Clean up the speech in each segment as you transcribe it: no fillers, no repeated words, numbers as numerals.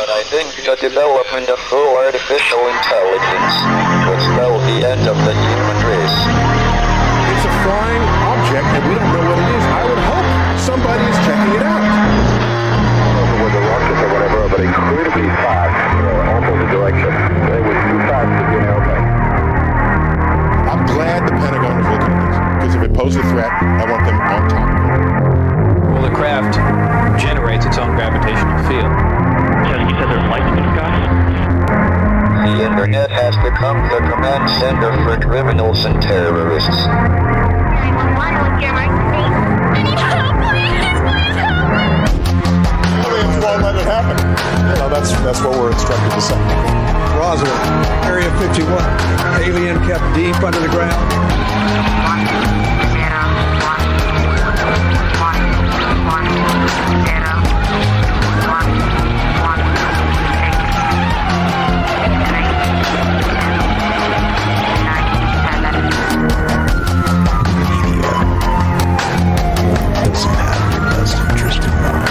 But I think the development of full artificial intelligence will spell the end of the human race. It's a flying object, and we don't know what it is. I would hope somebody is checking it out. With the rockets or whatever, but incredibly fast, opposite direction. They were too fast to be an airplane. I'm glad the Pentagon is looking at this, because if it poses a threat, I want them on top of it. Well, the craft generates its own gravitational field. So you said there's lights in the sky? The internet has become the command center for criminals and terrorists. 911, what's your emergency? I need help, please help me! Won't let it happen. You know, that's what we're instructed to say. Roswell, Area 51. Alien kept deep under the ground. 1, 0, 1, 1, 0, Doesn't have your best interest in mind.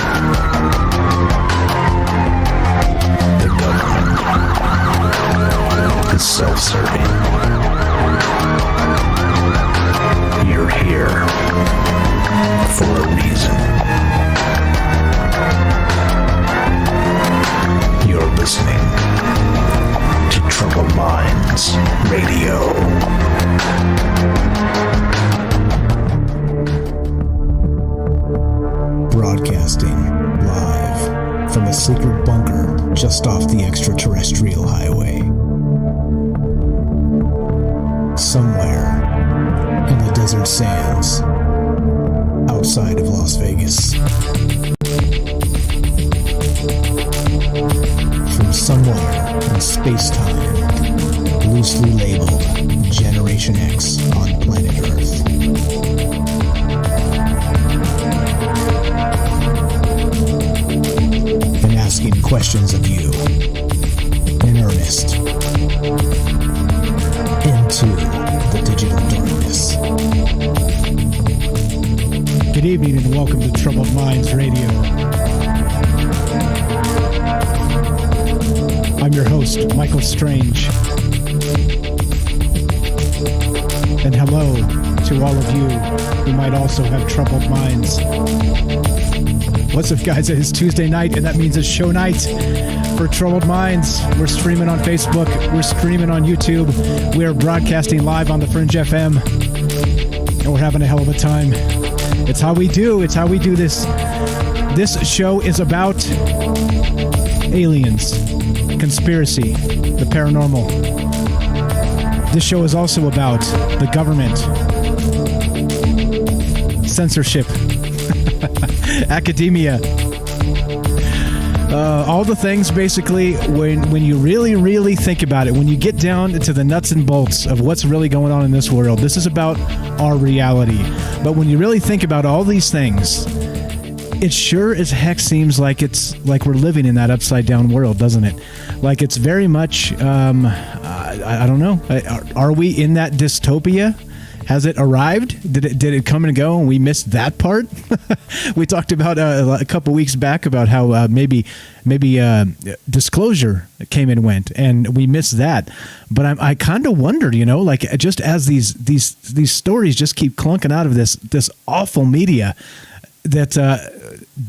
The government is self-serving. You're here for a reason. You're listening to Troubled Minds Radio. Broadcasting live from a secret bunker just off the extraterrestrial highway. Somewhere in the desert sands outside of Las Vegas. From somewhere in space-time, loosely labeled Generation X on planet Earth. And asking questions of you in earnest into the digital darkness. Good evening and welcome to Troubled Minds Radio. I'm your host, Michael Strange. And hello to all of you who might also have troubled minds. What's up, guys? It is Tuesday night, and that means it's show night for Troubled Minds. We're streaming on Facebook. We're streaming on YouTube. We're broadcasting live on the Fringe FM. And we're having a hell of a time. It's how we do. It's how we do this. This show is about aliens, conspiracy, the paranormal. This show is also about the government, censorship, academia, all the things basically when you really think about it, when you get down to the nuts and bolts of what's really going on in this world, this is about our reality. But when you really think about all these things, it sure as heck seems like it's like we're living in that upside down world, doesn't it? Like it's very much, I don't know. Are we in that dystopia? Has it arrived? Did it come and go and we missed that part? We talked about a couple weeks back about how maybe disclosure came and went and we missed that. But I kind of wondered, like just as these stories just keep clunking out of this awful media, that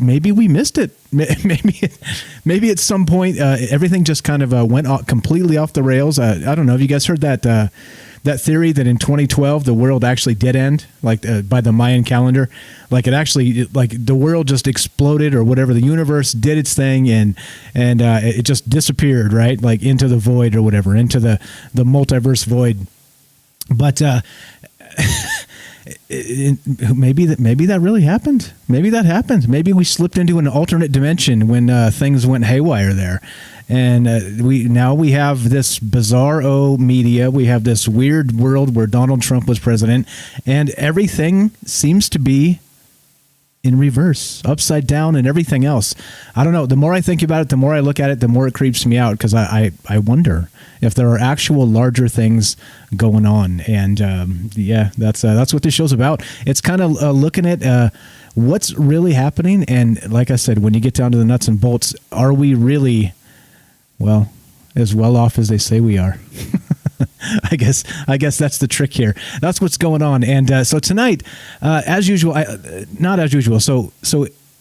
maybe we missed it. Maybe at some point everything just kind of went completely off the rails. I don't know. Have you guys heard that theory that in 2012 the world actually did end, like by the Mayan calendar? Like it actually, like the world just exploded or whatever. The universe did its thing and it just disappeared, right? Like into the void or whatever, into the multiverse void. But maybe that really happened. Maybe that happened. Maybe we slipped into an alternate dimension when things went haywire there, and we have this bizarro media. We have this weird world where Donald Trump was president, and everything seems to be in reverse, upside down, and everything else. I don't know. The more I think about it, the more I look at it, the more it creeps me out, because I wonder if there are actual larger things going on. And that's what this show's about. It's kind of looking at what's really happening. And like I said, when you get down to the nuts and bolts, are we really well off as they say we are. I guess that's the trick here. That's what's going on. And so tonight, as usual, not as usual. So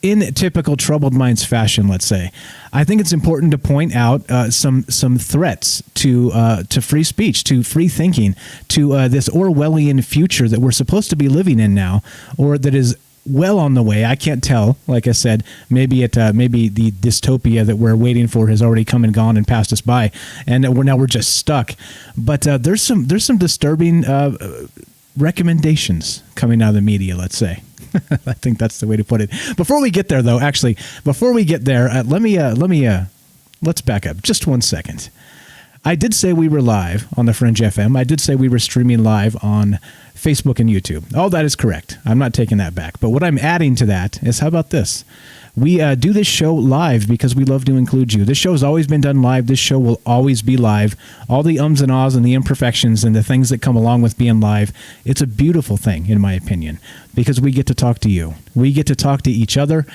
in typical Troubled Minds fashion, let's say, I think it's important to point out some threats to free speech, to free thinking, to this Orwellian future that we're supposed to be living in now, or that is well on the way. I can't tell. Like I said, maybe the dystopia that we're waiting for has already come and gone and passed us by, and we're just stuck. But there's some disturbing recommendations coming out of the media, let's say. I think that's the way to put it. Before we get there, though, let's back up just 1 second. I did say we were live on the Fringe FM. I did say we were streaming live on Facebook and YouTube. All that is correct. I'm not taking that back. But what I'm adding to that is, how about this? We do this show live because we love to include you. This show has always been done live. This show will always be live. All the ums and ahs and the imperfections and the things that come along with being live, it's a beautiful thing, in my opinion, because we get to talk to you. We get to talk to each other.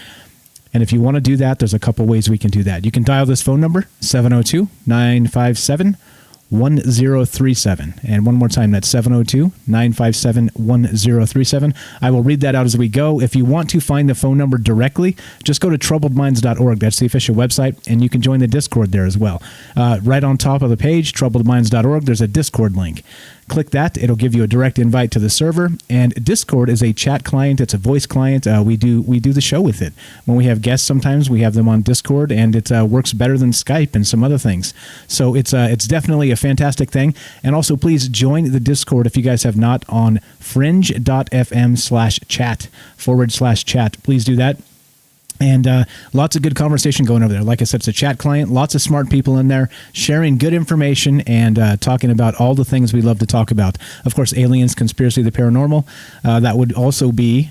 And if you want to do that, there's a couple ways we can do that. You can dial this phone number, 702-957-1037. And one more time, that's 702-957-1037. I will read that out as we go. If you want to find the phone number directly, just go to troubledminds.org. That's the official website, and you can join the Discord there as well. Right on top of the page, troubledminds.org, there's a Discord link. Click that. It'll give you a direct invite to the server. And Discord is a chat client. It's a voice client. We do the show with it. When we have guests, sometimes we have them on Discord, and it works better than Skype and some other things. So it's definitely a fantastic thing. And also, please join the Discord if you guys have not on fringe.fm/chat/chat. Please do that. And lots of good conversation going over there. Like I said, it's a chat client. Lots of smart people in there sharing good information and talking about all the things we love to talk about. Of course, aliens, conspiracy, the paranormal. That would also be,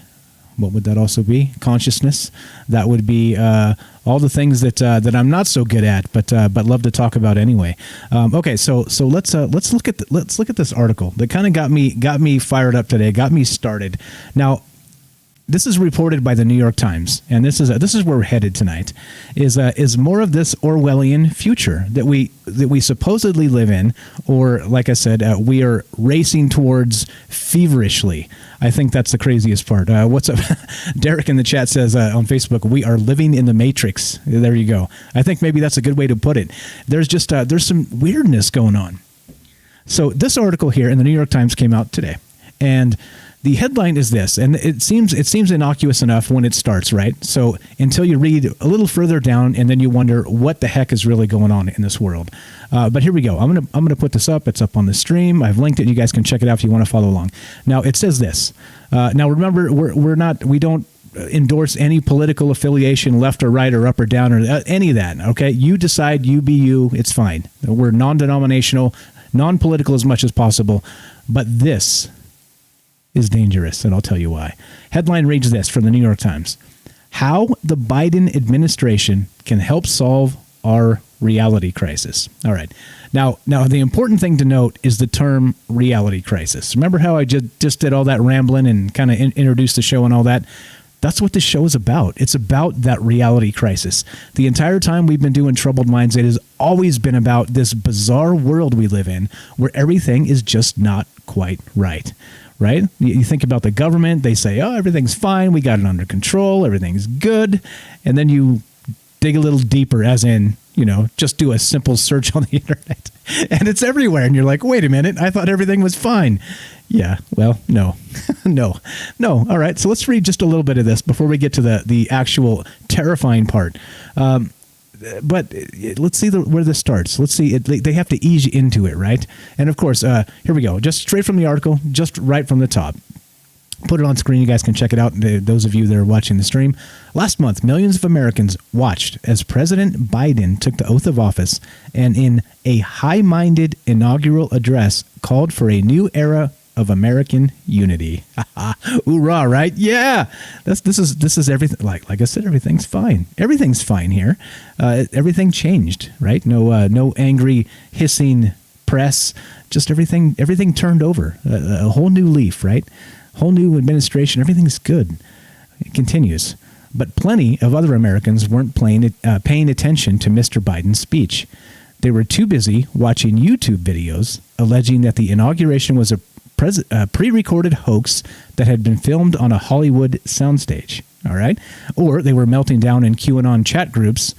what would that also be? Consciousness. That would be all the things that I'm not so good at, but love to talk about anyway. Okay, so let's look at this article that kind of got me fired up today. Got me started. Now, this is reported by the New York Times, and this is where we're headed tonight. Is more of this Orwellian future that we supposedly live in, or like I said, we are racing towards feverishly. I think that's the craziest part. What's up? Derek in the chat says on Facebook, we are living in the Matrix. There you go. I think maybe that's a good way to put it. There's just there's some weirdness going on. So this article here in the New York Times came out today, and the headline is this, and it seems innocuous enough when it starts, right? So until you read a little further down, and then you wonder what the heck is really going on in this world. But here we go. I'm gonna put this up. It's up on the stream. I've linked it. You guys can check it out if you want to follow along. Now it says this. Now remember, we don't endorse any political affiliation, left or right or up or down or any of that. Okay, you decide. You be you. It's fine. We're non-denominational, non-political as much as possible. But this is dangerous, and I'll tell you why. Headline reads this from the New York Times: How the Biden administration can help solve our reality crisis. All right. Now the important thing to note is the term reality crisis. Remember how I just did all that rambling and kind of introduced the show and all that? That's what this show is about. It's about that reality crisis. The entire time we've been doing Troubled Minds, it has always been about this bizarre world we live in where everything is just not quite right. Right? You think about the government, they say, oh, everything's fine, we got it under control, everything's good. And then you dig a little deeper, as in, just do a simple search on the internet. And it's everywhere. And you're like, wait a minute, I thought everything was fine. Yeah, well, no. No. All right, so let's read just a little bit of this before we get to the actual terrifying part. But let's see where this starts. Let's see. They have to ease you into it, right? And of course, here we go. Just straight from the article, just right from the top. Put it on screen. You guys can check it out. Those of you that are watching the stream. Last month, millions of Americans watched as President Biden took the oath of office and in a high-minded inaugural address called for a new era of American unity. Hoorah, right? Yeah. This is everything. Like I said, everything's fine. Everything's fine here. Everything changed, right? No angry, hissing press. Just everything turned over. A whole new leaf, right? Whole new administration. Everything's good. It continues. But plenty of other Americans weren't paying attention to Mr. Biden's speech. They were too busy watching YouTube videos alleging that the inauguration was a pre-recorded hoax that had been filmed on a Hollywood soundstage. All right. Or they were melting down in QAnon chat groups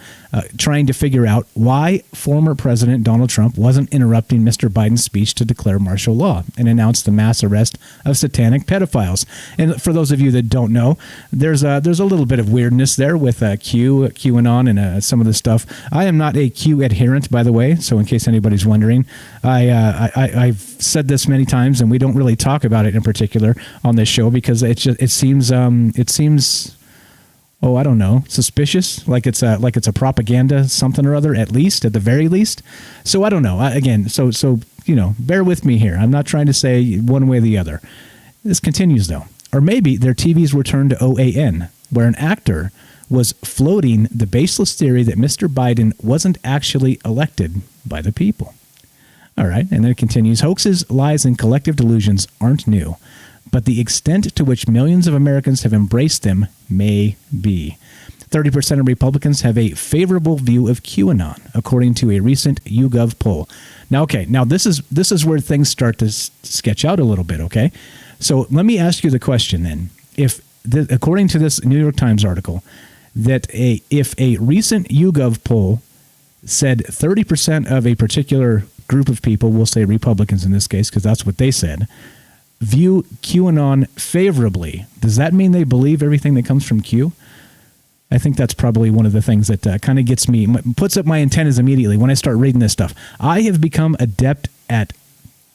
trying to figure out why former President Donald Trump wasn't interrupting Mr. Biden's speech to declare martial law and announce the mass arrest of satanic pedophiles. And for those of you that don't know, there's a little bit of weirdness there with QAnon and some of the stuff. I am not a Q adherent, by the way, so in case anybody's wondering, I've said this many times, and we don't really talk about it in particular on this show because it seems I don't know, suspicious, like it's a propaganda something or other, at the very least. So I don't know. Again, so bear with me here. I'm not trying to say one way or the other. This continues though. Or maybe their TVs were turned to OAN, where an actor was floating the baseless theory that Mr. Biden wasn't actually elected by the people. All right, and then it continues. Hoaxes, lies, and collective delusions aren't new, but the extent to which millions of Americans have embraced them may be. 30% of Republicans have a favorable view of QAnon, according to a recent YouGov poll. Now, this is where things start to sketch out a little bit, okay? So let me ask you the question then. According to this New York Times article, that if a recent YouGov poll said 30% of a particular group of people, we'll say Republicans in this case, because that's what they said, view QAnon favorably, does that mean they believe everything that comes from Q? I think that's probably one of the things that kind of puts up my antennas immediately when I start reading this stuff. I have become adept at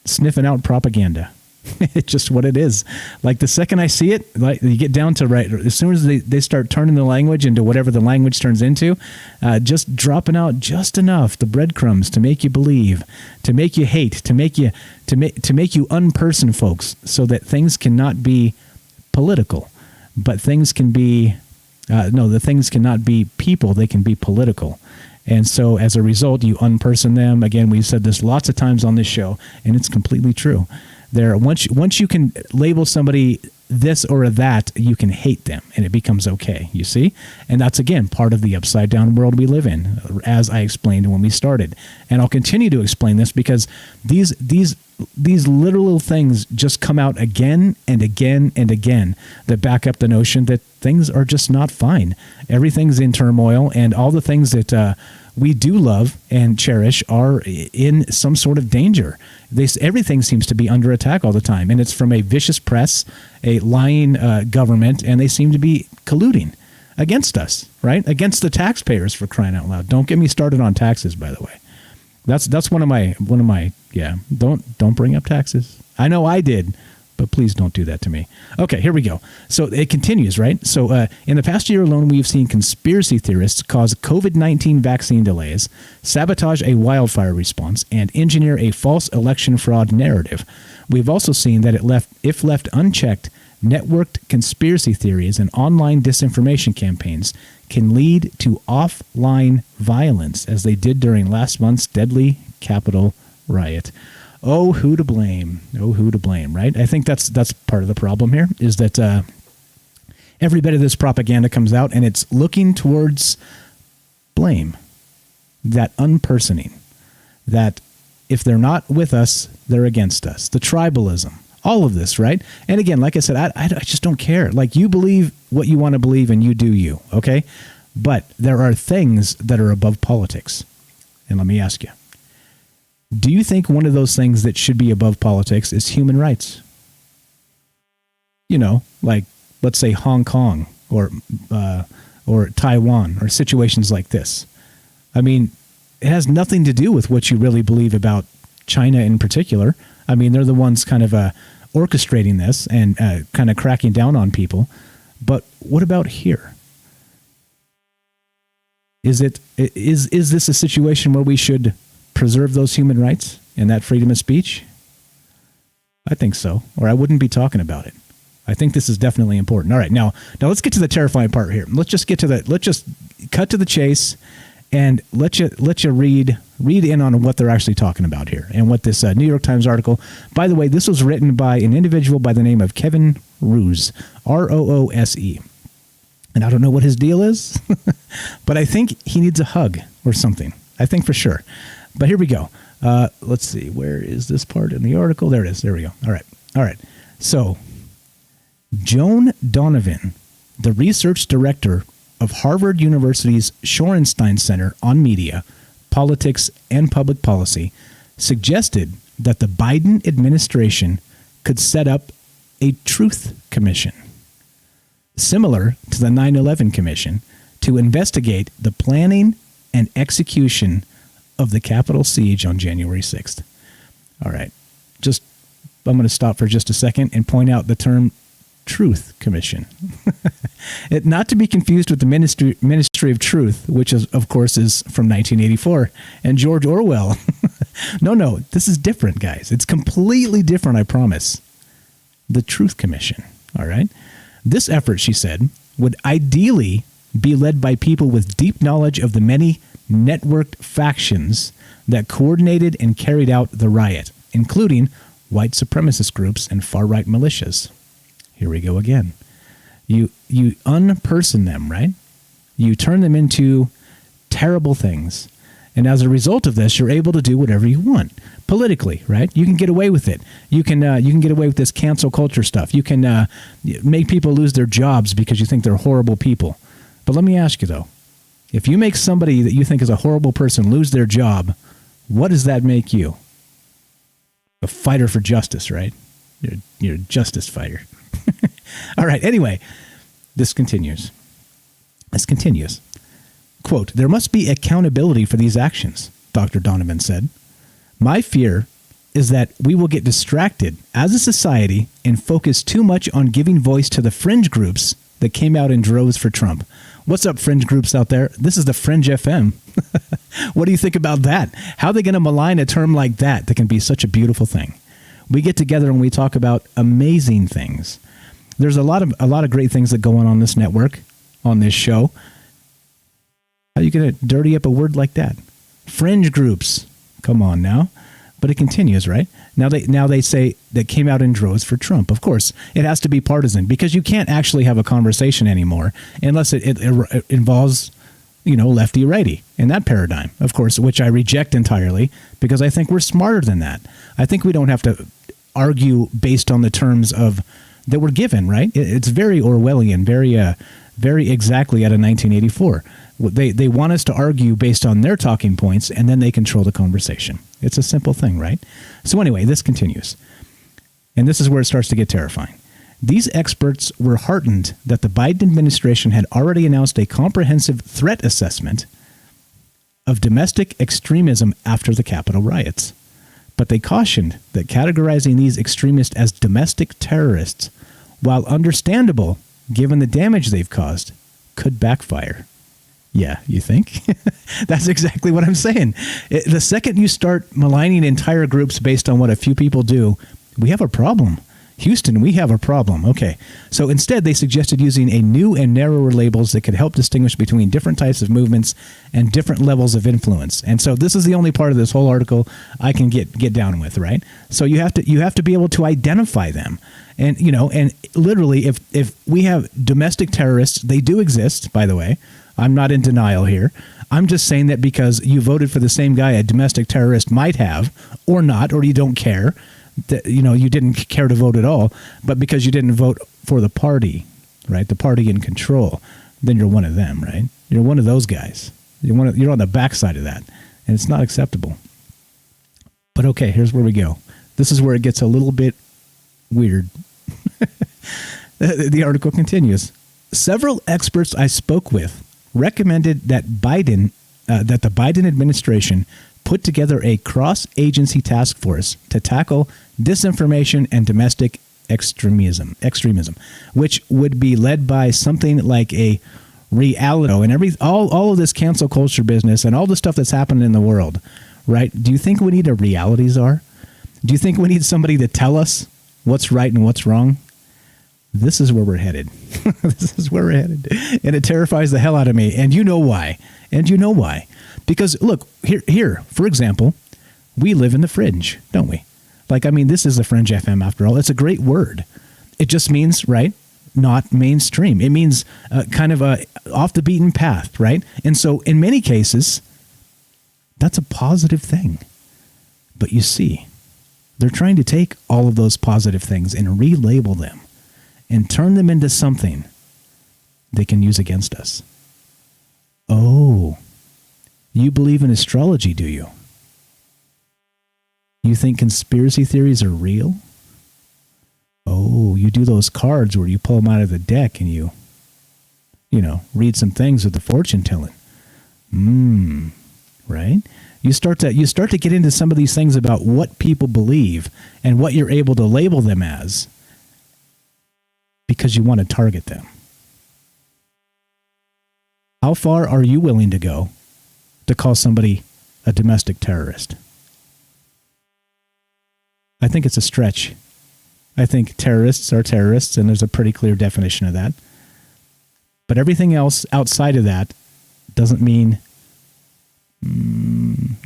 sniffing out propaganda. It's just what it is. Like the second I see it, like you get down to as soon as they start turning the language into whatever the language turns into, just dropping out just enough, the breadcrumbs to make you believe, to make you hate, to make you unperson folks, so that things cannot be political, but things can be the things cannot be people, they can be political. And so as a result, you unperson them. Again, we've said this lots of times on this show, and it's completely true. Once you can label somebody this or that, you can hate them, and it becomes okay, you see? And that's, again, part of the upside-down world we live in, as I explained when we started. And I'll continue to explain this because these literal things just come out again and again and again that back up the notion that things are just not fine. Everything's in turmoil, and all the things that we do love and cherish are in some sort of danger. Everything seems to be under attack all the time, and it's from a vicious press, a lying government, and they seem to be colluding against us, right? Against the taxpayers, for crying out loud. Don't get me started on taxes, by the way. That's one of my don't bring up taxes. I know I did, but please don't do that to me. Okay, here we go. So it continues, right? So in the past year alone, we've seen conspiracy theorists cause COVID-19 vaccine delays, sabotage a wildfire response, and engineer a false election fraud narrative. We've also seen that if left unchecked, networked conspiracy theories and online disinformation campaigns can lead to offline violence, as they did during last month's deadly Capitol riot. Oh, who to blame? Oh, who to blame, right? I think that's part of the problem here, is that every bit of this propaganda comes out, and it's looking towards blame, that unpersoning, that if they're not with us, they're against us, the tribalism, all of this, right? And again, like I said, I just don't care. Like, you believe what you want to believe, and you do you, okay? But there are things that are above politics. And let me ask you, do you think one of those things that should be above politics is human rights? You know, like, let's say Hong Kong or Taiwan or situations like this. I mean, it has nothing to do with what you really believe about China in particular. I mean, they're the ones kind of orchestrating this and kind of cracking down on people. But what about here? Is this a situation where we should preserve those human rights and that freedom of speech? I think so, or I wouldn't be talking about it. I think this is definitely important. All right, now let's get to the terrifying part here. Let's just cut to the chase and let you read in on what they're actually talking about here and what this New York Times article. By the way, this was written by an individual by the name of Kevin Roose, Roose. And I don't know what his deal is, but I think he needs a hug or something. I think for sure. But here we go. Let's see. Where is this part in the article? There it is. There we go. All right. So, Joan Donovan, the research director of Harvard University's Shorenstein Center on Media, Politics, and Public Policy, suggested that the Biden administration could set up a truth commission, similar to the 9/11 Commission, to investigate the planning and execution of the Capitol siege on January 6th. All right. I'm going to stop for just a second and point out the term Truth Commission. Not to be confused with the Ministry of Truth, which is, of course, is from 1984 and George Orwell. No, this is different, guys. It's completely different, I promise. The Truth Commission. All right. This effort, she said, would ideally be led by people with deep knowledge of the many networked factions that coordinated and carried out the riot, including white supremacist groups and far-right militias. Here we go again. You unperson them, right? You turn them into terrible things. And as a result of this, you're able to do whatever you want politically, right? You can get away with it. You can get away with this cancel culture stuff. You can make people lose their jobs because you think they're horrible people. But let me ask you, though, if you make somebody that you think is a horrible person lose their job, what does that make you? A fighter for justice, right? You're a justice fighter. All right. Anyway, this continues. Quote, "There must be accountability for these actions," Dr. Donovan said. "My fear is that we will get distracted as a society and focus too much on giving voice to the fringe groups that came out in droves for Trump." What's up, fringe groups out there? This is the Fringe FM. What do you think about that? How are they going to malign a term like that can be such a beautiful thing? We get together and we talk about amazing things. There's a lot of great things that go on this network, on this show. How are you going to dirty up a word like that? Fringe groups. Come on now. But it continues, right? Now they say that came out in droves for Trump. Of course, it has to be partisan because you can't actually have a conversation anymore unless it involves, lefty righty in that paradigm, of course, which I reject entirely because I think we're smarter than that. I think we don't have to argue based on the terms of that we're given, right? It's very Orwellian, very exactly out of 1984. They want us to argue based on their talking points, and then they control the conversation. It's a simple thing, right? So anyway, this continues. And this is where it starts to get terrifying. These experts were heartened that the Biden administration had already announced a comprehensive threat assessment of domestic extremism after the Capitol riots. But they cautioned that categorizing these extremists as domestic terrorists, while understandable given the damage they've caused, could backfire. Yeah, you think? That's exactly what I'm saying. The second you start maligning entire groups based on what a few people do, we have a problem. Houston, we have a problem. Okay. So instead, they suggested using a new and narrower labels that could help distinguish between different types of movements and different levels of influence. And so this is the only part of this whole article I can get down with, right? So you have to be able to identify them. And, and literally, if we have domestic terrorists, they do exist, by the way. I'm not in denial here. I'm just saying that because you voted for the same guy a domestic terrorist might have, or not, or you don't care, that you didn't care to vote at all, but because you didn't vote for the party, right, the party in control, then you're one of them, right? You're one of those guys. You're on the backside of that, and it's not acceptable. But okay, here's where we go. This is where it gets a little bit weird. The article continues. Several experts I spoke with recommended that the Biden administration put together a cross-agency task force to tackle disinformation and domestic extremism, which would be led by something like a reality and all of this cancel culture business and all the stuff that's happening in the world, right? Do you think we need a reality czar? Do you think we need somebody to tell us what's right and what's wrong? This is where we're headed. This is where we're headed. And it terrifies the hell out of me. And you know why. Because, look, here, for example, we live in the fringe, don't we? This is the Fringe FM after all. It's a great word. It just means, right, not mainstream. It means kind of off the beaten path, right? And so in many cases, That's a positive thing. But you see, they're trying to take all of those positive things and relabel them and turn them into something they can use against us. Oh, you believe in astrology, do you? You think conspiracy theories are real? Oh, you do those cards where you pull them out of the deck and you read some things with the fortune telling. Right? You start to get into some of these things about what people believe and what you're able to label them as because you want to target them. How far are you willing to go to call somebody a domestic terrorist? I think it's a stretch. I think terrorists are terrorists, and there's a pretty clear definition of that. But everything else outside of that doesn't mean,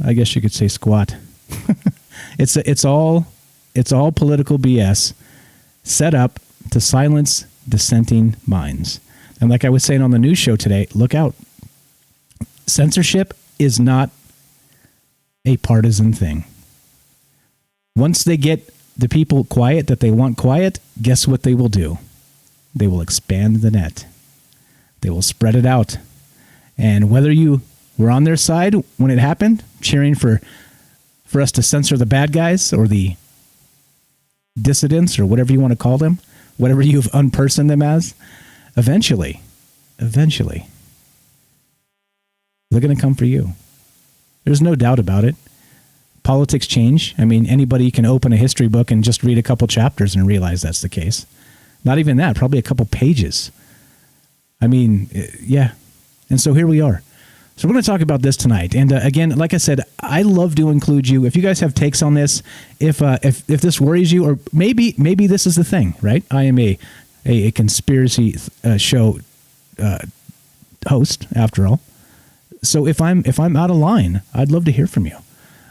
I guess you could say squat. It's all political BS set up to silence dissenting minds. And like I was saying on the news show today, look out. Censorship is not a partisan thing. Once they get the people quiet that they want quiet, guess what they will do? They will expand the net. They will spread it out. And whether you were on their side when it happened, cheering for us to censor the bad guys or the dissidents or whatever you want to call them, whatever you've unpersoned them as, eventually, they're going to come for you. There's no doubt about it. Politics change. I mean, anybody can open a history book and just read a couple chapters and realize that's the case. Not even that, probably a couple pages. I mean, yeah. And so here we are. So we're going to talk about this tonight. And again, like I said, I love to include you. If you guys have takes on this, if this worries you, or maybe this is the thing, right? I am a conspiracy show host, after all. So if I'm out of line, I'd love to hear from you.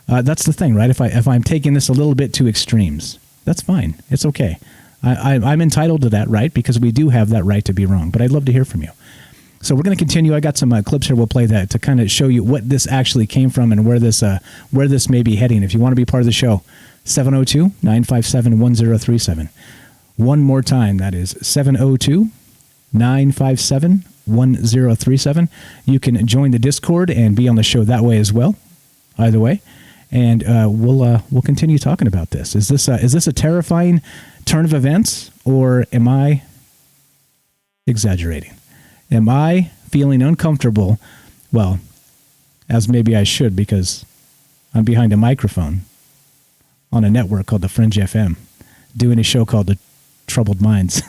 That's the thing, right? If I'm taking this a little bit to extremes, that's fine. It's okay. I'm entitled to that right because we do have that right to be wrong. But I'd love to hear from you. So we're going to continue. I got some clips here. We'll play that to kind of show you what this actually came from and where this may be heading. If you want to be part of the show, 702-957-1037. One more time, that is 702-957-1037. You can join the Discord and be on the show that way as well. Either way. And we'll continue talking about this. Is this a terrifying turn of events, or am I exaggerating? Am I feeling uncomfortable? Well, as maybe I should, because I'm behind a microphone on a network called the Fringe FM, doing a show called The Troubled Minds.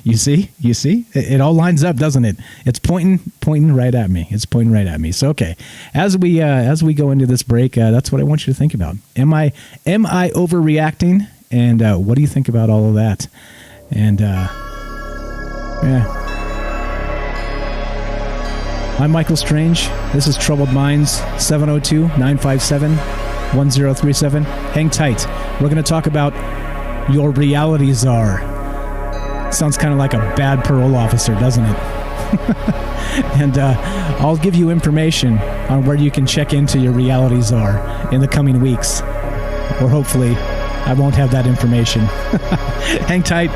You see? It all lines up, doesn't it? It's pointing right at me. It's pointing right at me. So, okay. As we go into this break, that's what I want you to think about. Am I overreacting? And what do you think about all of that? And yeah. I'm Michael Strange. This is Troubled Minds, 702-957-1037. Hang tight. We're going to talk about your reality czar. Sounds kind of like a bad parole officer, doesn't it? And I'll give you information on where you can check into your reality czar in the coming weeks. Or hopefully, I won't have that information. Hang tight.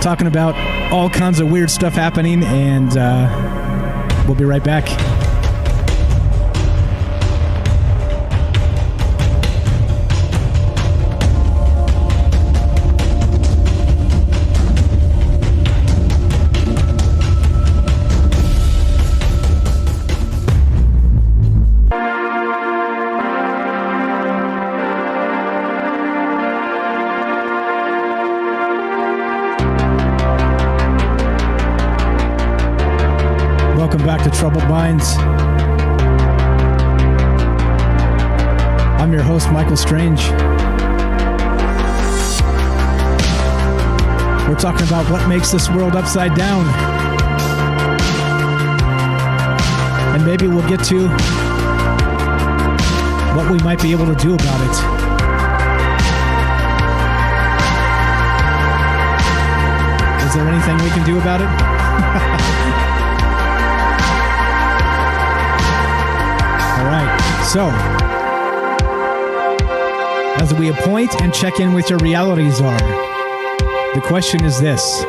Talking about all kinds of weird stuff happening, and we'll be right back. Welcome back to Troubled Minds. I'm your host, Michael Strange. We're talking about what makes this world upside down. And maybe we'll get to what we might be able to do about it. Is there anything we can do about it? All right. So, as we appoint and check in with your reality czar, the question is this.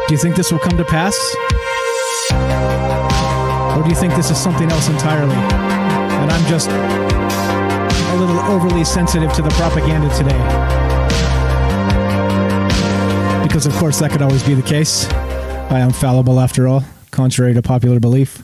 Do you think this will come to pass? Or do you think this is something else entirely? And I'm just a little overly sensitive to the propaganda today. Because, of course, that could always be the case. I am fallible after all, contrary to popular belief.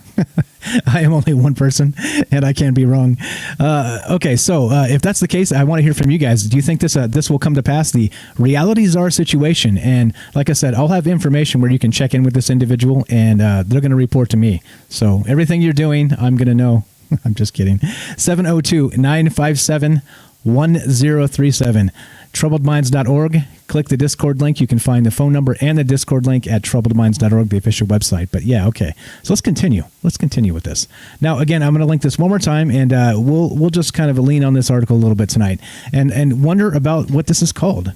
I am only one person, and I can't be wrong. Okay, so if that's the case, I want to hear from you guys. Do you think this will come to pass, the reality czar situation? And like I said, I'll have information where you can check in with this individual, and they're going to report to me. So everything you're doing, I'm going to know. I'm just kidding. 702-957-1037. troubledminds.org. Click the Discord link. You can find the phone number and the Discord link at troubledminds.org, the official website. But yeah, okay. So let's continue. Let's continue with this. Now, again, I'm going to link this one more time, and we'll just kind of lean on this article a little bit tonight and wonder about what this is called.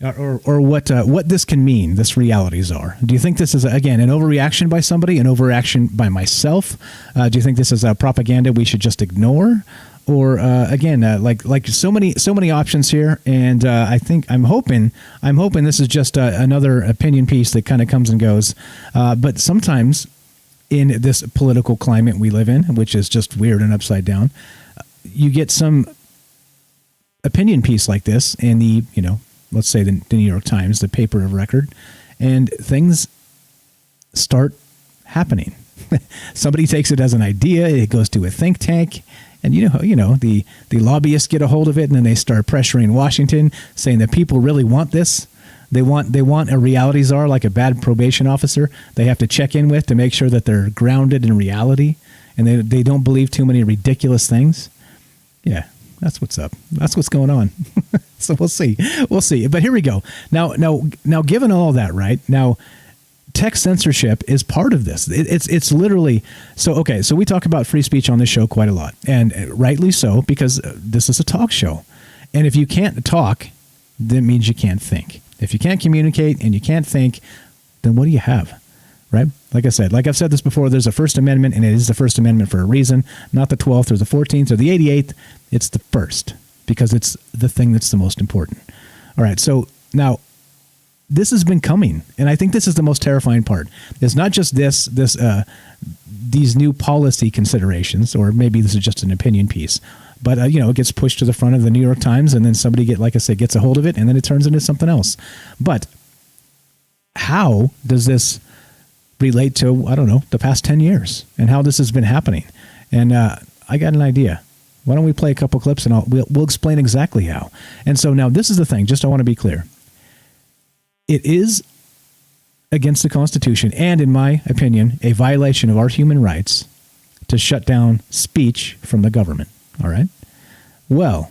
Or what this can mean, this reality czar. Do you think this is, again, an overreaction by somebody, an overreaction by myself? Do you think this is a propaganda we should just ignore? Or again, like so many options here, and I'm hoping this is just another opinion piece that kind of comes and goes. But sometimes in this political climate we live in, which is just weird and upside down, you get some opinion piece like this in the, let's say the New York Times, the paper of record, and things start happening. Somebody takes it as an idea, it goes to a think tank, and the lobbyists get a hold of it, and then they start pressuring Washington, saying that people really want this. They want a reality czar, like a bad probation officer. They have to check in with to make sure that they're grounded in reality, and they don't believe too many ridiculous things. Yeah, that's what's up. That's what's going on. So we'll see. But here we go. Now, given all that, right now, tech censorship is part of this. It's literally so. Okay, so we talk about free speech on this show quite a lot, and rightly so, because this is a talk show. And if you can't talk, that means you can't think. If you can't communicate and you can't think, then what do you have? Right? Like I've said this before, there's a First Amendment, and it is the First Amendment for a reason, not the 12th or the 14th or the 88th. It's the first, because it's the thing that's the most important. All right, so now this has been coming, and I think this is the most terrifying part. It's not just these new policy considerations, or maybe this is just an opinion piece, but it gets pushed to the front of the New York Times, and then somebody gets a hold of it, and then it turns into something else. But how does this relate to, I don't know, the past 10 years and how this has been happening? And I got an idea. Why don't we play a couple clips, and we'll explain exactly how. And so now this is the thing, just I want to be clear. It is against the Constitution and, in my opinion, a violation of our human rights to shut down speech from the government. All right? Well,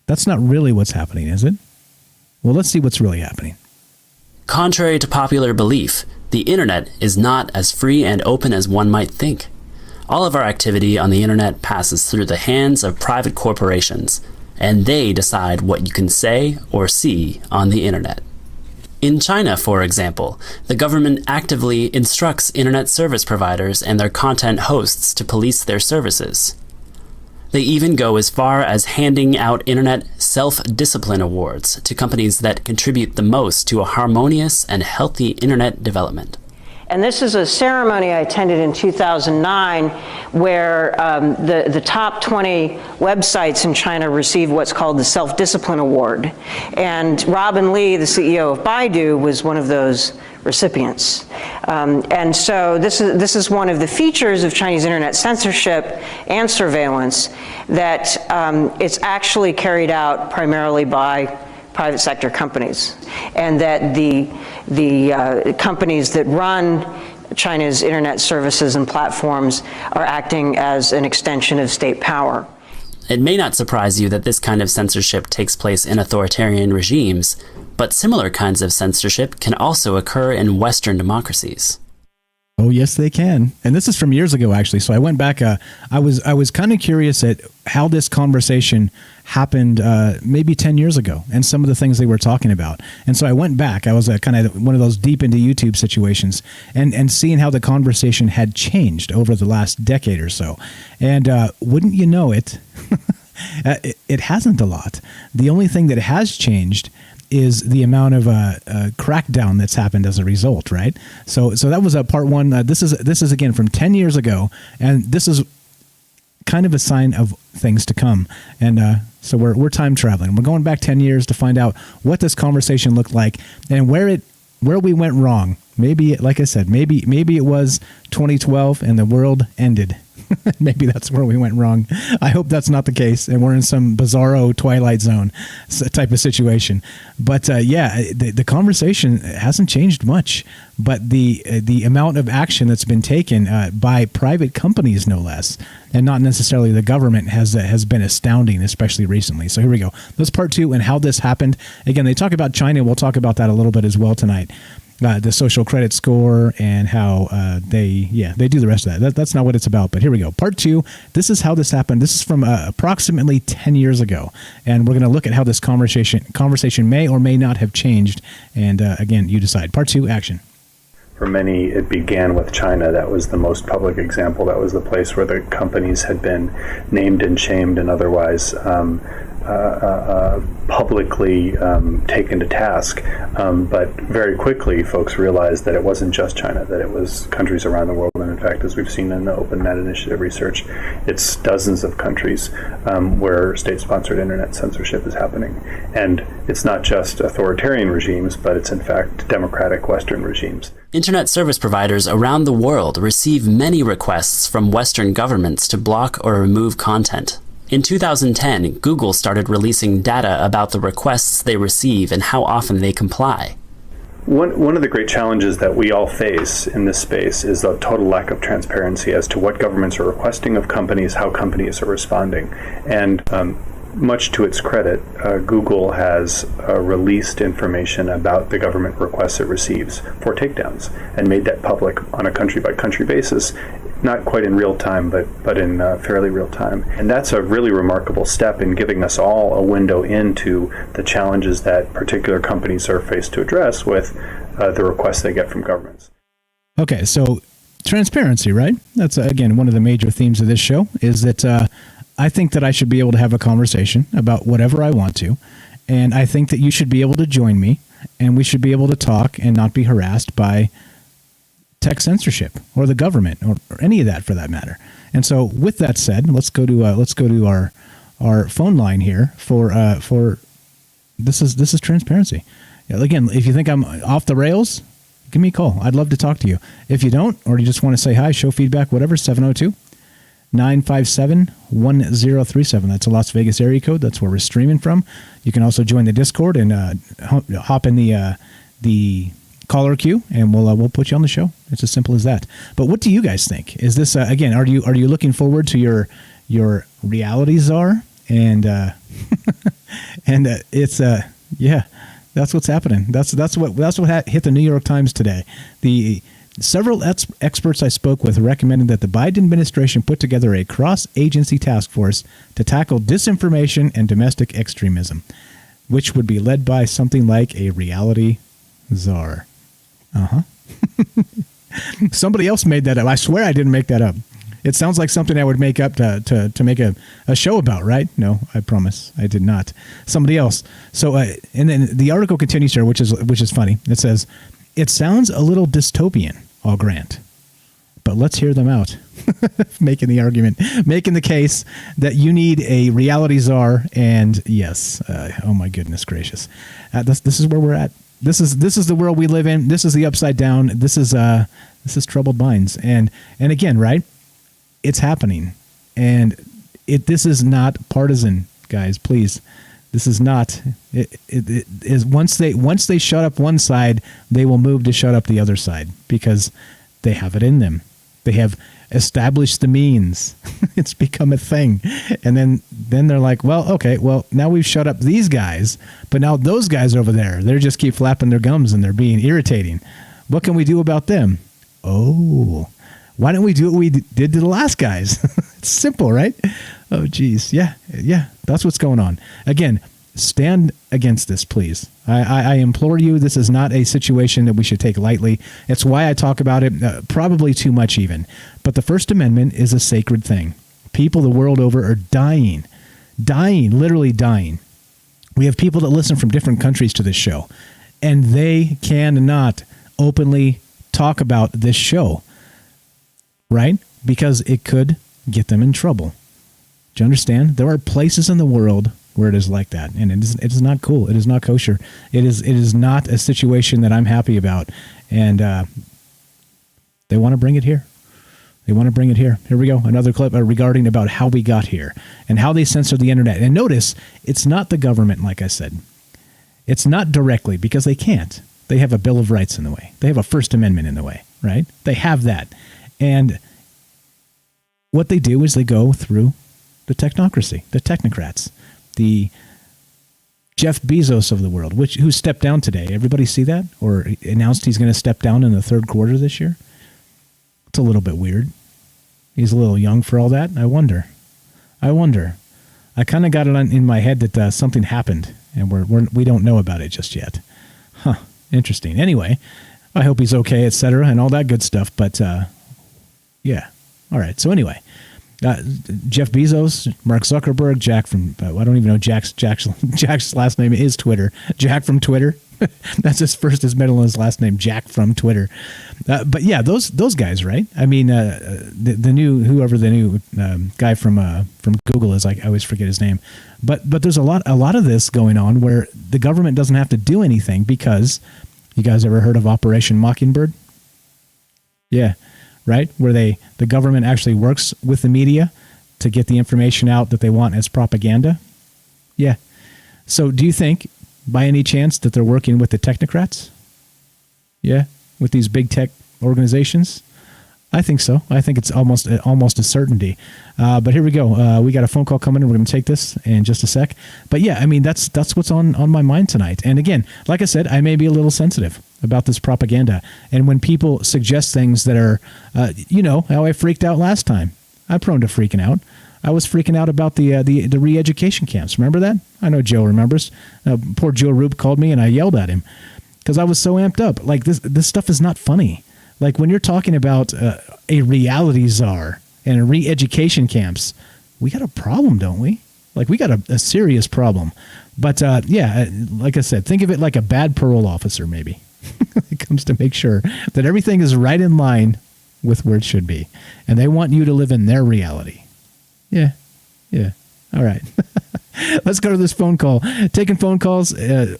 that's not really what's happening, is it? Well, let's see what's really happening. Contrary to popular belief, the internet is not as free and open as one might think. All of our activity on the internet passes through the hands of private corporations, and they decide what you can say or see on the internet. In China, for example, the government actively instructs internet service providers and their content hosts to police their services. They even go as far as handing out internet self-discipline awards to companies that contribute the most to a harmonious and healthy internet development. And this is a ceremony I attended in 2009 where the top 20 websites in China received what's called the Self-Discipline Award. And Robin Li, the CEO of Baidu, was one of those recipients. And so this is one of the features of Chinese internet censorship and surveillance, that it's actually carried out primarily by private sector companies, and that the companies that run China's internet services and platforms are acting as an extension of state power. It may not surprise you that this kind of censorship takes place in authoritarian regimes, but similar kinds of censorship can also occur in Western democracies. Oh, yes, they can. And this is from years ago, actually. So I went back. I was kind of curious at how this conversation happened maybe 10 years ago and some of the things they were talking about. And so I went back. I was kind of one of those deep into YouTube situations and seeing how the conversation had changed over the last decade or so. And wouldn't you know it, it hasn't a lot. The only thing that has changed is the amount of crackdown that's happened as a result, right? So that was part one. This is again from 10 years ago, and this is kind of a sign of things to come. And so we're time traveling. We're going back 10 years to find out what this conversation looked like and where we went wrong. Maybe, like I said, maybe it was 2012 and the world ended. Maybe that's where we went wrong. I hope that's not the case, and we're in some bizarro Twilight Zone type of situation. But the conversation hasn't changed much. But the amount of action that's been taken by private companies, no less, and not necessarily the government, has been astounding, especially recently. So here we go. That's part two and how this happened. Again, they talk about China. We'll talk about that a little bit as well tonight. The social credit score and how they do the rest of that. That's not what it's about, but here we go. Part two, this is how this happened. This is from approximately 10 years ago, and we're going to look at how this conversation may or may not have changed, and again, you decide. Part two, action. For many, it began with China. That was the most public example. That was the place where the companies had been named and shamed and otherwise publicly taken to task. But very quickly, folks realized that it wasn't just China, that it was countries around the world. And in fact, as we've seen in the Open Net Initiative research, it's dozens of countries where state-sponsored internet censorship is happening. And it's not just authoritarian regimes, but it's in fact democratic Western regimes. Internet service providers around the world receive many requests from Western governments to block or remove content. In 2010, Google started releasing data about the requests they receive and how often they comply. One of the great challenges that we all face in this space is the total lack of transparency as to what governments are requesting of companies, how companies are responding. And much to its credit, Google has released information about the government requests it receives for takedowns and made that public on a country-by-country basis, not quite in real time, but in fairly real time. And that's a really remarkable step in giving us all a window into the challenges that particular companies are faced to address with the requests they get from governments. Okay, so transparency, right? That's, again, one of the major themes of this show, is that I think that I should be able to have a conversation about whatever I want to, and I think that you should be able to join me, and we should be able to talk and not be harassed by tech censorship or the government or any of that for that matter. And so, with that said, let's go to our phone line here for this is transparency. Again, if you think I'm off the rails, give me a call. I'd love to talk to you. If you don't, or you just want to say hi, show feedback, whatever, 702-957-1037. That's a Las Vegas area code. That's where we're streaming from. You can also join the Discord and hop in the caller queue, and we'll put you on the show. It's as simple as that. But what do you guys think? Is this again? Are you looking forward to your reality czar? And and it's that's what's happening. That's what hit the New York Times today. The several experts I spoke with recommended that the Biden administration put together a cross-agency task force to tackle disinformation and domestic extremism, which would be led by something like a reality czar. Somebody else made that up. I swear I didn't make that up. It sounds like something I would make up to make a show about, right? No, I promise I did not. Somebody else. So, and then the article continues here, which is funny. It says, "It sounds a little dystopian, I'll grant, but let's hear them out." Making the argument, making the case that you need a reality czar, and yes, oh my goodness gracious, this is where we're at. This is the world we live in. This is the upside down. This is troubled minds, and again, right? It's happening, and this is not partisan, guys. Please, this is not. It is once they shut up one side, they will move to shut up the other side because they have it in them. They have established the means. It's become a thing, and then they're like, well, okay, well now we've shut up these guys, but now those guys over there, they just keep flapping their gums and they're being irritating. What can we do about them? Oh, why don't we do what we did to the last guys? It's simple, right? Oh, geez. Yeah. That's what's going on. Again, stand against this, please. I implore you. This is not a situation that we should take lightly. It's why I talk about it probably too much even. But the First Amendment is a sacred thing. People the world over are dying, literally dying. We have people that listen from different countries to this show, and they cannot openly talk about this show, right? Because it could get them in trouble. Do you understand? There are places in the world where it is like that, and it is not cool. It is not kosher. It is not a situation that I'm happy about, and they want to bring it here. They want to bring it here. Here we go. Another clip regarding about how we got here and how they censor the internet. And notice, it's not the government, like I said. It's not directly, because they can't. They have a Bill of Rights in the way. They have a First Amendment in the way, right? They have that. And what they do is they go through the technocracy, the technocrats, the Jeff Bezos of the world, who stepped down today. Everybody see that? Or announced he's going to step down in the third quarter this year? It's a little bit weird. He's a little young for all that. I wonder. I kind of got it in my head that something happened, and we don't know about it just yet. Huh. Interesting. Anyway, I hope he's okay, etc., and all that good stuff. But yeah. All right. So anyway, Jeff Bezos, Mark Zuckerberg, Jack from I don't even know Jack's last name is Twitter. Jack from Twitter. That's his middle and his last name, Jack from Twitter. But yeah, those guys, right? I mean, the new guy from Google is, I always forget his name. But there's a lot of this going on where the government doesn't have to do anything because, you guys ever heard of Operation Mockingbird? Yeah, right? Where the government actually works with the media to get the information out that they want as propaganda. Yeah. So do you think, by any chance, that they're working with the technocrats? Yeah, with these big tech organizations? I think so. I think it's almost a certainty. But here we go. We got a phone call coming in. We're going to take this in just a sec. But yeah, I mean, that's what's on my mind tonight. And again, like I said, I may be a little sensitive about this propaganda. And when people suggest things that are, how I freaked out last time. I'm prone to freaking out. I was freaking out about the re-education camps. Remember that? I know Joe remembers. Poor Joe Rube called me and I yelled at him because I was so amped up. Like, this stuff is not funny. Like, when you're talking about a reality czar and a re-education camps, we got a problem, don't we? Like, we got a serious problem. But yeah, like I said, think of it like a bad parole officer, maybe. It comes to make sure that everything is right in line with where it should be. And they want you to live in their reality. Yeah. All right. Let's go to this phone call. Taking phone calls,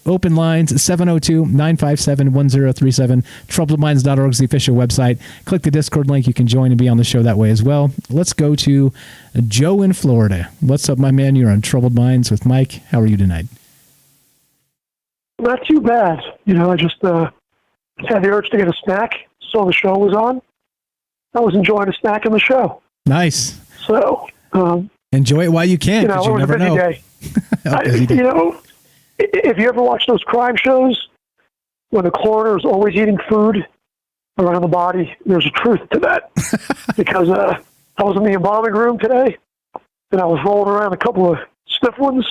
open lines, 702-957-1037. Troubledminds.org is the official website. Click the Discord link. You can join and be on the show that way as well. Let's go to Joe in Florida. What's up, my man? You're on Troubled Minds with Mike. How are you tonight? Not too bad. I just had the urge to get a snack. Saw the show was on. I was enjoying a snack in the show. Nice. So... enjoy it while you can, because you never know. Day. If you ever watch those crime shows, when the coroner is always eating food around the body, there's a truth to that. Because I was in the embalming room today, and I was rolling around a couple of stiff ones,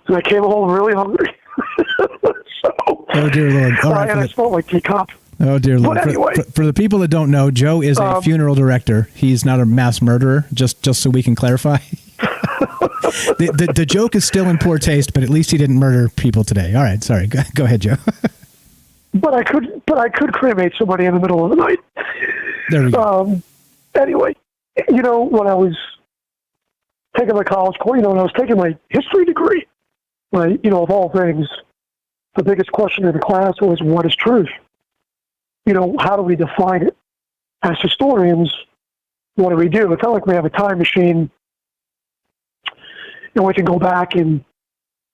and I came home really hungry. Oh, dear Lord. All right, and I smelled like teacup. Oh, dear Lord. But anyway, for the people that don't know, Joe is a funeral director. He's not a mass murderer, just so we can clarify. The joke is still in poor taste, but at least he didn't murder people today. All right, sorry. Go ahead, Joe. But I could cremate somebody in the middle of the night. There we go. Anyway, when I was taking my college course, when I was taking my history degree, of all things, the biggest question in the class was, what is truth? How do we define it? As historians, what do we do? It's not like we have a time machine and we can go back and,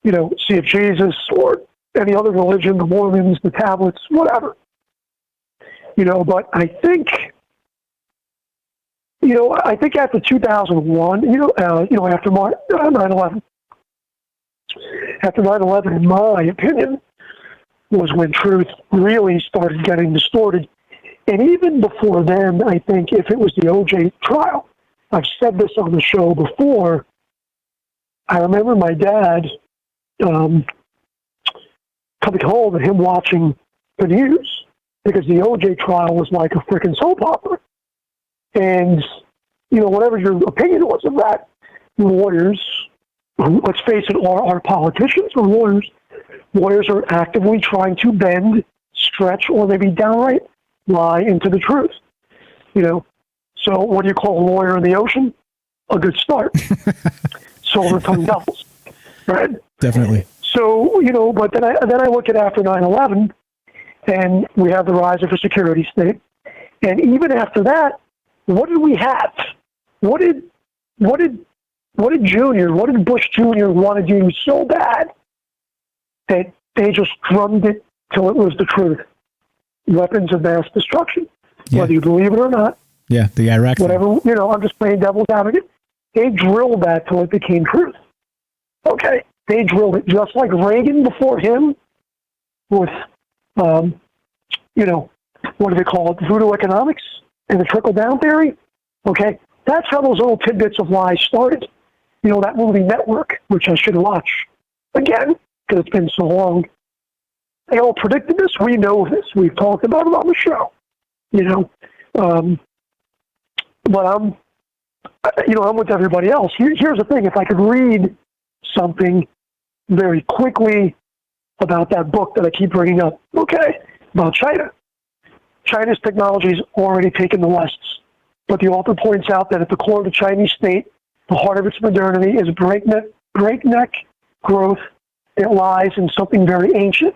see if Jesus or any other religion, the Mormons, the tablets, whatever. But I think after 2001, after 9/11, after 9/11, in my opinion, was when truth really started getting distorted And even before then, I think if it was the OJ trial, I've said this on the show before, I remember my dad coming home and him watching the news because the OJ trial was like a freaking soap opera. And, whatever your opinion was of that, lawyers, let's face it, are politicians or lawyers. Lawyers are actively trying to bend, stretch, or maybe downright lie into the truth. So what do you call a lawyer in the ocean? A good start. Silver-tongued devils, right? Definitely. So, but then I look at after 9/11, and we have the rise of a security state. And even after that, what did we have? What did Bush Jr. want to do so bad that they just drummed it till it was the truth? Weapons of mass destruction, whether you believe it or not. Yeah, the Iraq whatever, I'm just playing devil's advocate. They drilled that till it became truth. Okay, they drilled it just like Reagan before him with, what do they call it, voodoo economics and the trickle-down theory. Okay, that's how those little tidbits of lies started. That movie Network, which I should watch again because it's been so long. They all predicted this. We know this. We've talked about it on the show. But I'm with everybody else. Here's the thing. If I could read something very quickly about that book that I keep bringing up, okay, about China. China's technology has already taken the West's. But the author points out that at the core of the Chinese state, the heart of its modernity is breakneck growth. It lies in something very ancient.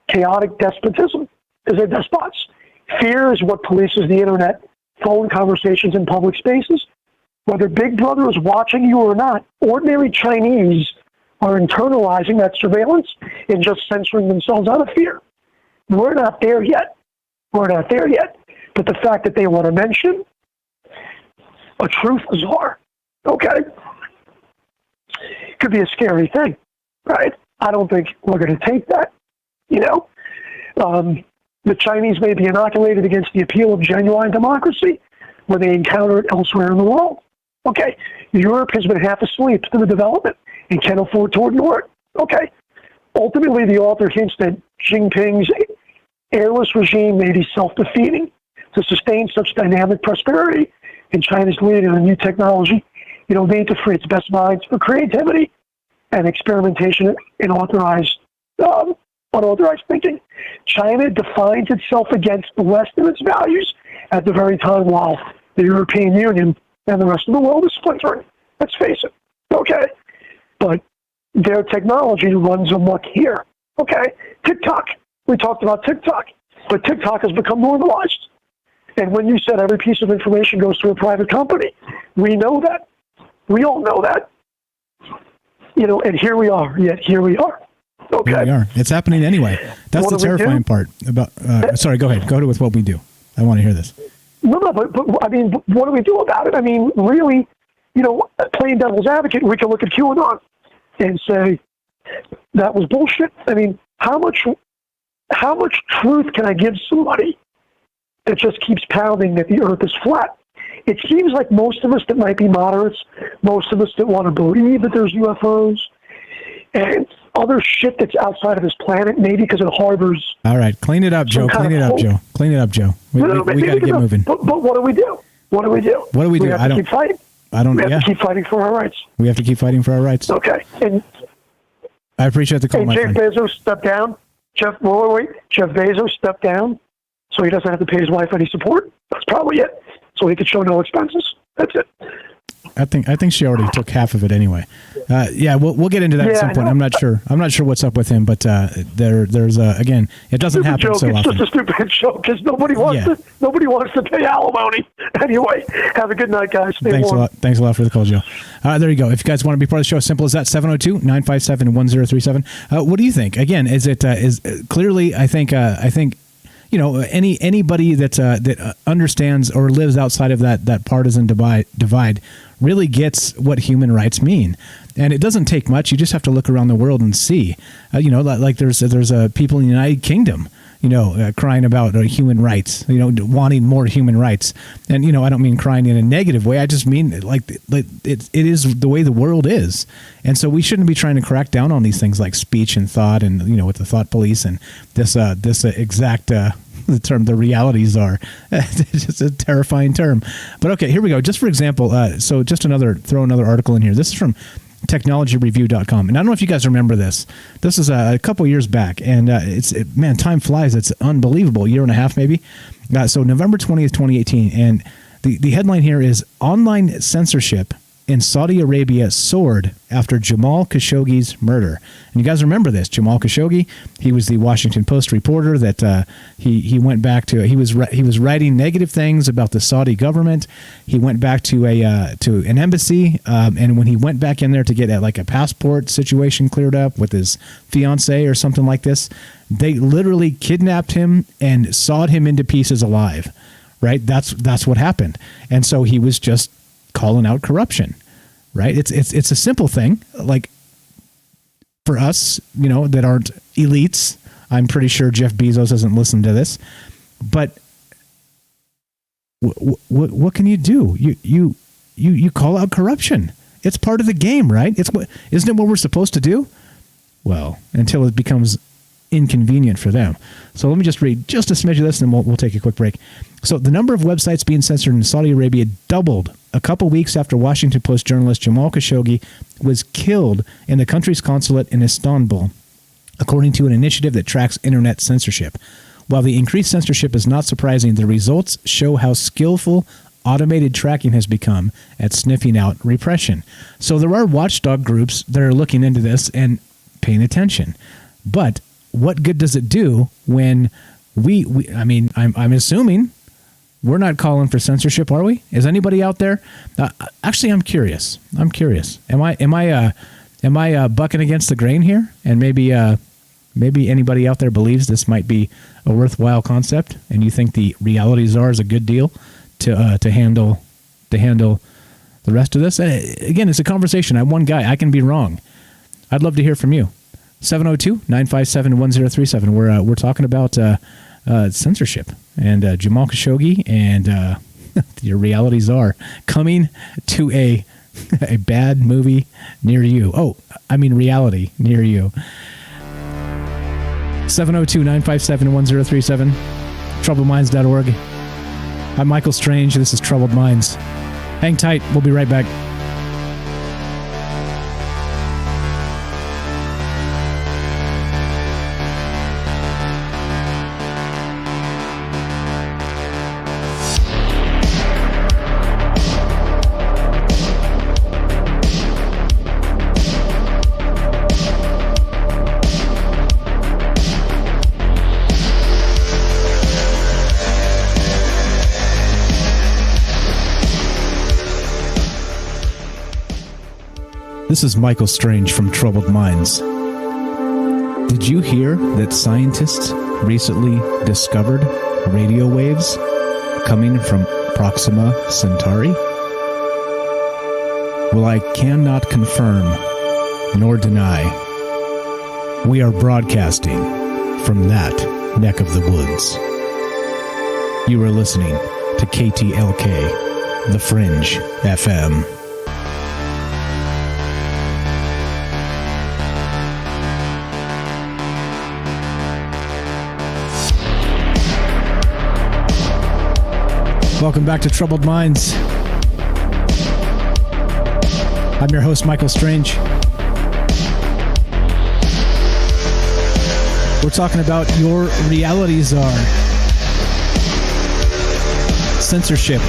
Chaotic despotism is their despots. Fear is what polices the internet, phone conversations in public spaces. Whether Big Brother is watching you or not, ordinary Chinese are internalizing that surveillance and just censoring themselves out of fear. We're not there yet. But the fact that they want to mention a truth czar, okay, could be a scary thing, right? I don't think we're going to take that. The Chinese may be inoculated against the appeal of genuine democracy when they encounter it elsewhere in the world. Okay, Europe has been half asleep to the development and can't afford to ignore it. Okay, ultimately the author hints that Jinping's airless regime may be self-defeating. To sustain such dynamic prosperity, and China's leading on new technology, need to free its best minds for creativity and experimentation in unauthorized thinking. China defines itself against the West and its values at the very time while the European Union and the rest of the world is splintering. Let's face it. Okay? But their technology runs amok here. Okay? TikTok. We talked about TikTok. But TikTok has become normalized. And when you said every piece of information goes to a private company, we know that. We all know that. And here we are. Yet here we are. Okay. Here we are. It's happening anyway. That's the terrifying part about. Sorry, go ahead. Go with what we do. I want to hear this. No, but I mean, what do we do about it? I mean, really, playing devil's advocate, we can look at QAnon and say that was bullshit. I mean, how much truth can I give somebody that just keeps pounding that the Earth is flat? It seems like most of us that might be moderates, most of us that want to believe that there's UFOs and other shit that's outside of this planet, maybe because it harbors. All right, clean it up, Joe. Clean it up, Joe. We got to get moving. But what do we do? What do we do? We have to keep fighting. We have to keep fighting for our rights. We have to keep fighting for our rights. Okay. And I appreciate the call, my friend. Jeff Bezos stepped down. Jeff Bezos stepped down so he doesn't have to pay his wife any support. That's probably it. So he could show no expenses. That's it. I think she already took half of it anyway. Yeah, we'll get into that at some point. I'm not sure what's up with him, but there's again, it doesn't happen joke. so it's often. It's just a stupid joke because nobody wants to pay alimony. Anyway, have a good night, guys. Stay warm. Thanks a lot for the call, Joe. There you go. If you guys want to be part of the show, simple as that. 702-957-1037. What do you think? Again, is clearly? I think anybody that understands or lives outside of that partisan divide really gets what human rights mean. And it doesn't take much. You just have to look around the world and see. Like there's people in the United Kingdom crying about human rights, wanting more human rights. And, I don't mean crying in a negative way. I just mean it is the way the world is. And so we shouldn't be trying to crack down on these things like speech and thought and, with the thought police and this exact, the term, the realities are. It's just a terrifying term. But okay, here we go. Just for example, so just throw another article in here. This is from technologyreview.com. And I don't know if you guys remember this. This is a couple years back, and man, time flies. It's unbelievable. A year and a half, maybe. So November 20th, 2018. And the headline here is Online Censorship in Saudi Arabia Soared After Jamal Khashoggi's Murder. And you guys remember this. Jamal Khashoggi, he was the Washington Post reporter that he went back to. He was writing negative things about the Saudi government. He went back to an embassy, and when he went back in there to get a passport situation cleared up with his fiancée or something like this, they literally kidnapped him and sawed him into pieces alive. Right? That's what happened. And so he was just calling out corruption. Right? It's a simple thing. Like, for us, that aren't elites, I'm pretty sure Jeff Bezos doesn't listen to this, but what can you do? You call out corruption. It's part of the game, right? Isn't it what we're supposed to do? Well, until it becomes inconvenient for them. So let me just read just a smidge of this, and then we'll take a quick break. So the number of websites being censored in Saudi Arabia doubled a couple weeks after Washington Post journalist Jamal Khashoggi was killed in the country's consulate in Istanbul, according to an initiative that tracks internet censorship. While the increased censorship is not surprising, the results show how skillful automated tracking has become at sniffing out repression. So there are watchdog groups that are looking into this and paying attention. But what good does it do when I'm assuming we're not calling for censorship, are we? Is anybody out there? Actually, I'm curious. Am I bucking against the grain here? And maybe anybody out there believes this might be a worthwhile concept, and you think the reality czar is a good deal to handle the rest of this. Again, it's a conversation. I'm one guy. I can be wrong. I'd love to hear from you. 702-957-1037. We're talking about censorship and Jamal Khashoggi and your reality czar coming to a bad movie near you. Oh, I mean reality near you. 702-957-1037. TroubledMinds.org. I'm Michael Strange. This is Troubled Minds. Hang tight. We'll be right back. This is Michael Strange from Troubled Minds. Did you hear that scientists recently discovered radio waves coming from Proxima Centauri? Well, I cannot confirm nor deny. We are broadcasting from that neck of the woods. You are listening to KTLK, The Fringe FM. Welcome back to Troubled Minds. I'm your host, Michael Strange. We're talking about your reality czar. Censorship.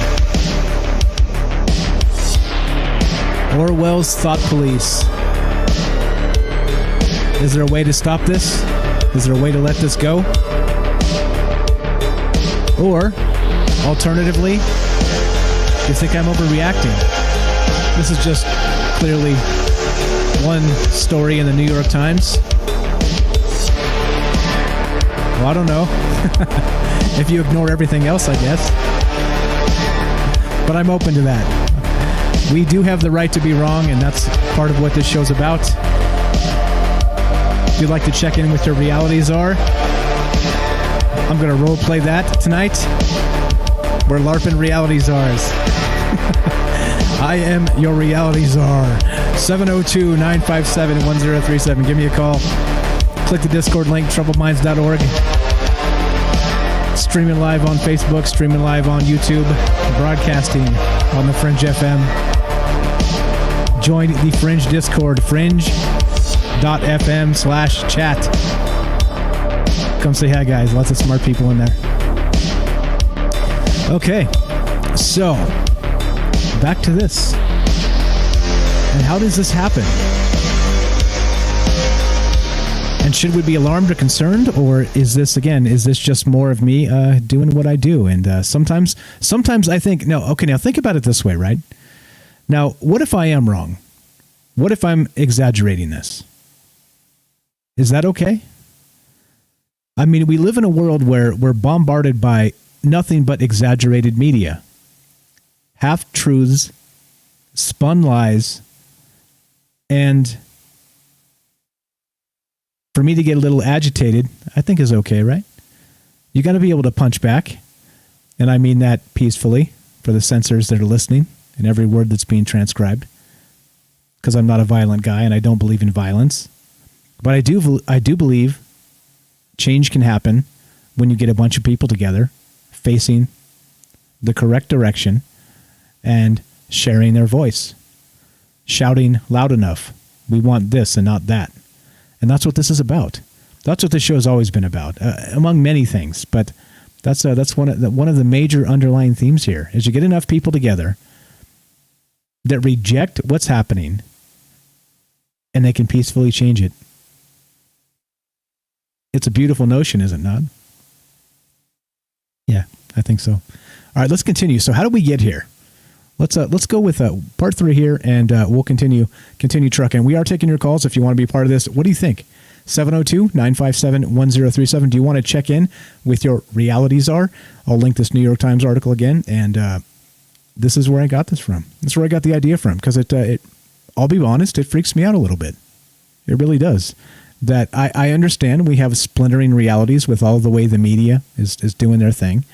Orwell's thought police. Is there a way to stop this? Is there a way to let this go? Or, alternatively, you think I'm overreacting? This is just clearly one story in the New York Times. Well, I don't know. If you ignore everything else, I guess. But I'm open to that. We do have the right to be wrong, and that's part of what this show's about. If you'd like to check in with your reality czar, I'm going to role play that tonight. We're LARPing reality czars. I am your reality czar. 702-957-1037. Give me a call. Click the Discord link, troubledminds.org. Streaming live on Facebook, streaming live on YouTube, broadcasting on the Fringe FM. Join the Fringe Discord, fringe.fm/chat. Come say hi, guys. Lots of smart people in there. Okay, so back to this. And how does this happen? And should we be alarmed or concerned, or is this just more of me doing what I do? And sometimes I think, no, okay, now think about it this way, right? Now, what if I am wrong? What if I'm exaggerating this? Is that okay? I mean, we live in a world where we're bombarded by nothing but exaggerated media. Half-truths, spun lies, and for me to get a little agitated, I think is okay, right? You got to be able to punch back, and I mean that peacefully for the censors that are listening and every word that's being transcribed, because I'm not a violent guy and I don't believe in violence. But I do believe change can happen when you get a bunch of people together facing the correct direction and sharing their voice, shouting loud enough, we want this and not that. And that's what this is about. That's what this show has always been about, among many things. But that's one of the major underlying themes here, is you get enough people together that reject what's happening and they can peacefully change it. It's a beautiful notion, is it not? Yeah, I think so. All right, let's continue. So how did we get here? Let's go with part 3 here, and we'll continue trucking. We are taking your calls if you want to be part of this. What do you think? 702-957-1037. Do you want to check in with your reality czar? I'll link this New York Times article again, and this is where I got this from. This is where I got the idea from, because it I'll be honest, it freaks me out a little bit. It really does. That I understand we have splintering realities with all the way the media is doing their thing.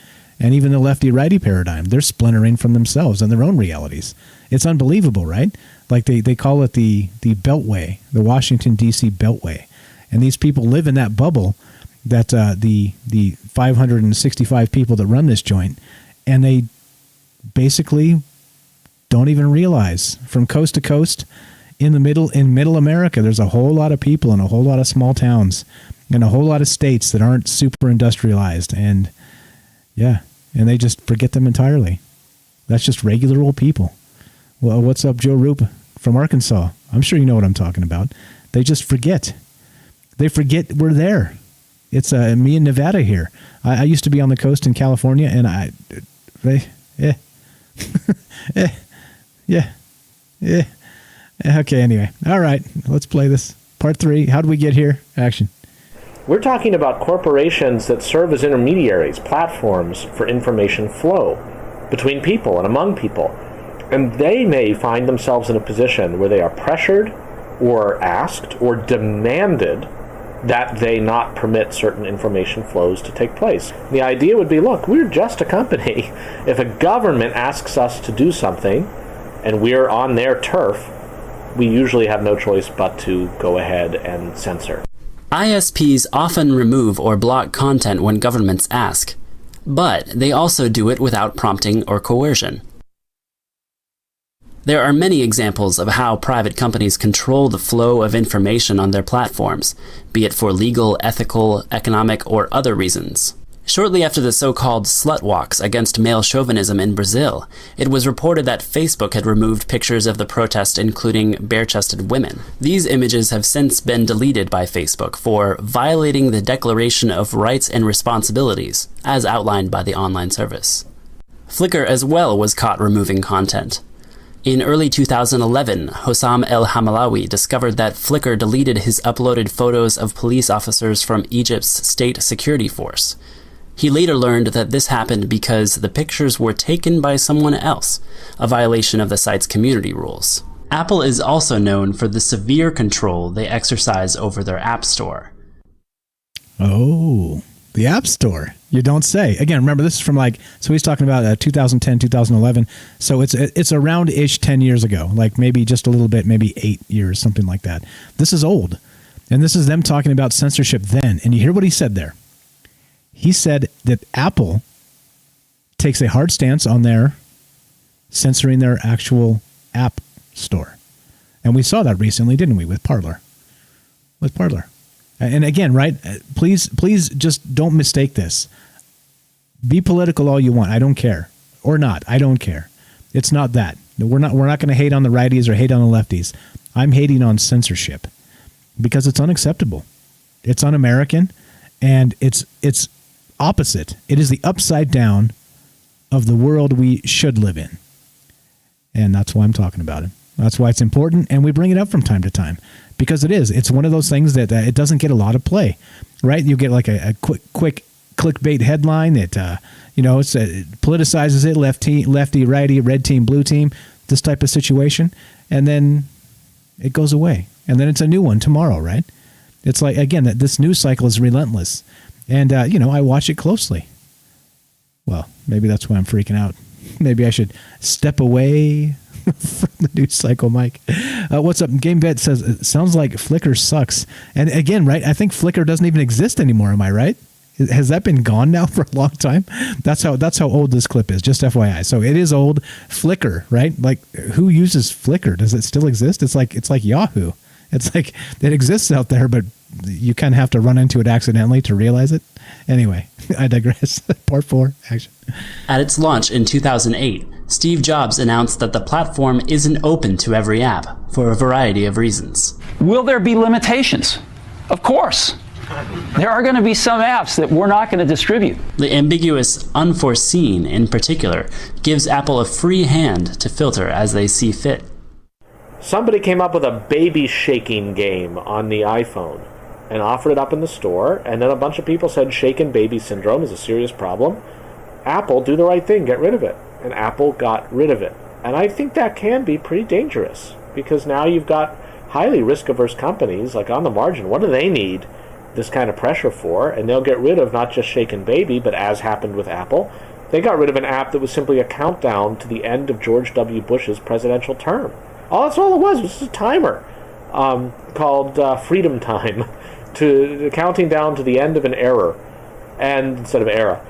And even the lefty-righty paradigm, they're splintering from themselves and their own realities. It's unbelievable, right? Like they call it the Beltway, the Washington, D.C. Beltway. And these people live in that bubble that the 565 people that run this joint, and they basically don't even realize from coast to coast in middle America, there's a whole lot of people in a whole lot of small towns and a whole lot of states that aren't super industrialized. And yeah, and they just forget them entirely. That's just regular old people. Well, what's up, Joe Roop from Arkansas? I'm sure you know what I'm talking about. They just forget. They forget we're there. It's me in Nevada here. I used to be on the coast in California, and yeah. Okay, anyway. All right, let's play this. Part 3, how did we get here? Action. We're talking about corporations that serve as intermediaries, platforms for information flow between people and among people. And they may find themselves in a position where they are pressured or asked or demanded that they not permit certain information flows to take place. The idea would be, look, we're just a company. If a government asks us to do something and we're on their turf, we usually have no choice but to go ahead and censor. ISPs often remove or block content when governments ask, but they also do it without prompting or coercion. There are many examples of how private companies control the flow of information on their platforms, be it for legal, ethical, economic, or other reasons. Shortly after the so-called slut walks against male chauvinism in Brazil, it was reported that Facebook had removed pictures of the protest, including bare-chested women. These images have since been deleted by Facebook for violating the Declaration of Rights and Responsibilities, as outlined by the online service. Flickr as well was caught removing content. In early 2011, Hossam El-Hamalawi discovered that Flickr deleted his uploaded photos of police officers from Egypt's state security force. He later learned that this happened because the pictures were taken by someone else, a violation of the site's community rules. Apple is also known for the severe control they exercise over their App Store. Oh, The App Store. You don't say. Again, remember, this is from so he's talking about 2010, 2011. So it's around-ish 10 years ago, like maybe just a little bit, maybe 8 years, something like that. This is old. And this is them talking about censorship then. And you hear what he said there. He said that Apple takes a hard stance on their censoring their actual app store. And we saw that recently, didn't we, with Parler? With Parler. And again, right, please just don't mistake this. Be political all you want. I don't care. Or not. I don't care. It's not that. We're not going to hate on the righties or hate on the lefties. I'm hating on censorship because it's unacceptable. It's un-American, and it's opposite. It is the upside down of the world we should live in. And that's why I'm talking about it. That's why it's important, and we bring it up from time to time because it is. It's one of those things that it doesn't get a lot of play, right? You get like a quick clickbait headline that it politicizes it, lefty, righty, red team, blue team, this type of situation, and then it goes away, and then it's a new one tomorrow, right? It's like, again, that this news cycle is relentless, and I watch it closely. Well, maybe that's why I'm freaking out. Maybe I should step away from the news cycle, Mike. What's up? GameVet says, it sounds like Flickr sucks. And again, right, I think Flickr doesn't even exist anymore. Am I right? Has that been gone now for a long time? That's how old this clip is, just FYI. So it is old. Flickr, right? Like, who uses Flickr? Does it still exist? It's like Yahoo. It's like it exists out there, but you kind of have to run into it accidentally to realize it. Anyway, I digress. Part 4, action. At its launch in 2008, Steve Jobs announced that the platform isn't open to every app for a variety of reasons. Will there be limitations? Of course. There are going to be some apps that we're not going to distribute. The ambiguous unforeseen, in particular, gives Apple a free hand to filter as they see fit. Somebody came up with a baby shaking game on the iPhone and offered it up in the store, and then a bunch of people said shaken baby syndrome is a serious problem. Apple, do the right thing, get rid of it. And Apple got rid of it. And I think that can be pretty dangerous, because now you've got highly risk-averse companies, like on the margin. What do they need this kind of pressure for? And they'll get rid of not just shaken baby, but as happened with Apple, they got rid of an app that was simply a countdown to the end of George W. Bush's presidential term. That's all it was a timer called Freedom Time, to counting down to the end of an era, and instead of era.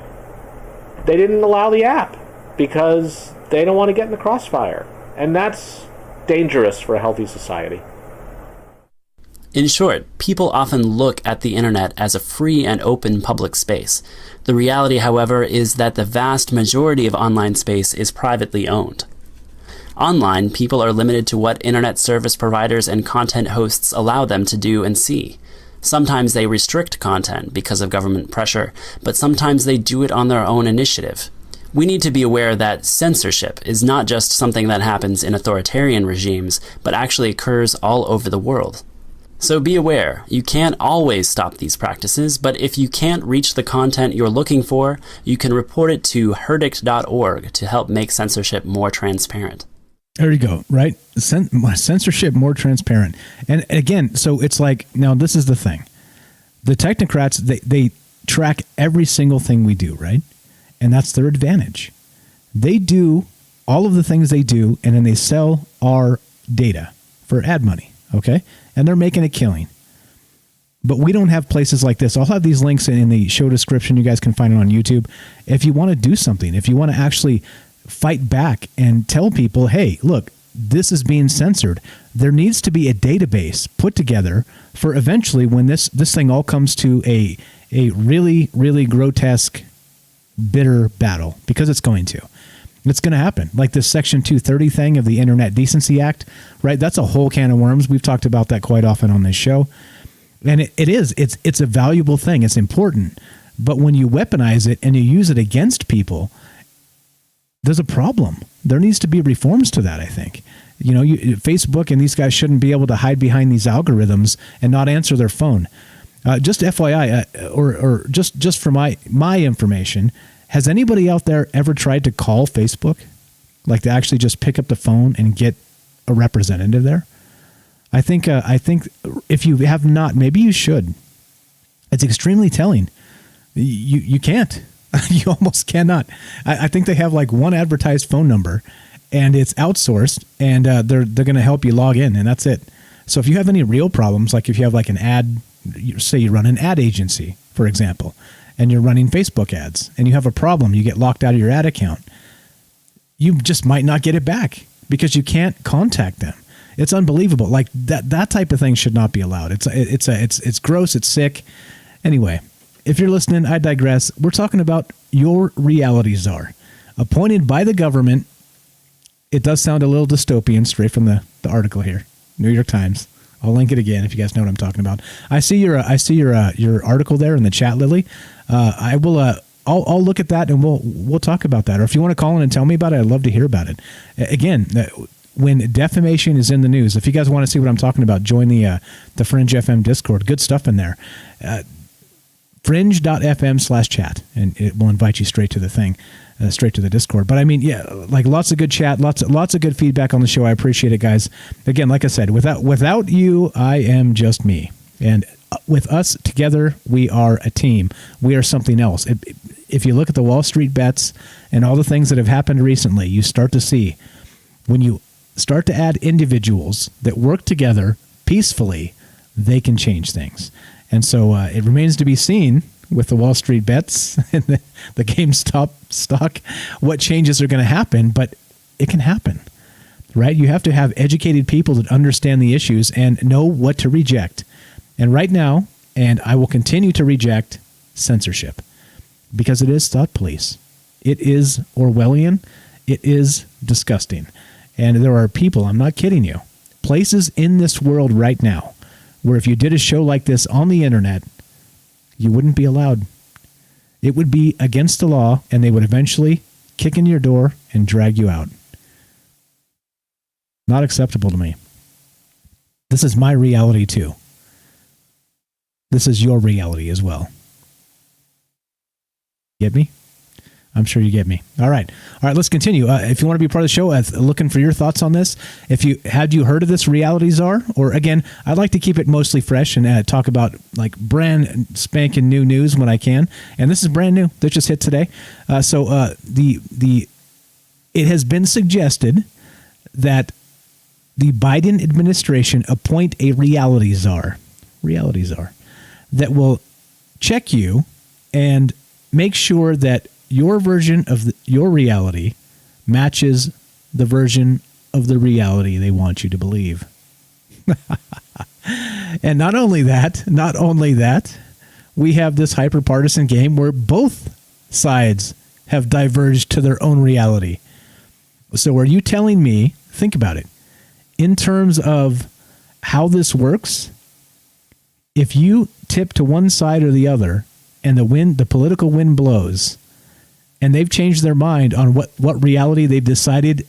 They didn't allow the app because they don't want to get in the crossfire, and that's dangerous for a healthy society. In short, people often look at the internet as a free and open public space. The reality, however, is that the vast majority of online space is privately owned. Online, people are limited to what internet service providers and content hosts allow them to do and see. Sometimes they restrict content because of government pressure, but sometimes they do it on their own initiative. We need to be aware that censorship is not just something that happens in authoritarian regimes, but actually occurs all over the world. So be aware, you can't always stop these practices, but if you can't reach the content you're looking for, you can report it to herdict.org to help make censorship more transparent. There you go, right? Censorship more transparent. And again, so it's like, now this is the thing. The technocrats, they track every single thing we do, right? And that's their advantage. They do all of the things they do, and then they sell our data for ad money, okay? And they're making a killing. But we don't have places like this. I'll have these links in the show description. You guys can find it on YouTube. If you want to do something, if you want to actually fight back and tell people, hey, look, this is being censored. There needs to be a database put together for eventually when this thing all comes to a really, really grotesque, bitter battle, because it's going to. It's going to happen. Like this Section 230 thing of the Internet Decency Act, right? That's a whole can of worms. We've talked about that quite often on this show. And it's a valuable thing. It's important. But when you weaponize it and you use it against people, there's a problem. There needs to be reforms to that, I think. Facebook and these guys shouldn't be able to hide behind these algorithms and not answer their phone. Just FYI, or just for my information, has anybody out there ever tried to call Facebook? Like to actually just pick up the phone and get a representative there? I think if you have not, maybe you should. It's extremely telling. You can't. You almost cannot. I think they have like one advertised phone number, and it's outsourced, and they're going to help you log in, and that's it. So if you have any real problems, like if you have like an ad, say you run an ad agency, for example, and you're running Facebook ads, and you have a problem, you get locked out of your ad account, you just might not get it back because you can't contact them. It's unbelievable. Like that type of thing should not be allowed. It's gross. It's sick. Anyway, if you're listening, I digress. We're talking about your reality czar, appointed by the government. It does sound a little dystopian, straight from the article here, New York Times. I'll link it again if you guys know what I'm talking about. I see your article there in the chat, Lily. I will. I'll look at that and we'll talk about that. Or if you want to call in and tell me about it, I'd love to hear about it. Again, when defamation is in the news, if you guys want to see what I'm talking about, join the Fringe FM Discord. Good stuff in there. Fringe.fm/chat, and it will invite you straight to the thing, straight to the Discord. But I mean, yeah, like lots of good chat, lots of good feedback on the show. I appreciate it, guys. Again, like I said, without you, I am just me, and with us together, we are a team. We are something else. If you look at the Wall Street bets and all the things that have happened recently, you start to see when you start to add individuals that work together peacefully, they can change things. And so it remains to be seen with the Wall Street bets and the GameStop stock what changes are going to happen, but it can happen, right? You have to have educated people that understand the issues and know what to reject. And right now, and I will continue to reject censorship because it is thought police. It is Orwellian. It is disgusting. And there are people, I'm not kidding you, places in this world right now where if you did a show like this on the internet, you wouldn't be allowed. It would be against the law, and they would eventually kick in your door and drag you out. Not acceptable to me. This is my reality too. This is your reality as well. Get me? I'm sure you get me. All right, let's continue. If you want to be part of the show, looking for your thoughts on this. Had you heard of this reality czar? Or again, I'd like to keep it mostly fresh and talk about like brand spanking new news when I can. And this is brand new. That just hit today. It has been suggested that the Biden administration appoint a reality czar that will check you and make sure that your version of your reality matches the version of the reality they want you to believe. And not only that, we have this hyper-partisan game where both sides have diverged to their own reality. So are you telling me, think about it, in terms of how this works, if you tip to one side or the other and the political wind blows, and they've changed their mind on what reality they've decided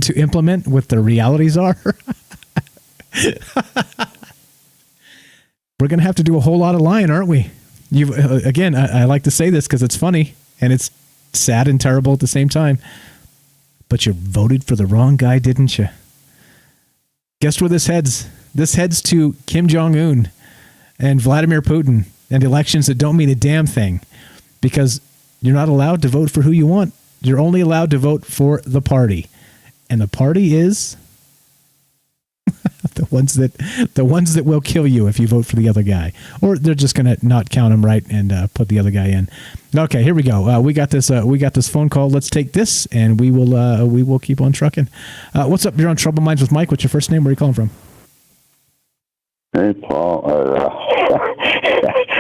to implement with their realities are, we're going to have to do a whole lot of lying, aren't we? Again, I like to say this because it's funny and it's sad and terrible at the same time. But you voted for the wrong guy, didn't you? Guess where this heads? This heads to Kim Jong-un and Vladimir Putin and elections that don't mean a damn thing because you're not allowed to vote for who you want. You're only allowed to vote for the party. And the party is the ones that will kill you if you vote for the other guy. Or they're just going to not count him right and put the other guy in. Okay, here we go. We got this phone call. Let's take this and we will keep on trucking. What's up? You're on Trouble Minds with Mike. What's your first name? Where are you calling from? Hey, Paul.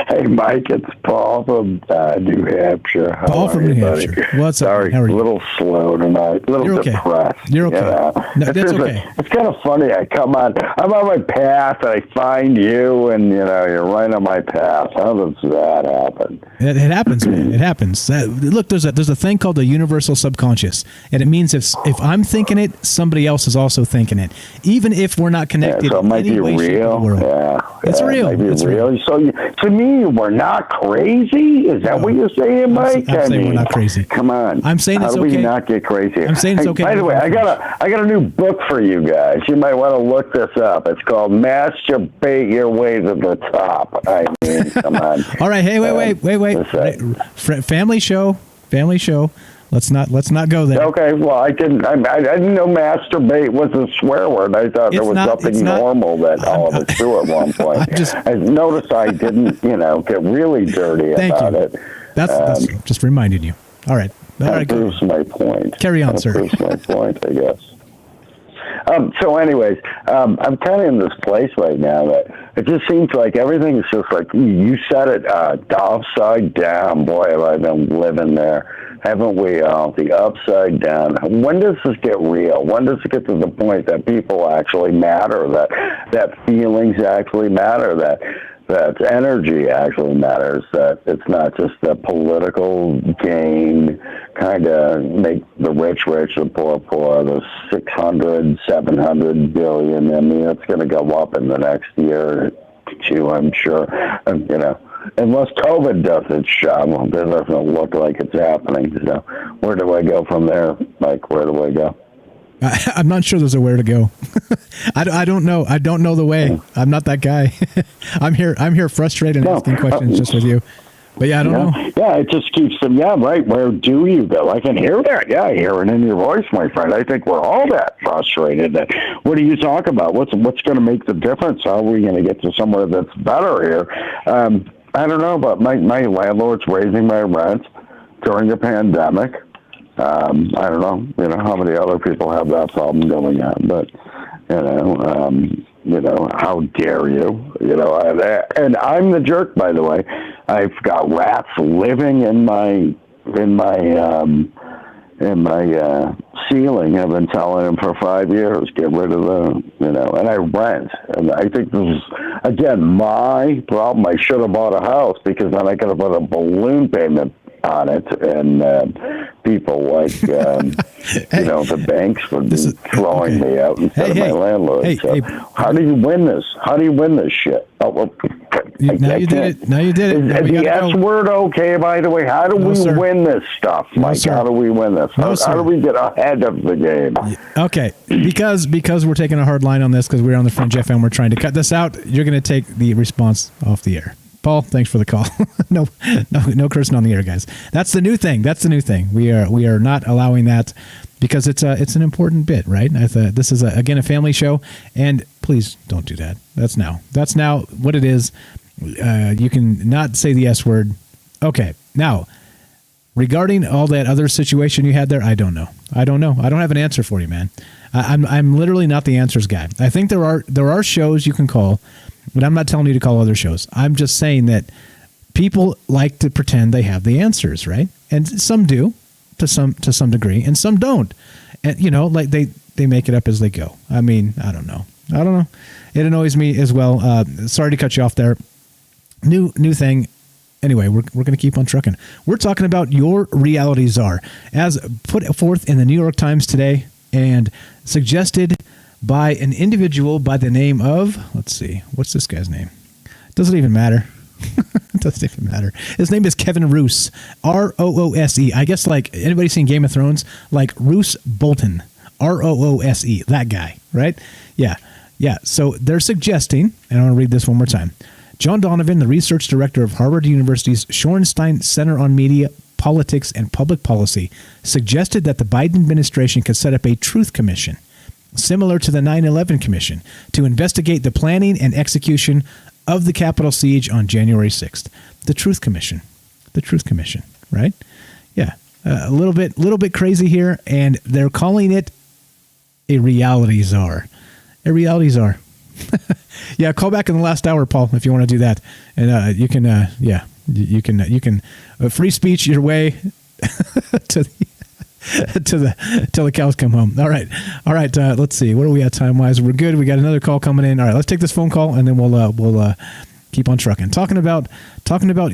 Hey, Mike, it's Paul from New Hampshire. Paul from New Hampshire. What's up? Sorry, How are you? A little slow tonight. A little You're okay. depressed. You're okay. You know? No, that's okay. It's kind of funny. I'm on my path, and I find you, and you're right on my path. How does that happen? It happens, man. It happens. Look, there's a thing called the universal subconscious, and it means if I'm thinking it, somebody else is also thinking it, even if we're not connected. Yeah, so it might in any be way, shape, real. or world. It's real. It might be it's real. real. So to me, we're not crazy. Is that what you're saying, Mike? I'm saying we're not crazy. Come on. I'm saying it's How do okay. we not get crazy? I'm saying it's okay. By the way, I got a new book for you guys. guys. You might want to look this up. It's called Masturbate Your Way to the Top. I mean, come on. All right. Hey, wait. Family show. Let's not go there. Okay. Well, I didn't know masturbate was a swear word. I thought there was something normal that all of us do at one point. I noticed I didn't, get really dirty about it. That's just reminding you. All right. That proves my point. Carry on, sir. That proves my point, I guess. So anyways, I'm kind of in this place right now that it just seems like everything is just like, you said it, upside down. Boy, have I been living there. Haven't we all? The upside down. When does this get real? When does it get to the point that people actually matter, that feelings actually matter, that energy actually matters, that it's not just a political gain, kind of make the rich, the poor, the 600, 700 billion. I mean, it's going to go up in the next year or two, I'm sure. Unless COVID does its job, it doesn't look like it's happening. So where do I go from there, Mike? Where do I go? I'm not sure there's a where to go. I don't know. I don't know the way. I'm not that guy. I'm here frustrated and asking questions just with you. But I don't know. Yeah, it just keeps them. Yeah, right. Where do you go? I can hear that. Yeah, I hear it in your voice, my friend. I think we're all that frustrated. What do you talk about? What's going to make the difference? How are we going to get to somewhere that's better here? I don't know, but my landlord's raising my rent during a pandemic. I don't know, how many other people have that problem going on, but, how dare you, and I'm the jerk, by the way. I've got rats living in my ceiling. I've been telling them for 5 years, get rid of and I rent. And I think this is, again, my problem. I should have bought a house because then I could have put a balloon payment on it, and people like, the banks would be throwing me out instead of my landlord. How do you win this? How do you win this shit? Now you did it. Is the S word okay, by the way? How do we win this stuff, Mike? How do we win this? How do we get ahead of the game? Okay, because we're taking a hard line on this, because we're on the Fringe FM, we're trying to cut this out. You're going to take the response off the air. Paul, thanks for the call. No cursing on the air, guys. That's the new thing. We are not allowing that because it's an important bit, right? This is again a family show, and please don't do that. That's now what it is. You can not say the S word. Okay, now regarding all that other situation you had there, I don't know. I don't have an answer for you, man. I'm literally not the answers guy. I think there are shows you can call. But I'm not telling you to call other shows. I'm just saying that people like to pretend they have the answers, right? And some do, to some degree, and some don't. And like they make it up as they go. I mean, I don't know. It annoys me as well. Sorry to cut you off there. New thing. Anyway, we're going to keep on trucking. We're talking about your reality czar, as put forth in the New York Times today and suggested by an individual by the name of, let's see, what's this guy's name? Doesn't even matter. It doesn't even matter. His name is Kevin Roose, Roose. I guess like anybody seen Game of Thrones, like Roose Bolton, Roose, that guy, right? Yeah. So they're suggesting, and I want to read this one more time. John Donovan, the research director of Harvard University's Shorenstein Center on Media, Politics, and Public Policy, suggested that the Biden administration could set up a truth commission, similar to the 9/11 Commission, to investigate the planning and execution of the Capitol siege on January 6th. The Truth Commission, right? Yeah, a little bit crazy here, and they're calling it a reality czar. A reality czar. Yeah, call back in the last hour, Paul, if you want to do that, and you can free speech your way to till the cows come home. All right. Let's see. What are we at time wise? We're good. We got another call coming in. All right. Let's take this phone call and then we'll keep on trucking. Talking about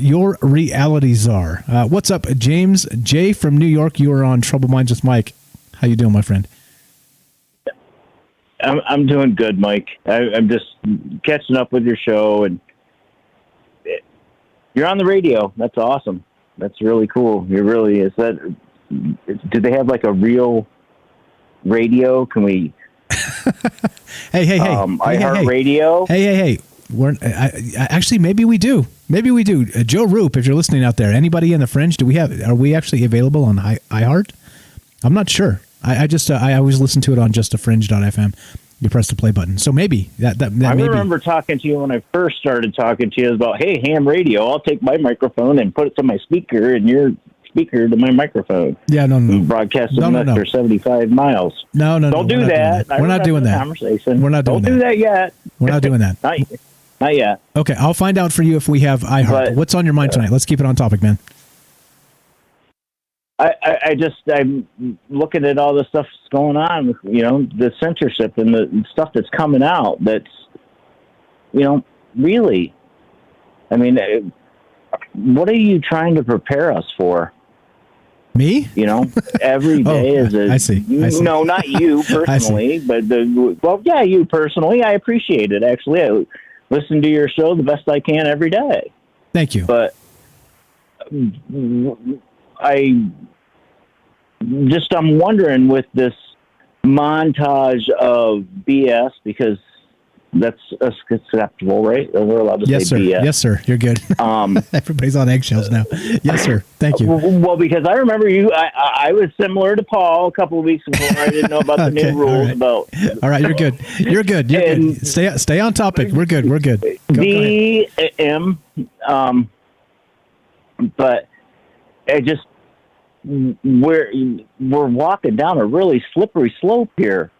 your reality czar. What's up, James J from New York? You are on Trouble Minds with Mike. How you doing, my friend? I'm doing good, Mike. I'm just catching up with your show, and you're on the radio. That's awesome. That's really cool. You're really is that. Do they have like a real radio? Can we Hey. iHeartRadio. Hey. Actually, maybe we do. Joe Roop, if you're listening out there, anybody in the Fringe, are we actually available on iHeart? I'm not sure. I always listen to it on justafringe.fm. You press the play button. So maybe that I remember talking to you when I first started talking to you about, hey, ham radio, I'll take my microphone and put it to my speaker and your speaker to my microphone. Yeah, no. Broadcast them for 75 miles. No. Don't do that. We're not doing that. Conversation. We're not doing that. Don't do that yet. We're not doing that. Not yet. Okay, I'll find out for you if we have iHeart. What's on your mind tonight? Let's keep it on topic, man. I'm looking at all the stuff that's going on, the censorship and the stuff that's coming out. That's, really, I mean, what are you trying to prepare us for? Me? Every day is a. I see. No, not you personally, but you personally. I appreciate it. Actually, I listen to your show the best I can every day. Thank you. But I'm wondering with this montage of BS, because that's acceptable, right? We're allowed to say BS. Yes, sir. You're good. Everybody's on eggshells now. Yes, sir. Thank you. Well, because I remember you, I was similar to Paul a couple of weeks before. I didn't know about the new rules about. All right, you're good. You're good. Good. Stay on topic. We're good. But I just. We're walking down a really slippery slope here.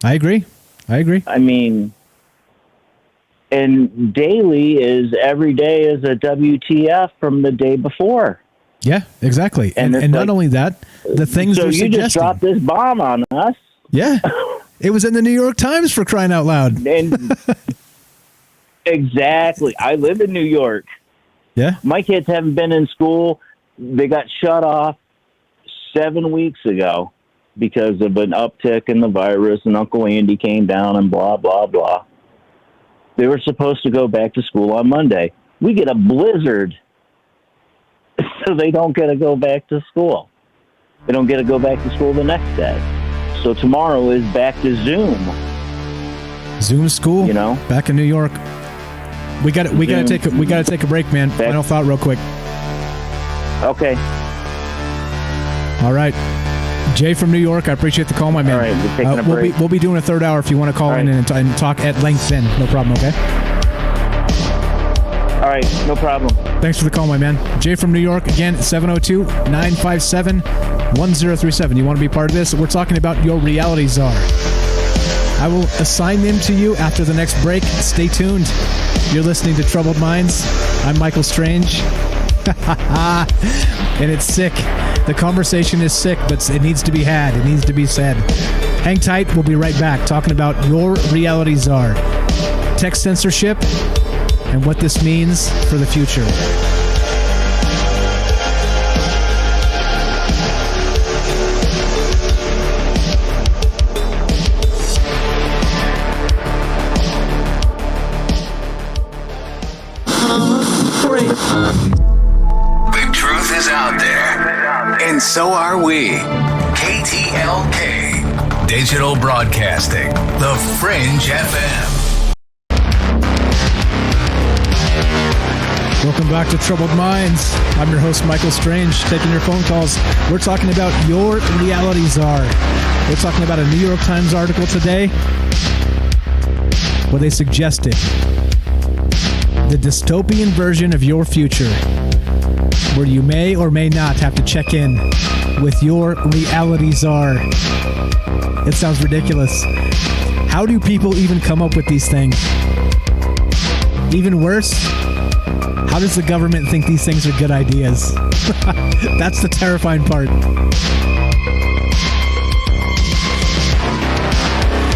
I agree. I mean, and every day is a WTF from the day before. Yeah, exactly. And not only that, the things so they're you suggesting. Just dropped this bomb on us. Yeah, it was in the New York Times, for crying out loud. And exactly, I live in New York. Yeah, my kids haven't been in school. They got shut off 7 weeks ago because of an uptick in the virus, and Uncle Andy came down and blah, blah, blah. They were supposed to go back to school on Monday. We get a blizzard, so they don't get to go back to school. They don't get to go back to school the next day. So tomorrow is back to Zoom. Zoom school? Back in New York. We got to take a break, man. Final thought real quick. Okay. All right. Jay from New York, I appreciate the call, my man. All right, we're taking a break. We'll be doing a third hour if you want to call in and talk at length then. No problem, okay? All right, no problem. Thanks for the call, my man. Jay from New York, again, 702-957-1037. You want to be part of this? We're talking about your reality czar. I will assign them to you after the next break. Stay tuned. You're listening to Troubled Minds. I'm Michael Strange. And it's sick. The conversation is sick, but it needs to be had. It needs to be said. Hang tight. We'll be right back talking about your reality czar, text censorship, and what this means for the future. The truth is out there, and so are we. KTLK, Digital Broadcasting, The Fringe FM. Welcome back to Troubled Minds. I'm your host, Michael Strange, taking your phone calls. We're talking about your reality czar. We're talking about a New York Times article today where they suggested the dystopian version of your future, where you may or may not have to check in with your reality czar. It sounds ridiculous. How do people even come up with these things? Even worse, how does the government think these things are good ideas? That's the terrifying part.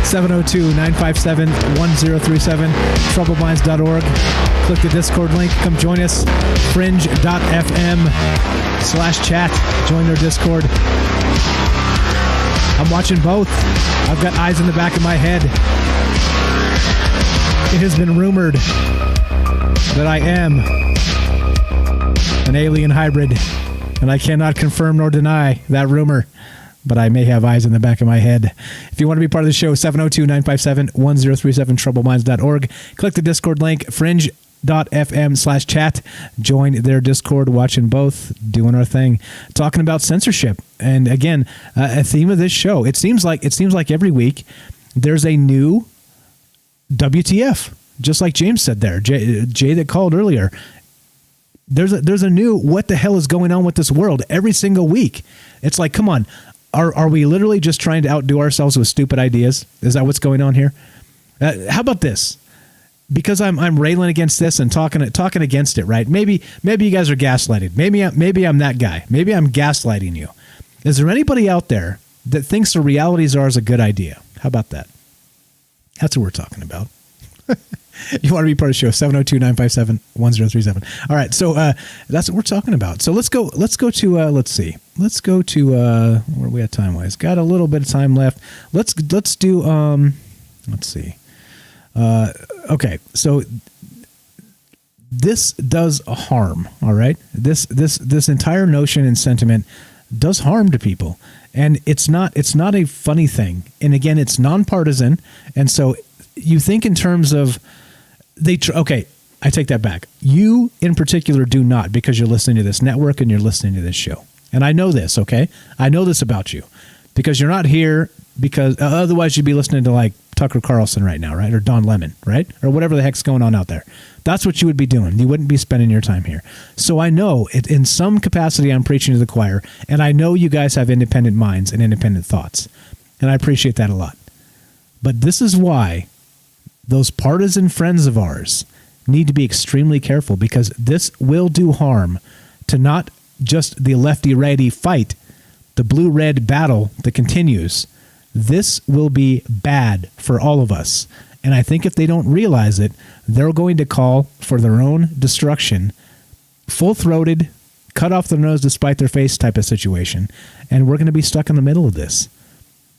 702-957-1037, troubledminds.org. Click the Discord link. Come join us. Fringe.fm/chat. Join their Discord. I'm watching both. I've got eyes in the back of my head. It has been rumored that I am an alien hybrid, and I cannot confirm nor deny that rumor. but I may have eyes in the back of my head. If you want to be part of the show, 702-957-1037, troubleminds.org. Click the Discord link, fringe.fm/chat. Join their Discord, watching both, doing our thing, talking about censorship. And again, a theme of this show. It seems like every week there's a new WTF, just like James said there, Jay that called earlier. There's a new what the hell is going on with this world every single week. It's like, come on, are we literally just trying to outdo ourselves with stupid ideas? Is that what's going on here? How about this? Because I'm railing against this and talking against it, right? Maybe you guys are gaslighted. Maybe I'm that guy. Maybe I'm gaslighting you. Is there anybody out there that thinks the reality czar is a good idea? How about that? That's what we're talking about. You want to be part of the show, 702-957-1037. All right, so that's what we're talking about. So let's go to where are we at time-wise? Got a little bit of time left. Let's do let's see. Okay, so this does harm, all right? This entire notion and sentiment does harm to people. And it's not a funny thing. And again, it's nonpartisan. And so you think in terms of okay, I take that back. You in particular do not, because you're listening to this network and you're listening to this show. And I know this, okay? I know this about you. Because you're not here because otherwise you'd be listening to like Tucker Carlson right now, right? Or Don Lemon, right? Or whatever the heck's going on out there. That's what you would be doing. You wouldn't be spending your time here. So I know it, in some capacity I'm preaching to the choir, and I know you guys have independent minds and independent thoughts. And I appreciate that a lot. But this is why those partisan friends of ours need to be extremely careful, because this will do harm to not just the lefty-righty fight, the blue-red battle that continues. This will be bad for all of us. And I think if they don't realize it, they're going to call for their own destruction, full-throated, cut off their nose to spite their face type of situation. And we're going to be stuck in the middle of this.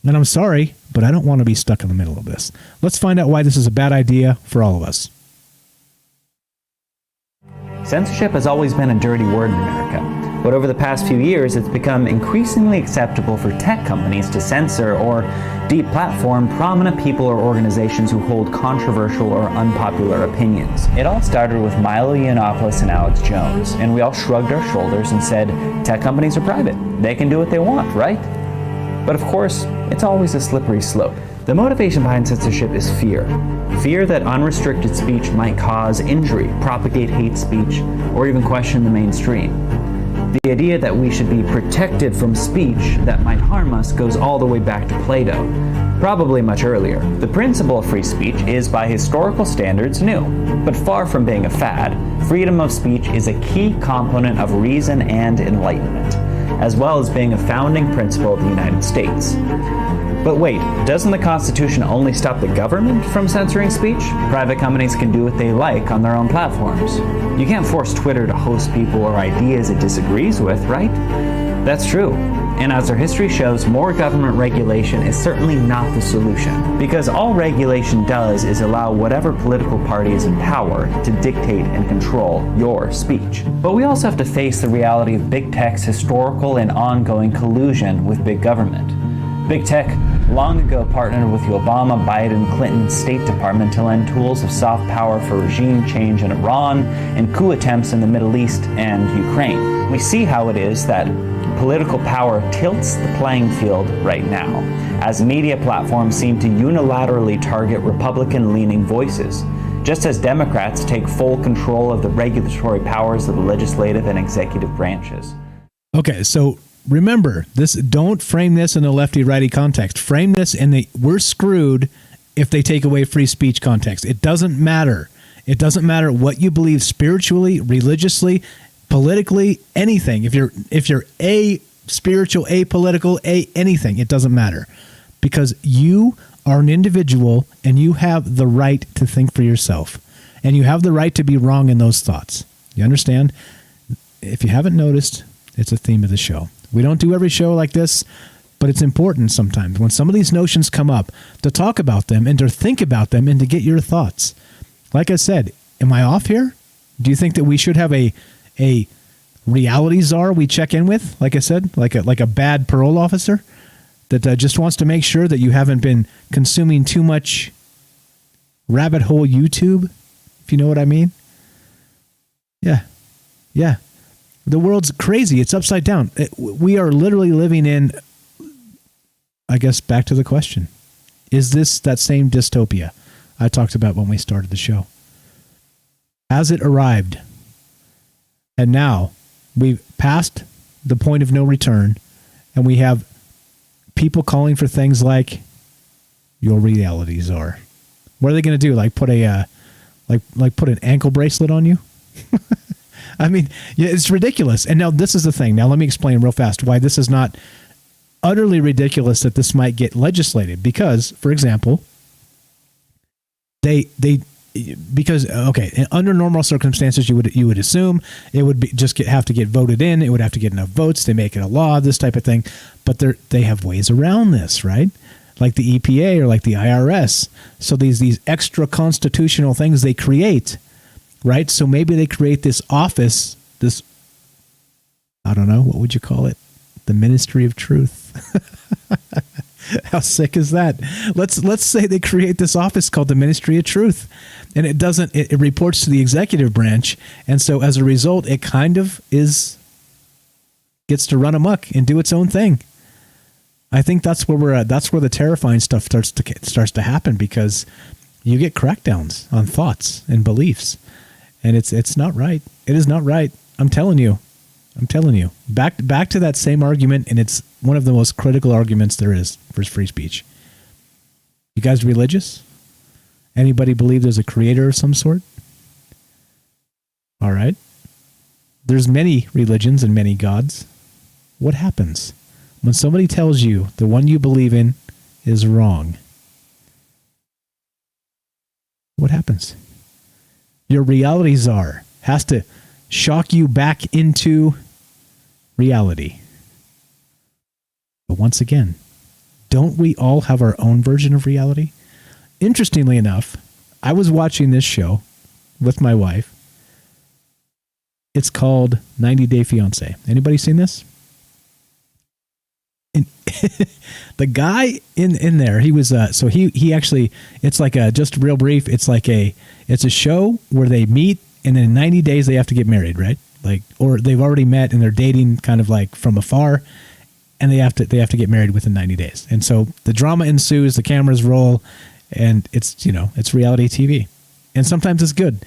And I'm sorry, but I don't want to be stuck in the middle of this. Let's find out why this is a bad idea for all of us. Censorship has always been a dirty word in America, but over the past few years it's become increasingly acceptable for tech companies to censor or deplatform prominent people or organizations who hold controversial or unpopular opinions. It all started with Milo Yiannopoulos and Alex Jones, and we all shrugged our shoulders and said, tech companies are private. They can do what they want, right? But of course, it's always a slippery slope. The motivation behind censorship is fear. Fear that unrestricted speech might cause injury, propagate hate speech, or even question the mainstream. The idea that we should be protected from speech that might harm us goes all the way back to Plato, probably much earlier. The principle of free speech is, by historical standards, new. But far from being a fad, freedom of speech is a key component of reason and enlightenment, as well as being a founding principle of the United States. But wait, doesn't the Constitution only stop the government from censoring speech? Private companies can do what they like on their own platforms. You can't force Twitter to host people or ideas it disagrees with, right? That's true. And as our history shows, more government regulation is certainly not the solution, because all regulation does is allow whatever political party is in power to dictate and control your speech. But we also have to face the reality of big tech's historical and ongoing collusion with big government. Big tech long ago partnered with the Obama, Biden, Clinton State Department to lend tools of soft power for regime change in Iran and coup attempts in the Middle East and Ukraine. We see how it is that political power tilts the playing field right now, as media platforms seem to unilaterally target Republican-leaning voices, just as Democrats take full control of the regulatory powers of the legislative and executive branches. Okay, so remember, don't frame this in a lefty-righty context. Frame this in the we're screwed if they take away free speech context. It doesn't matter. It doesn't matter what you believe spiritually, religiously, politically, anything. If you're a spiritual, apolitical, anything, it doesn't matter. Because you are an individual and you have the right to think for yourself. And you have the right to be wrong in those thoughts. You understand? If you haven't noticed, it's a theme of the show. We don't do every show like this, but it's important sometimes when some of these notions come up to talk about them and to think about them and to get your thoughts. Like I said, am I off here? Do you think that we should have a reality czar we check in with? Like I said, like a bad parole officer? that just wants to make sure that you haven't been consuming too much rabbit hole YouTube, if you know what I mean. Yeah. The world's crazy. It's upside down. We are literally living in, I guess, back to the question. Is this that same dystopia I talked about when we started the show? Has it arrived? And now we've passed the point of no return, and we have people calling for things like your realities are. What are they going to do? Like put a put an ankle bracelet on you? I mean, yeah, it's ridiculous. And now this is the thing. Now let me explain real fast why this is not utterly ridiculous that this might get legislated. Because, for example, under normal circumstances, you would assume it would be have to get voted in. It would have to get enough votes. They make it a law, this type of thing. But they have ways around this, right? Like the EPA or like the IRS. So these extra constitutional things they create, right? So maybe they create this office, I don't know, what would you call it? The Ministry of Truth. How sick is that? Let's say they create this office called the Ministry of Truth, and it reports to the executive branch, and so as a result, it kind of gets to run amok and do its own thing. I think that's where we're at. That's where the terrifying stuff starts to happen, because you get crackdowns on thoughts and beliefs, and it's not right. It is not right. I'm telling you. Back to that same argument, and it's one of the most critical arguments there is for free speech. You guys religious? Anybody believe there's a creator of some sort? All right. There's many religions and many gods. What happens when somebody tells you the one you believe in is wrong? What happens? Your reality czar has to shock you back into reality. But once again, don't we all have our own version of reality? Interestingly enough, I was watching this show with my wife. It's called 90 Day Fiancé. Anybody seen this? And the guy in there, he was so he actually, it's like just real brief, it's a show where they meet, and in 90 days they have to get married, right? Or they've already met and they're dating kind of like from afar, and they have to get married within 90 days. And so the drama ensues, the cameras roll, and it's reality TV. And sometimes it's good.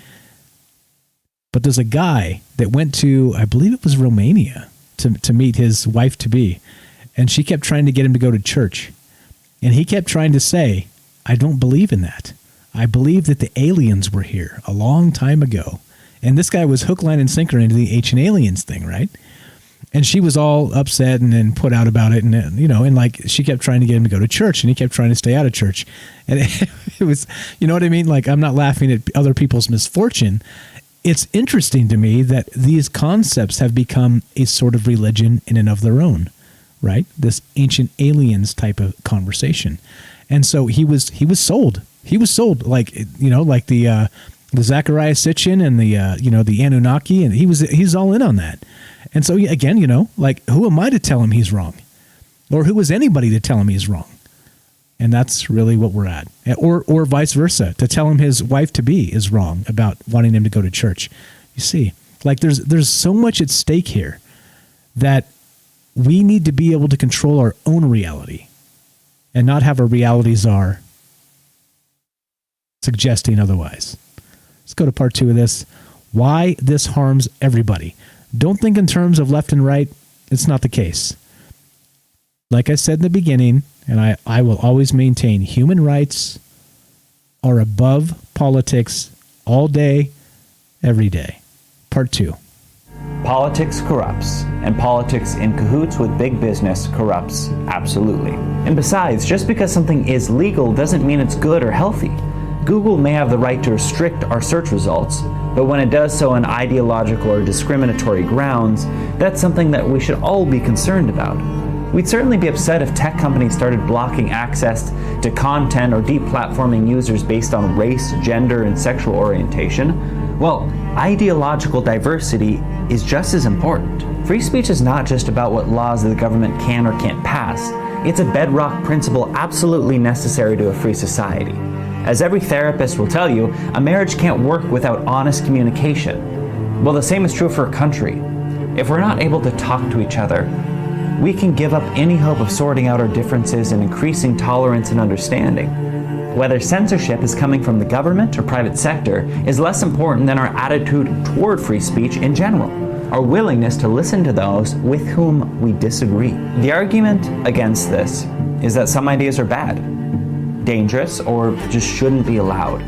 But there's a guy that went to, I believe it was Romania, to meet his wife to be, and she kept trying to get him to go to church. And he kept trying to say, I don't believe in that. I believe that the aliens were here a long time ago. And this guy was hook, line, and sinker into the Ancient Aliens thing, right? And she was all upset and then put out about it. And, and like she kept trying to get him to go to church, and he kept trying to stay out of church. And it was, you know what I mean? Like, I'm not laughing at other people's misfortune. It's interesting to me that these concepts have become a sort of religion in and of their own, right? This Ancient Aliens type of conversation. And so he was sold. He was sold, like the Zechariah Sitchin and the Anunnaki, and he's all in on that. And so again, like, who am I to tell him he's wrong, or who is anybody to tell him he's wrong? And that's really what we're at, or vice versa, to tell him his wife to be is wrong about wanting him to go to church. You see, like there's so much at stake here that we need to be able to control our own reality, and not have a reality czar suggesting otherwise. Let's go to part 2 of this. Why this harms everybody. Don't think in terms of left and right. It's not the case. Like I said in the beginning, and I will always maintain, human rights are above politics all day, every day. Part 2. Politics corrupts, and politics in cahoots with big business corrupts absolutely. And besides, just because something is legal doesn't mean it's good or healthy. Google may have the right to restrict our search results, but when it does so on ideological or discriminatory grounds, that's something that we should all be concerned about. We'd certainly be upset if tech companies started blocking access to content or deplatforming users based on race, gender, and sexual orientation. Well, ideological diversity is just as important. Free speech is not just about what laws the government can or can't pass. It's a bedrock principle absolutely necessary to a free society. As every therapist will tell you, a marriage can't work without honest communication. Well, the same is true for a country. If we're not able to talk to each other, we can give up any hope of sorting out our differences and increasing tolerance and understanding. Whether censorship is coming from the government or private sector is less important than our attitude toward free speech in general, our willingness to listen to those with whom we disagree. The argument against this is that some ideas are bad, dangerous, or just shouldn't be allowed.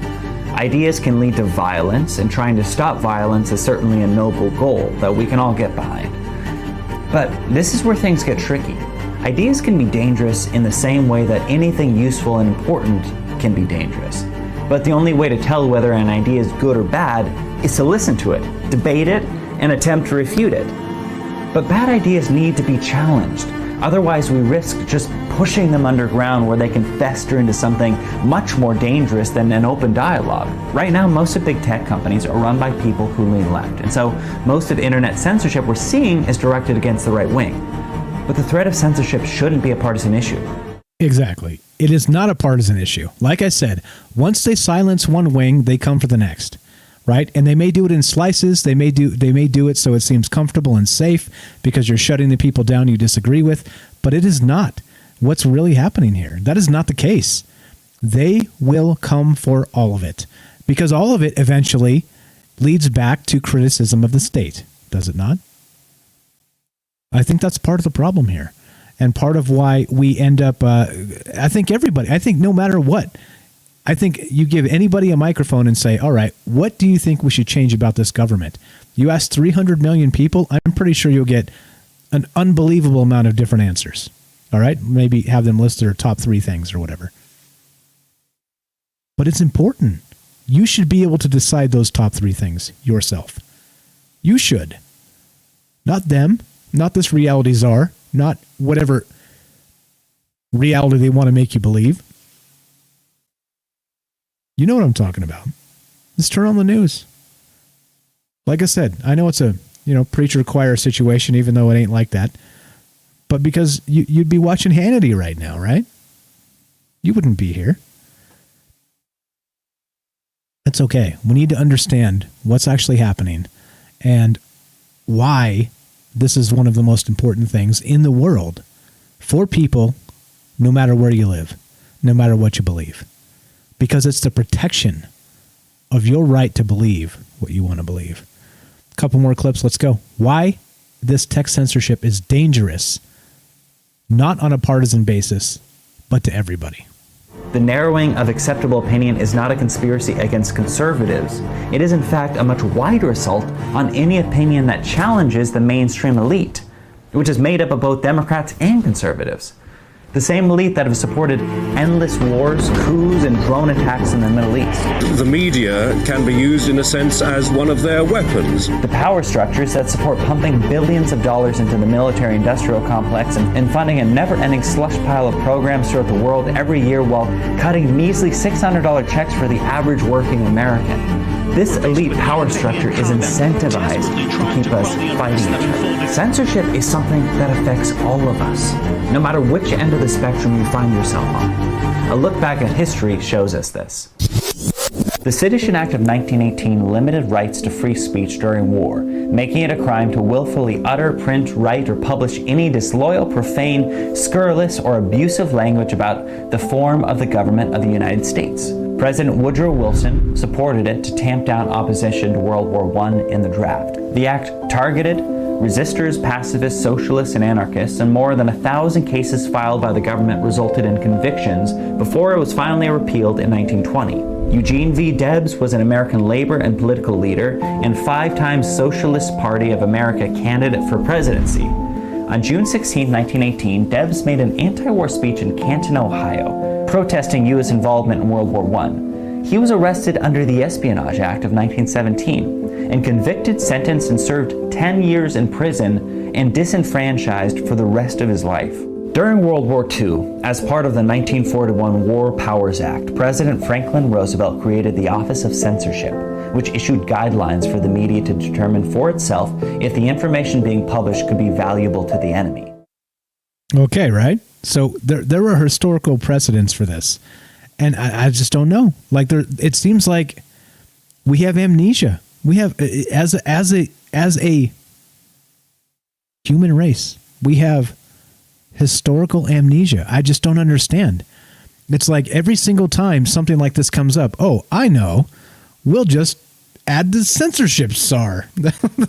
Ideas can lead to violence, and trying to stop violence is certainly a noble goal that we can all get behind. But this is where things get tricky. Ideas can be dangerous in the same way that anything useful and important can be dangerous. But the only way to tell whether an idea is good or bad is to listen to it, debate it, and attempt to refute it. But bad ideas need to be challenged. Otherwise, we risk just pushing them underground where they can fester into something much more dangerous than an open dialogue. Right now, most of big tech companies are run by people who lean left, and so most of internet censorship we're seeing is directed against the right wing. But the threat of censorship shouldn't be a partisan issue. Exactly. It is not a partisan issue. Like I said, once they silence one wing, they come for the next, right? And they may do it in slices. They may do it so it seems comfortable and safe because you're shutting the people down you disagree with, but it is not what's really happening here. That is not the case. They will come for all of it because all of it eventually leads back to criticism of the state, does it not? I think that's part of the problem here. And part of why we end up, I think no matter what, I think you give anybody a microphone and say, all right, what do you think we should change about this government? You ask 300 million people, I'm pretty sure you'll get an unbelievable amount of different answers. All right? Maybe have them list their top 3 things or whatever. But it's important. You should be able to decide those top 3 things yourself. You should. Not them, not this reality czar, not whatever reality they want to make you believe. You know what I'm talking about. Just turn on the news. Like I said, I know it's a preacher choir situation, even though it ain't like that. But because you'd be watching Hannity right now, right? You wouldn't be here. That's okay. We need to understand what's actually happening and why this is one of the most important things in the world for people, no matter where you live, no matter what you believe. Because it's the protection of your right to believe what you want to believe. A couple more clips. Let's go. Why this tech censorship is dangerous, not on a partisan basis, but to everybody. The narrowing of acceptable opinion is not a conspiracy against conservatives. It is in fact a much wider assault on any opinion that challenges the mainstream elite, which is made up of both Democrats and conservatives. The same elite that have supported endless wars, coups, and drone attacks in the Middle East. The media can be used in a sense as one of their weapons. The power structures that support pumping billions of dollars into the military-industrial complex and funding a never-ending slush pile of programs throughout the world every year while cutting measly $600 checks for the average working American. This elite power structure is incentivized to keep us fighting each other. Censorship is something that affects all of us, no matter which end of the spectrum you find yourself on. A look back at history shows us this. The Sedition Act of 1918 limited rights to free speech during war, making it a crime to willfully utter, print, write, or publish any disloyal, profane, scurrilous, or abusive language about the form of the government of the United States. President Woodrow Wilson supported it to tamp down opposition to World War I in the draft. The act targeted resistors, pacifists, socialists, and anarchists, and more than 1,000 cases filed by the government resulted in convictions before it was finally repealed in 1920. Eugene V. Debs was an American labor and political leader and 5-time Socialist Party of America candidate for presidency. On June 16, 1918, Debs made an anti-war speech in Canton, Ohio, protesting U.S. involvement in World War I. He was arrested under the Espionage Act of 1917 and convicted, sentenced, and served 10 years in prison and disenfranchised for the rest of his life. During World War II, as part of the 1941 War Powers Act, President Franklin Roosevelt created the Office of Censorship, which issued guidelines for the media to determine for itself if the information being published could be valuable to the enemy. Okay, right? So there are historical precedents for this, and I just don't know. Like it seems like we have amnesia. We have as a human race, we have historical amnesia. I just don't understand. It's like every single time something like this comes up, oh, I know, we'll just add the censorship czar.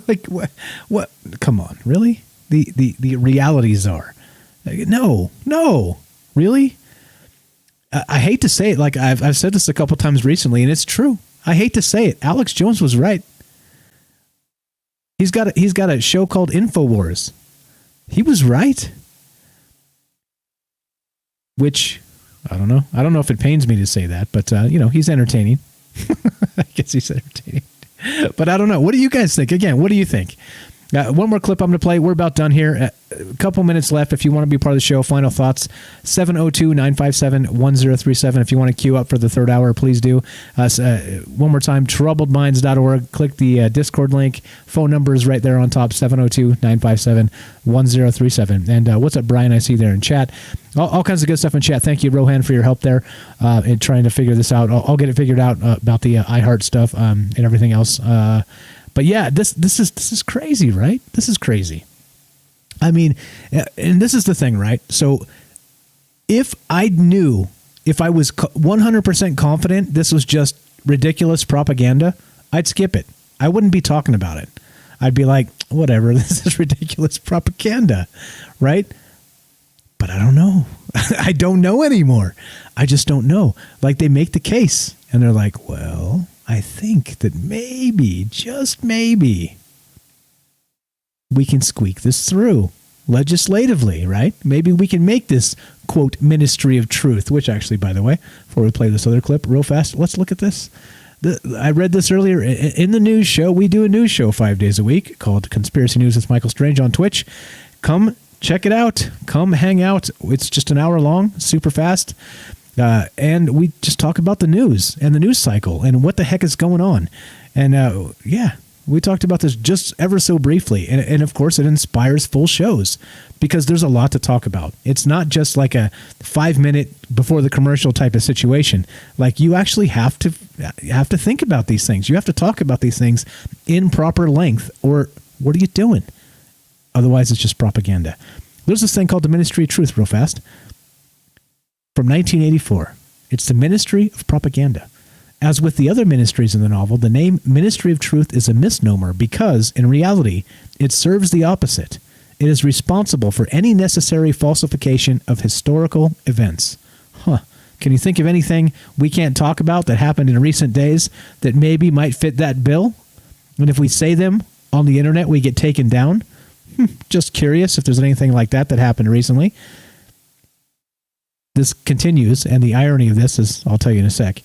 Like what? Come on, really? The reality czar. No, really? I hate to say it. Like I've said this a couple times recently, and it's true. I hate to say it. Alex Jones was right. He's got a show called InfoWars. He was right. Which I don't know. I don't know if it pains me to say that, but he's entertaining. I guess he's entertaining. But I don't know. What do you guys think? Again, what do you think? One more clip I'm going to play. We're about done here. A couple minutes left. If you want to be part of the show, final thoughts, 702-957-1037. If you want to queue up for the third hour, please do. One more time, troubledminds.org. Click the Discord link. Phone number is right there on top, 702-957-1037. And what's up, Brian? I see there in chat. All kinds of good stuff in chat. Thank you, Rohan, for your help there in trying to figure this out. I'll get it figured out about the iHeart stuff and everything else. But yeah, this is crazy, right? This is crazy. I mean, and this is the thing, right? So if I was 100% confident this was just ridiculous propaganda, I'd skip it. I wouldn't be talking about it. I'd be like, whatever, this is ridiculous propaganda, right? But I don't know. I don't know anymore. I just don't know. Like they make the case and they're like, well, I think that maybe, just maybe, we can squeak this through legislatively, right? Maybe we can make this, quote, ministry of truth, which actually, by the way, before we play this other clip real fast, let's look at this. I read this earlier in the news show. We do a news show 5 days a week called Conspiracy News with Michael Strange on Twitch. Come check it out. Come hang out. It's just an hour long, super fast. And we just talk about the news and the news cycle and what the heck is going on. And we talked about this just ever so briefly. And of course, it inspires full shows because there's a lot to talk about. It's not just like a 5-minute before the commercial type of situation. Like you actually have to think about these things. You have to talk about these things in proper length, or what are you doing? Otherwise, it's just propaganda. There's this thing called the Ministry of Truth, real fast. From 1984, it's the Ministry of Propaganda. As with the other ministries in the novel, the name Ministry of Truth is a misnomer because, in reality, it serves the opposite. It is responsible for any necessary falsification of historical events. Can you think of anything we can't talk about that happened in recent days that maybe might fit that bill? And if we say them on the internet, we get taken down? Just curious if there's anything like that happened recently. This continues, and the irony of this is, I'll tell you in a sec.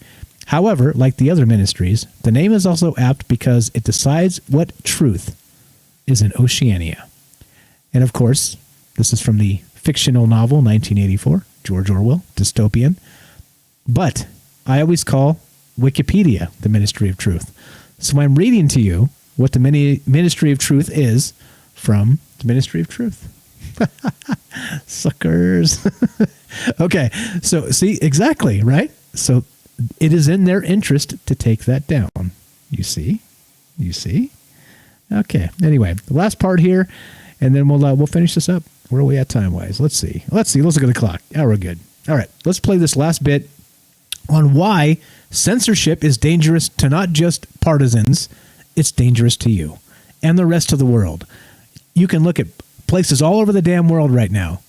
However, like the other ministries, the name is also apt because it decides what truth is in Oceania. And of course, this is from the fictional novel 1984, George Orwell, dystopian. But I always call Wikipedia the Ministry of Truth. So I'm reading to you what the Ministry of Truth is from the Ministry of Truth. Suckers. Okay, so see, exactly, right? So it is in their interest to take that down. You see? Okay, anyway, the last part here, and then we'll finish this up. Where are we at time-wise? Let's see. Let's look at the clock. Yeah, we're good. All right, let's play this last bit on why censorship is dangerous to not just partisans, it's dangerous to you and the rest of the world. You can look at places all over the damn world right now,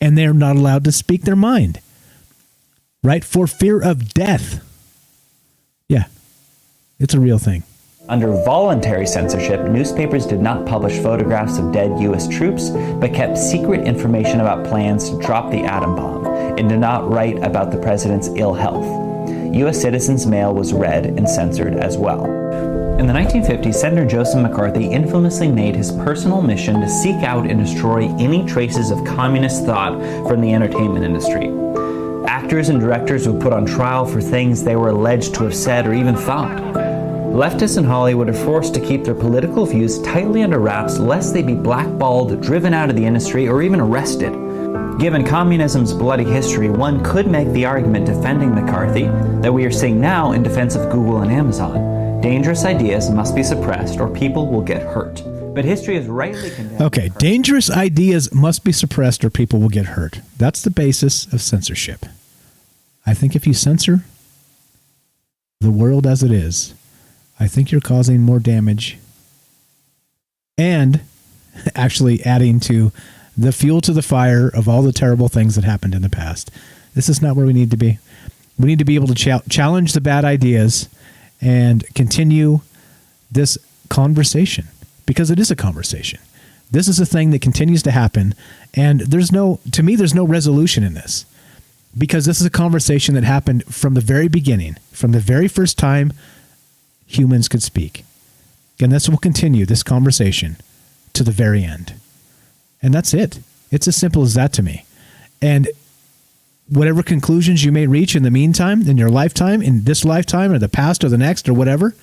and they're not allowed to speak their mind, right? For fear of death. Yeah, it's a real thing. Under voluntary censorship, newspapers did not publish photographs of dead U.S. troops, but kept secret information about plans to drop the atom bomb, and did not write about the president's ill health. U.S. citizens' mail was read and censored as well. In the 1950s, Senator Joseph McCarthy infamously made his personal mission to seek out and destroy any traces of communist thought from the entertainment industry. Actors and directors were put on trial for things they were alleged to have said or even thought. Leftists in Hollywood are forced to keep their political views tightly under wraps lest they be blackballed, driven out of the industry, or even arrested. Given communism's bloody history, one could make the argument defending McCarthy that we are seeing now in defense of Google and Amazon. Dangerous ideas must be suppressed or people will get hurt. But history is rightly condemned. Okay, dangerous ideas must be suppressed or people will get hurt. That's the basis of censorship. I think if you censor the world as it is, I think you're causing more damage and actually adding to the fuel to the fire of all the terrible things that happened in the past. This is not where we need to be. We need to be able to challenge the bad ideas and continue this conversation, because it is a conversation. This is a thing that continues to happen, and there's no resolution in this, because this is a conversation that happened from the very beginning, from the very first time humans could speak. And this will continue, this conversation, to the very end. And that's it. It's as simple as that to me. And whatever conclusions you may reach in the meantime, in your lifetime, in this lifetime, or the past, or the next, or whatever,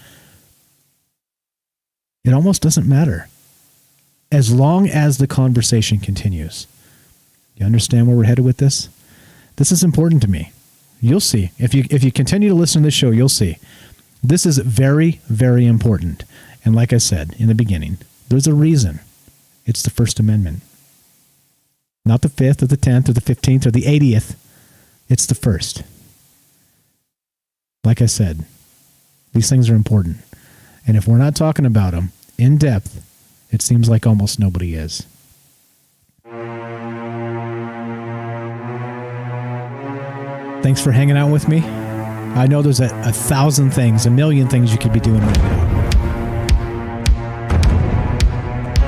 it almost doesn't matter, as long as the conversation continues. You understand where we're headed with this? This is important to me. You'll see. If you continue to listen to this show, you'll see. This is very, very important. And like I said in the beginning, there's a reason. It's the First Amendment. Not the 5th or the 10th or the 15th or the 80th. It's the first. Like I said, these things are important. And if we're not talking about them in depth, it seems like almost nobody is. Thanks for hanging out with me. I know there's a thousand things, a million things you could be doing right now.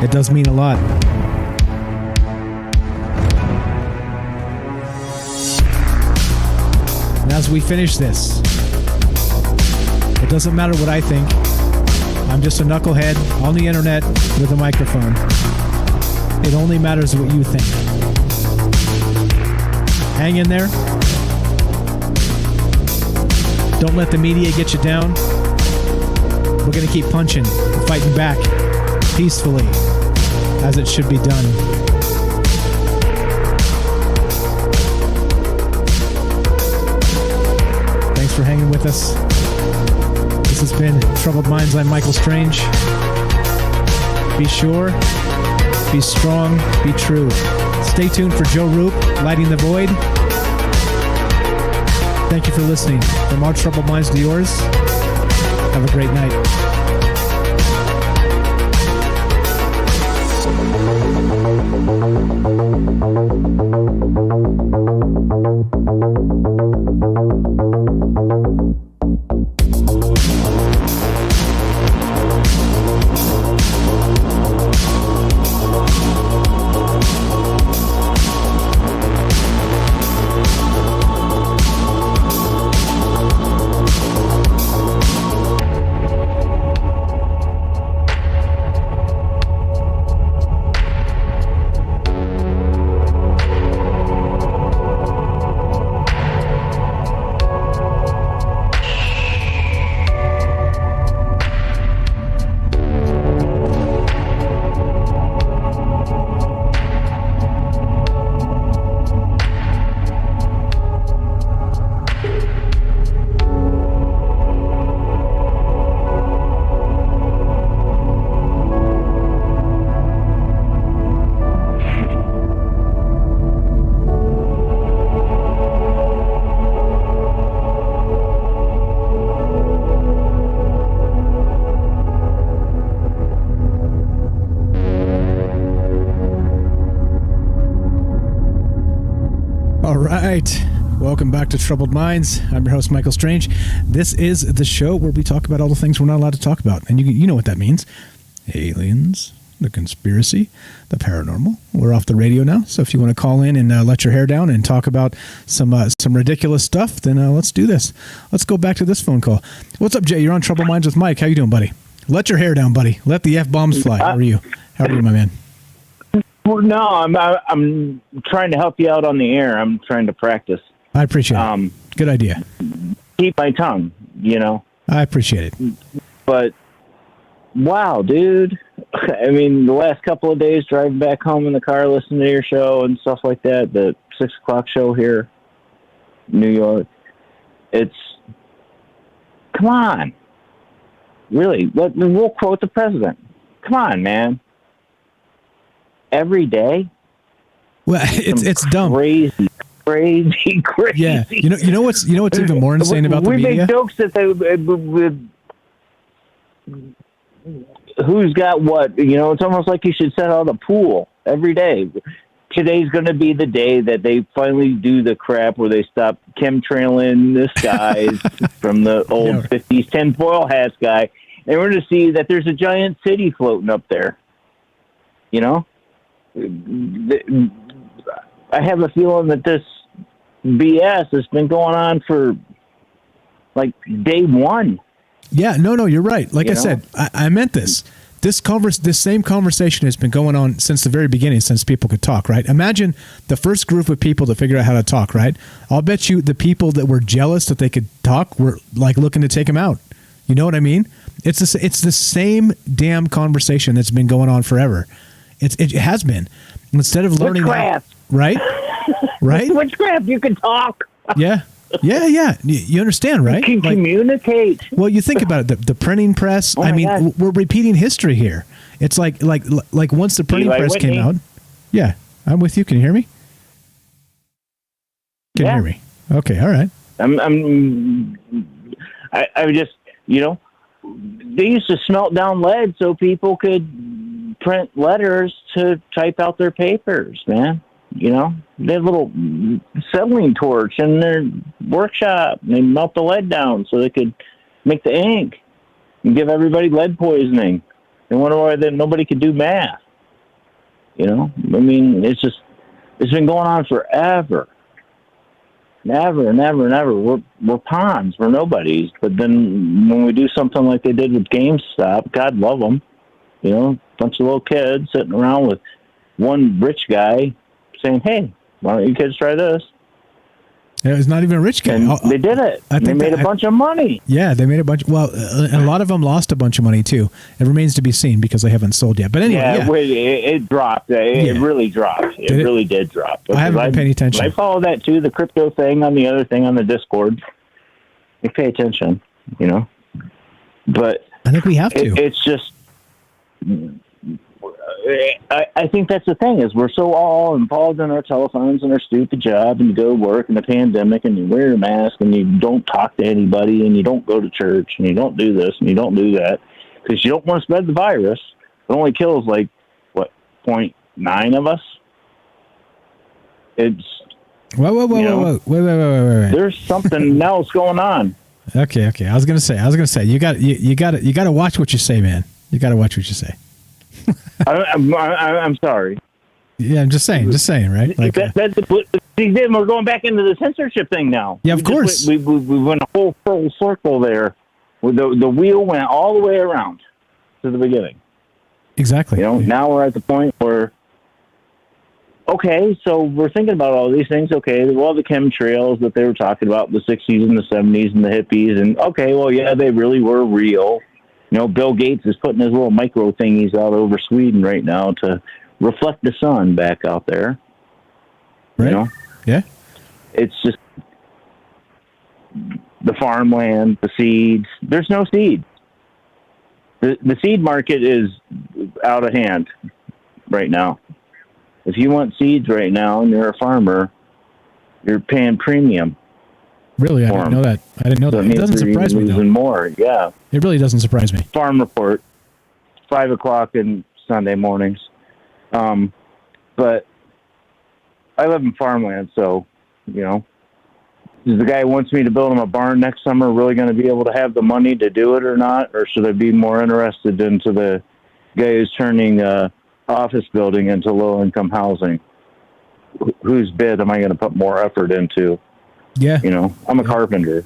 It does mean a lot. And as we finish this, it doesn't matter what I think. I'm just a knucklehead on the internet with a microphone. It only matters what you think. Hang in there. Don't let the media get you down. We're going to keep punching and fighting back peacefully, as it should be done. Thanks for hanging with us. This has been Troubled Minds. I'm Michael Strange. Be sure, be strong, be true. Stay tuned for Joe Roop, Lighting the Void. Thank you for listening. From our Troubled Minds to yours, have a great night. right. Welcome back to Troubled Minds. I'm your host, Michael Strange. This is the show where we talk about all the things we're not allowed to talk about. And you know what that means. Aliens, the conspiracy, the paranormal. We're off the radio now. So if you want to call in and let your hair down and talk about some ridiculous stuff, then let's do this. Let's go back to this phone call. What's up, Jay? You're on Troubled Minds with Mike. How you doing, buddy? Let your hair down, buddy. Let the F-bombs fly. How are you? How are you, my man? No, I'm trying to help you out on the air. I'm trying to practice. I appreciate it. Good idea. Keep my tongue, you know. I appreciate it. But, wow, dude. I mean, the last couple of days driving back home in the car, listening to your show and stuff like that, the 6 o'clock show here, New York, it's, come on. Really, we'll quote the president. Come on, man. Every day? Well, it's dumb. Crazy. Yeah. You know what's even more insane about the media? We make jokes that who's got what? It's almost like you should set out a pool every day. Today's going to be the day that they finally do the crap where they stop chemtrailing the skies from the old 50s tinfoil hats guy. And we're going to see that there's a giant city floating up there. I have a feeling that this BS has been going on for like day one. Yeah, no, you're right. Like I said, I meant this. This same conversation has been going on since the very beginning, since people could talk, right? Imagine the first group of people to figure out how to talk, right? I'll bet you the people that were jealous that they could talk were like looking to take them out. You know what I mean? It's the same damn conversation that's been going on forever. It has been. Instead of learning witchcraft, right? Right? Witchcraft, you can talk. Yeah. You understand, right? You can communicate. Well, you think about it. The printing press. I mean, God. We're repeating history here. It's like once the printing press came out. Yeah, I'm with you. Can you hear me? Can you hear me? Okay, all right. I just, they used to smelt down lead so people could print letters to type out their papers, man. They had a little acetylene torch in their workshop, and they melt the lead down so they could make the ink and give everybody lead poisoning. They wonder why nobody could do math. I mean, it's been going on forever. Never. We're pawns. We're nobodies. But then when we do something like they did with GameStop, God love them, a bunch of little kids sitting around with one rich guy saying, "Hey, why don't you kids try this?" It was not even a rich guy. And they did it. They made a bunch of money. Yeah, they made a bunch. Well, and a lot of them lost a bunch of money too. It remains to be seen because they haven't sold yet. But anyway, it dropped. It really dropped. It really did drop. I haven't been paying attention. I follow that too. The crypto thing on the other thing on the Discord. I pay attention, But I think we have to. It's just. I think that's the thing is we're so all involved in our telephones and our stupid job, and you go to work in the pandemic and you wear a mask and you don't talk to anybody and you don't go to church and you don't do this and you don't do that because you don't want to spread the virus. It only kills 0.9 of us. It's whoa. Wait. There's something else going on. Okay. I was gonna say you got to watch what you say, man. You got to watch what you say. I'm sorry. Yeah, I'm just saying, right? Like then we're going back into the censorship thing now. Yeah, of course. We went a whole full circle there. The wheel went all the way around to the beginning. Exactly. Now we're at the point where, okay, so we're thinking about all these things. Okay, all the chemtrails that they were talking about in the 60s and the 70s and the hippies. And okay, well, yeah, they really were real. Bill Gates is putting his little micro thingies out over Sweden right now to reflect the sun back out there. Right. Yeah. It's just the farmland, the seeds. There's no seed. The seed market is out of hand right now. If you want seeds right now and you're a farmer, you're paying premium. Really? I didn't know that. It doesn't surprise me, though. Even more, yeah. It really doesn't surprise me. Farm Report, 5 o'clock in Sunday mornings. But I live in farmland, so, is the guy who wants me to build him a barn next summer really going to be able to have the money to do it or not? Or should I be more interested into the guy who's turning office building into low-income housing? Whose bid am I going to put more effort into? Yeah. I'm a carpenter.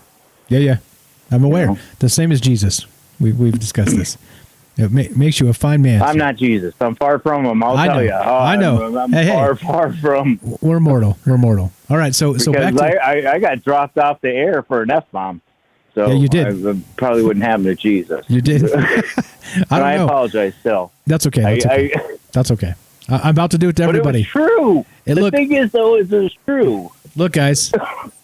Yeah. I'm aware. The same as Jesus. We've discussed this. It makes you a fine man. I'm not Jesus. I'm far from him. I'll tell you. I know. I'm far from. We're mortal. All right. So back to I got dropped off the air for an F-bomb. So yeah, you did. I probably wouldn't happen to Jesus. You did. I apologize still. That's okay. That's okay. That's okay. I'm about to do it to everybody. But it was true. The thing is, though, is it's true. Look, guys,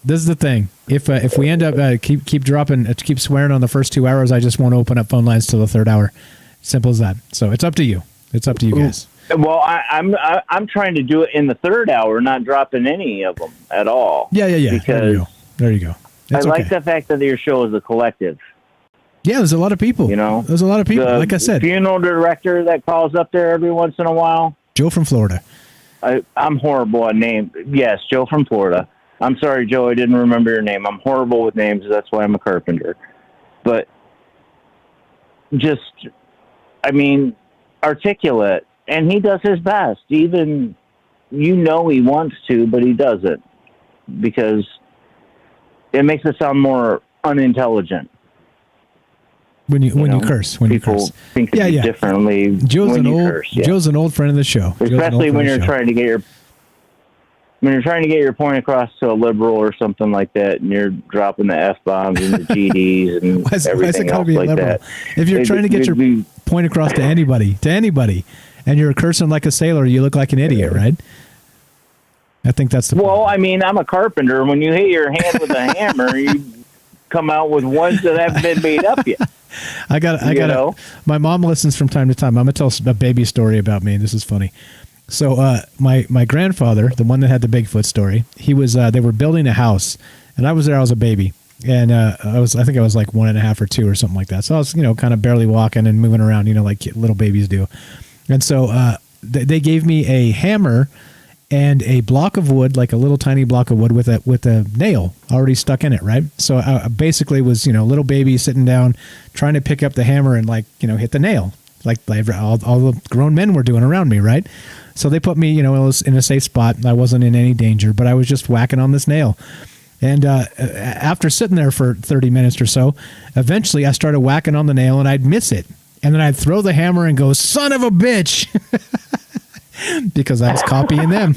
this is the thing. If we end up keep swearing on the first 2 hours, I just won't open up phone lines till the third hour. Simple as that. So it's up to you. It's up to you guys. Well, I'm trying to do it in the third hour, not dropping any of them at all. Yeah. Because there you go. I like the fact that your show is a collective. Yeah, there's a lot of people. There's a lot of people. Like I said, funeral director that calls up there every once in a while. Joe from Florida. I'm horrible at names. Yes, Joe from Florida. I'm sorry, Joe, I didn't remember your name. I'm horrible with names. That's why I'm a carpenter. But articulate. And he does his best. Even, he wants to, but he doesn't. Because it makes it sound more unintelligent. When you curse. When people you curse. think differently Joe's curse. Yeah. Joe's an old friend of the show. Especially when you're trying to get your point across to a liberal or something like that, and you're dropping the F-bombs and the GDs and everything else like that. If you're trying to get your point across to anybody, and you're cursing like a sailor, you look like an idiot, right? I think that's the Well, I mean, I'm a carpenter. When you hit your hand with a hammer, you come out with ones that haven't been made up yet. I got. My mom listens from time to time. I'm gonna tell a baby story about me. This is funny. So, my grandfather, the one that had the Bigfoot story, he was. They were building a house, and I was there. I was a baby, and I think I was like 1.5 or 2 or something like that. So I was, kind of barely walking and moving around, like little babies do. And so they gave me a hammer and a block of wood, like a little tiny block of wood with a nail already stuck in it, right? So I basically was, little baby sitting down trying to pick up the hammer and hit the nail, like all the grown men were doing around me, right? So they put me, in a safe spot. I wasn't in any danger, but I was just whacking on this nail. And after sitting there for 30 minutes or so, eventually I started whacking on the nail and I'd miss it. And then I'd throw the hammer and go, son of a bitch, because I was copying them.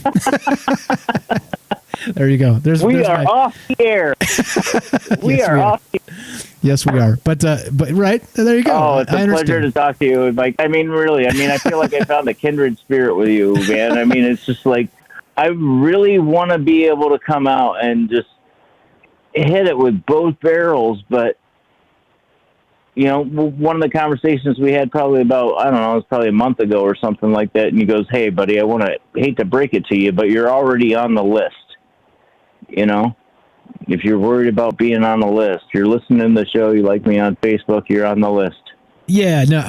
There you go. We are off the air. We are off the air. Yes, we are. But right, there you go. Oh, it's a pleasure to talk to you. Really, I feel like I found a kindred spirit with you, man. It's just like, I really want to be able to come out and just hit it with both barrels, but one of the conversations we had probably about, I don't know, it was probably a month ago or something like that. And he goes, hey, buddy, hate to break it to you, but you're already on the list. If you're worried about being on the list, you're listening to the show, you like me on Facebook, you're on the list. Yeah, no,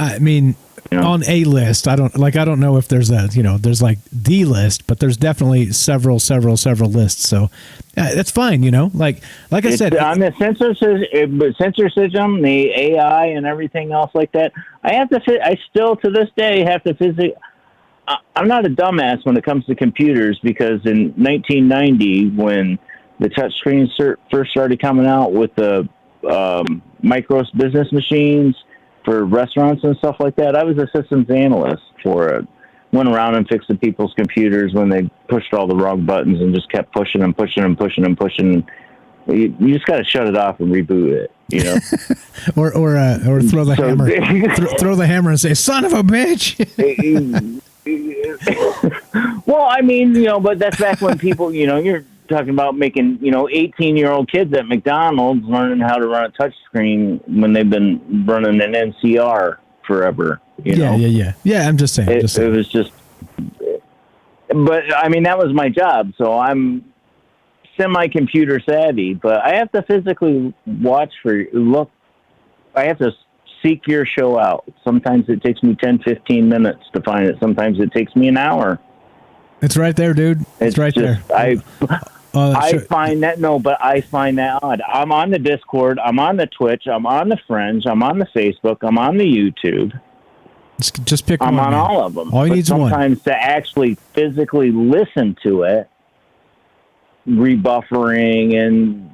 on a list. I don't know if there's there's like the list, but there's definitely several lists. So that's fine. Like I said, on the censorship, the AI and everything else like that. I still to this day have to physically. I'm not a dumbass when it comes to computers, because in 1990, when the touch screens first started coming out with the micros business machines for restaurants and stuff like that, I was a systems analyst for it. Went around and fixed the people's computers when they pushed all the wrong buttons and just kept pushing and pushing and pushing and pushing. You just got to shut it off and reboot it, or throw the hammer, throw the hammer and say, "Son of a bitch." Well, but that's back when people, you're talking about making, 18-year-old kids at McDonald's learning how to run a touch screen when they've been running an NCR forever. Yeah. I'm just saying. It was just, but that was my job. So I'm semi-computer savvy, but I have to physically look. I have to seek your show out. Sometimes it takes me 10, 15 minutes to find it. Sometimes it takes me an hour. It's right there, dude. It's right there. I find that odd. I'm on the Discord. I'm on the Twitch. I'm on the Fringe. I'm on the Facebook. I'm on the YouTube. Just pick one. I'm on all of them. All you need is one. Sometimes to actually physically listen to it, rebuffering and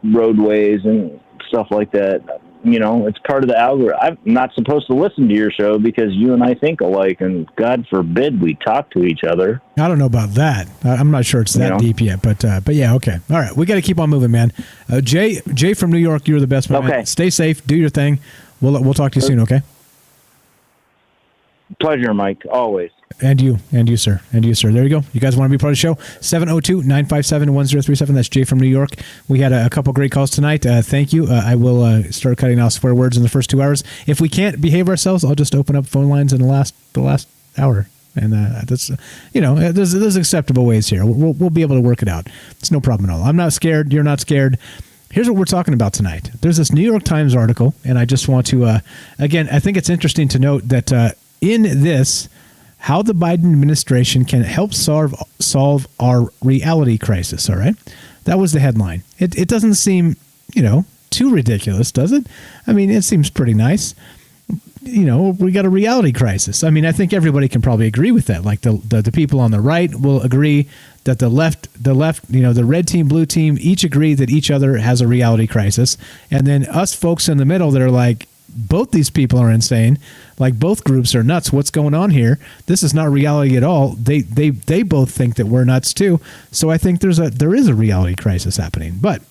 roadways and stuff like that. It's part of the algorithm. I'm not supposed to listen to your show because you and I think alike, and God forbid we talk to each other. I don't know about that. I'm not sure it's that deep yet, but yeah, okay. All right, we got to keep on moving, man. Jay from New York, you're the best man. Okay. Stay safe, do your thing. We'll talk to you soon, okay? Pleasure, Mike. Always. And you, sir. And you, sir. There you go. You guys want to be part of the show? 702-957-1037. That's Jay from New York. We had a couple great calls tonight. Thank you. I will start cutting out swear words in the first 2 hours. If we can't behave ourselves, I'll just open up phone lines in the last hour. And that's, there's acceptable ways here. We'll be able to work it out. It's no problem at all. I'm not scared. You're not scared. Here's what we're talking about tonight. There's this New York Times article, and I just want to, again, I think it's interesting to note that in this, how the Biden administration can help solve our reality crisis, all right? That was the headline. It doesn't seem, too ridiculous, does it? I mean, it seems pretty nice. We got a reality crisis. I mean, I think everybody can probably agree with that. Like the people on the right will agree that the left, the red team, blue team, each agree that each other has a reality crisis. And then us folks in the middle that are like, both these people are insane. Like both groups are nuts. What's going on here? This is not reality at all. They both think that we're nuts too. So I think there is a reality crisis happening. But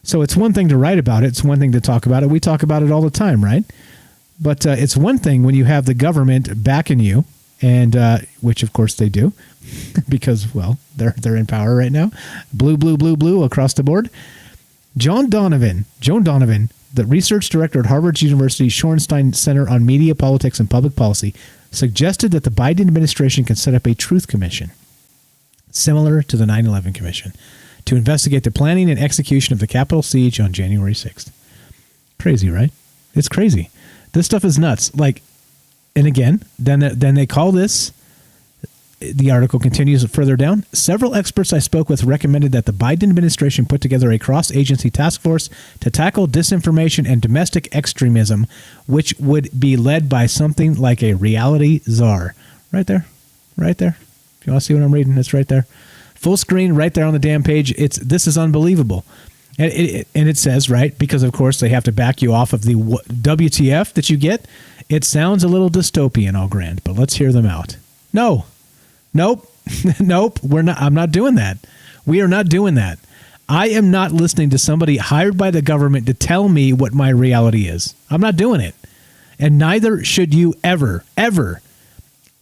so it's one thing to write about it. It's one thing to talk about it. We talk about it all the time, right? But it's one thing when you have the government backing you, and which of course they do, because they're in power right now. Blue, blue, blue, blue across the board. Joan Donovan, the research director at Harvard University's Shorenstein Center on Media, Politics, and Public Policy, suggested that the Biden administration can set up a truth commission, similar to the 9/11 Commission, to investigate the planning and execution of the Capitol siege on January 6th. Crazy, right? It's crazy. This stuff is nuts. Like, and again, then they call this. The article continues further down. Several experts I spoke with recommended that the Biden administration put together a cross-agency task force to tackle disinformation and domestic extremism, which would be led by something like a reality czar. Right there. If you want to see what I'm reading, it's right there. Full screen, right there on the damn page. This is unbelievable. And it says, right, because of course they have to back you off of the WTF that you get. It sounds a little dystopian, all grand, but let's hear them out. Nope. We're not. I'm not doing that. We are not doing that. I am not listening to somebody hired by the government to tell me what my reality is. I'm not doing it. And neither should you ever.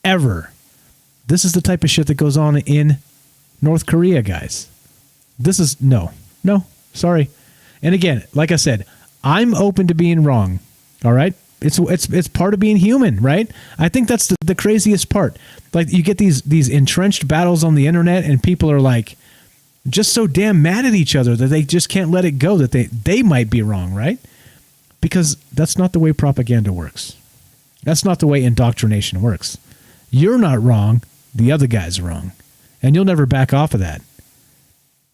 This is the type of shit that goes on in North Korea, guys. This is no. Sorry. And again, like I said, I'm open to being wrong. All right. It's part of being human, right? I think that's the craziest part. Like you get these entrenched battles on the internet, and people are like just so damn mad at each other that they just can't let it go that they might be wrong, right? Because that's not the way propaganda works. That's not the way indoctrination works. You're not wrong. The other guy's wrong. And you'll never back off of that.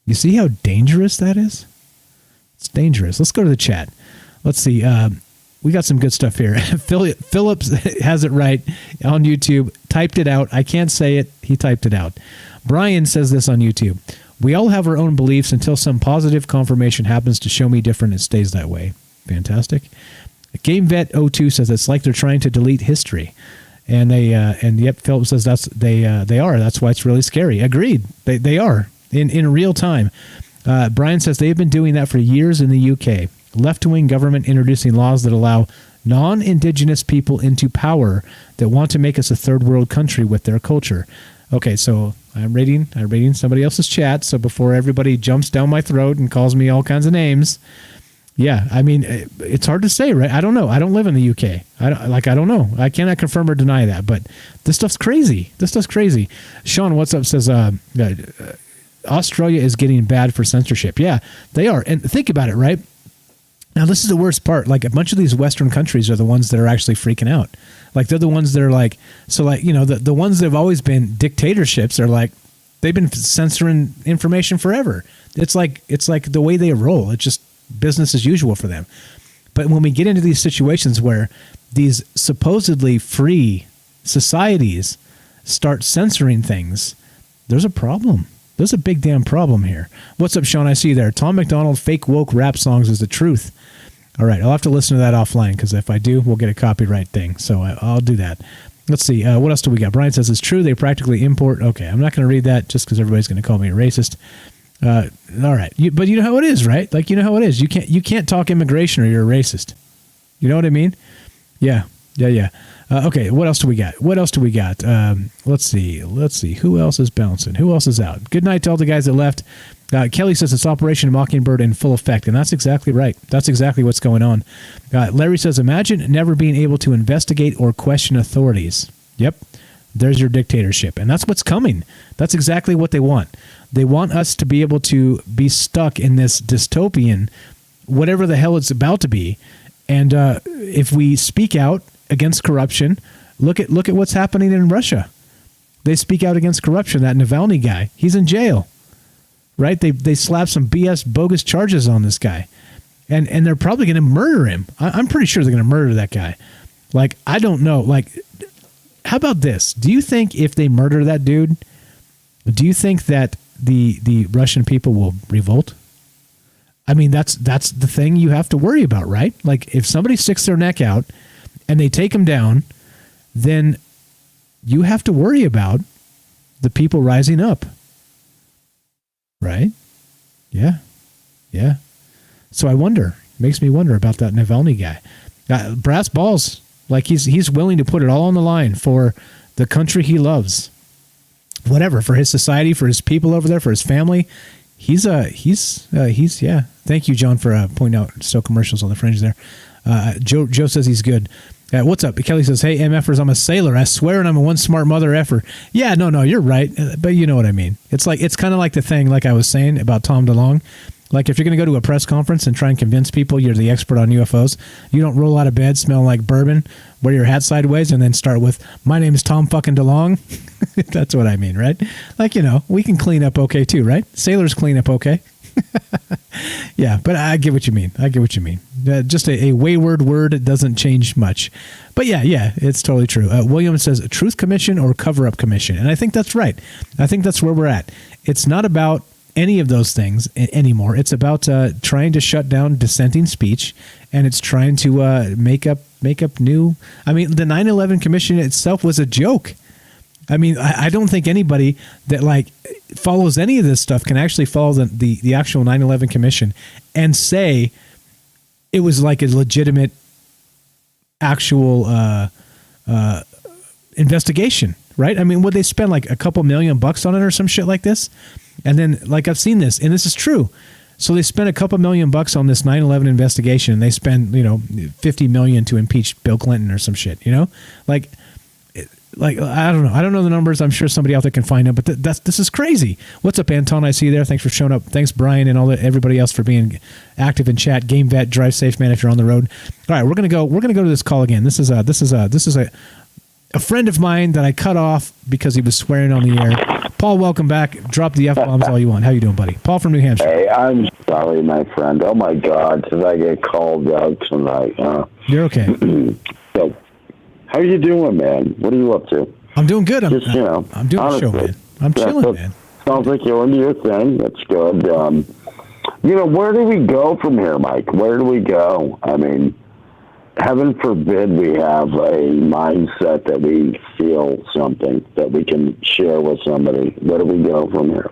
You see how dangerous that is? It's dangerous. Let's go to the chat. Let's see. We got some good stuff here. Phillips has it right on YouTube. Typed it out. I can't say it. He typed it out. Brian says this on YouTube. We all have our own beliefs until some positive confirmation happens to show me different. It stays that way. Fantastic. GameVet02 says it's like they're trying to delete history. And yep, Phillips says they are. That's why it's really scary. Agreed. They are in real time. Brian says they've been doing that for years in the UK. Left-wing government introducing laws that allow non-indigenous people into power that want to make us a third world country with their culture. Okay, so I'm reading somebody else's chat, so before everybody jumps down my throat and calls me all kinds of names, yeah, I mean, it's hard to say, right? I don't know. I don't live in the UK. I don't know. I cannot confirm or deny that, but this stuff's crazy. Sean, what's up, says Australia is getting bad for censorship. Yeah, they are. And think about it, right? Now, this is the worst part. Like, a bunch of these Western countries are the ones that are actually freaking out. Like, they're the ones that are like, so like, the ones that have always been dictatorships are like, they've been censoring information forever. It's like the way they roll. It's just business as usual for them. But when we get into these situations where these supposedly free societies start censoring things, there's a problem. There's a big damn problem here. What's up, Sean? I see you there. Tom McDonald, fake woke rap songs is the truth. All right, I'll have to listen to that offline, because if I do, we'll get a copyright thing. So I'll do that. Let's see. What else do we got? Brian says it's true. They practically import. Okay, I'm not going to read that just because everybody's going to call me a racist. All right, but you know how it is, right? Like, you know how it is. You can't talk immigration or you're a racist. You know what I mean? Yeah. Okay, what else do we got? Let's see. Who else is bouncing? Who else is out? Good night to all the guys that left. Kelly says it's Operation Mockingbird in full effect, and that's exactly right. That's exactly what's going on. Larry says, imagine never being able to investigate or question authorities. Yep, there's your dictatorship, and that's what's coming. That's exactly what they want. They want us to be able to be stuck in this dystopian, whatever the hell it's about to be, and if we speak out against corruption, look at what's happening in Russia. They speak out against corruption. That Navalny guy, he's in jail. Right? They slap some BS bogus charges on this guy. And they're probably going to murder him. I'm pretty sure they're going to murder that guy. Like, I don't know. Like, how about this? Do you think if they murder that dude, do you think that the Russian people will revolt? I mean, that's the thing you have to worry about, right? Like, if somebody sticks their neck out and they take him down, then you have to worry about the people rising up. Right? Yeah. So I wonder. Makes me wonder about that Navalny guy. Brass balls. Like he's willing to put it all on the line for the country he loves. Whatever, for his society, for his people over there, for his family. He's yeah. Thank you, John, for pointing out still commercials on the fringe there. Joe says he's good. What's up? Kelly says, hey, MFers, I'm a sailor. I swear, and I'm a one smart mother effer. Yeah, no, you're right. But you know what I mean. It's kind of like the thing, like I was saying about Tom DeLonge. Like if you're going to go to a press conference and try and convince people you're the expert on UFOs, you don't roll out of bed smelling like bourbon, wear your hat sideways, and then start with, my name is Tom fucking DeLonge. That's what I mean, right? Like, we can clean up okay too, right? Sailors clean up okay. Yeah, but I get what you mean. Just a wayward word. It doesn't change much. But yeah, it's totally true. William says Truth Commission or Cover-Up Commission. And I think that's right. I think that's where we're at. It's not about any of those things anymore. It's about trying to shut down dissenting speech, and it's trying to make up new. I mean, the 9/11 Commission itself was a joke. I mean, I don't think anybody that follows any of this stuff can actually follow the actual 9/11 Commission and say it was like a legitimate actual investigation, right? I mean, would they spend like a couple $1 million on it or some shit like this? And then, like, I've seen this, and this is true. So they spent a couple $1 million on this 9/11 investigation, and they spend $50 million to impeach Bill Clinton or some shit. Like, I don't know. I don't know the numbers. I'm sure somebody out there can find them, but this is crazy. What's up, Anton? I see you there. Thanks for showing up. Thanks, Brian, and everybody else for being active in chat. Game Vet, drive safe, man, if you're on the road. All right, we're gonna go to this call again. This is a friend of mine that I cut off because he was swearing on the air. Paul, welcome back. Drop the F-bombs all you want. How you doing, buddy? Paul from New Hampshire. Hey, I'm sorry, my friend. Oh my God, did I get called out tonight? You're okay. So, how you doing, man? What are you up to? I'm doing good. I'm doing honestly, a show, man. I'm chilling, man. Sounds like you're into your thing. That's good. Where do we go from here, Mike? Where do we go? I mean, heaven forbid we have a mindset that we feel something that we can share with somebody. Where do we go from here?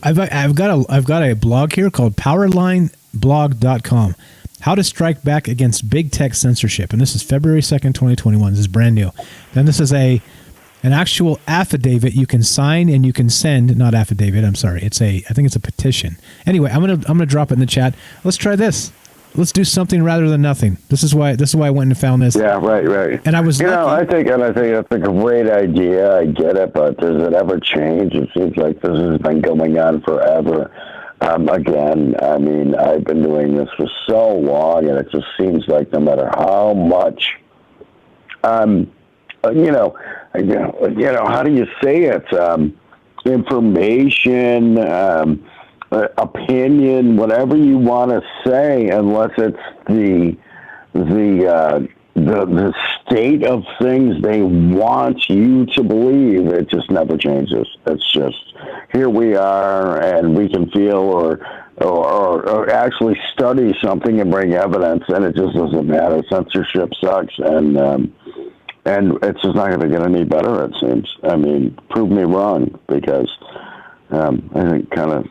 I've got a blog here called powerlineblog.com. How to strike back against big tech censorship. And this is February 2nd, 2021. This is brand new. Then this is an actual affidavit you can sign and you can send. Not affidavit, I'm sorry. I think it's a petition. Anyway, I'm gonna drop it in the chat. Let's try this. Let's do something rather than nothing. This is why I went and found this. Yeah, right. And I was I think that's a great idea. I get it, but does it ever change? It seems like this has been going on forever. Again, I mean, I've been doing this for so long, and it just seems like no matter how much, how do you say it? Information, opinion, whatever you want to say, unless it's the state of things they want you to believe, it just never changes. It's just, here we are, and we can feel or actually study something and bring evidence, and it just doesn't matter. Censorship sucks, and it's just not going to get any better, it seems. I mean, prove me wrong, because I think kind of,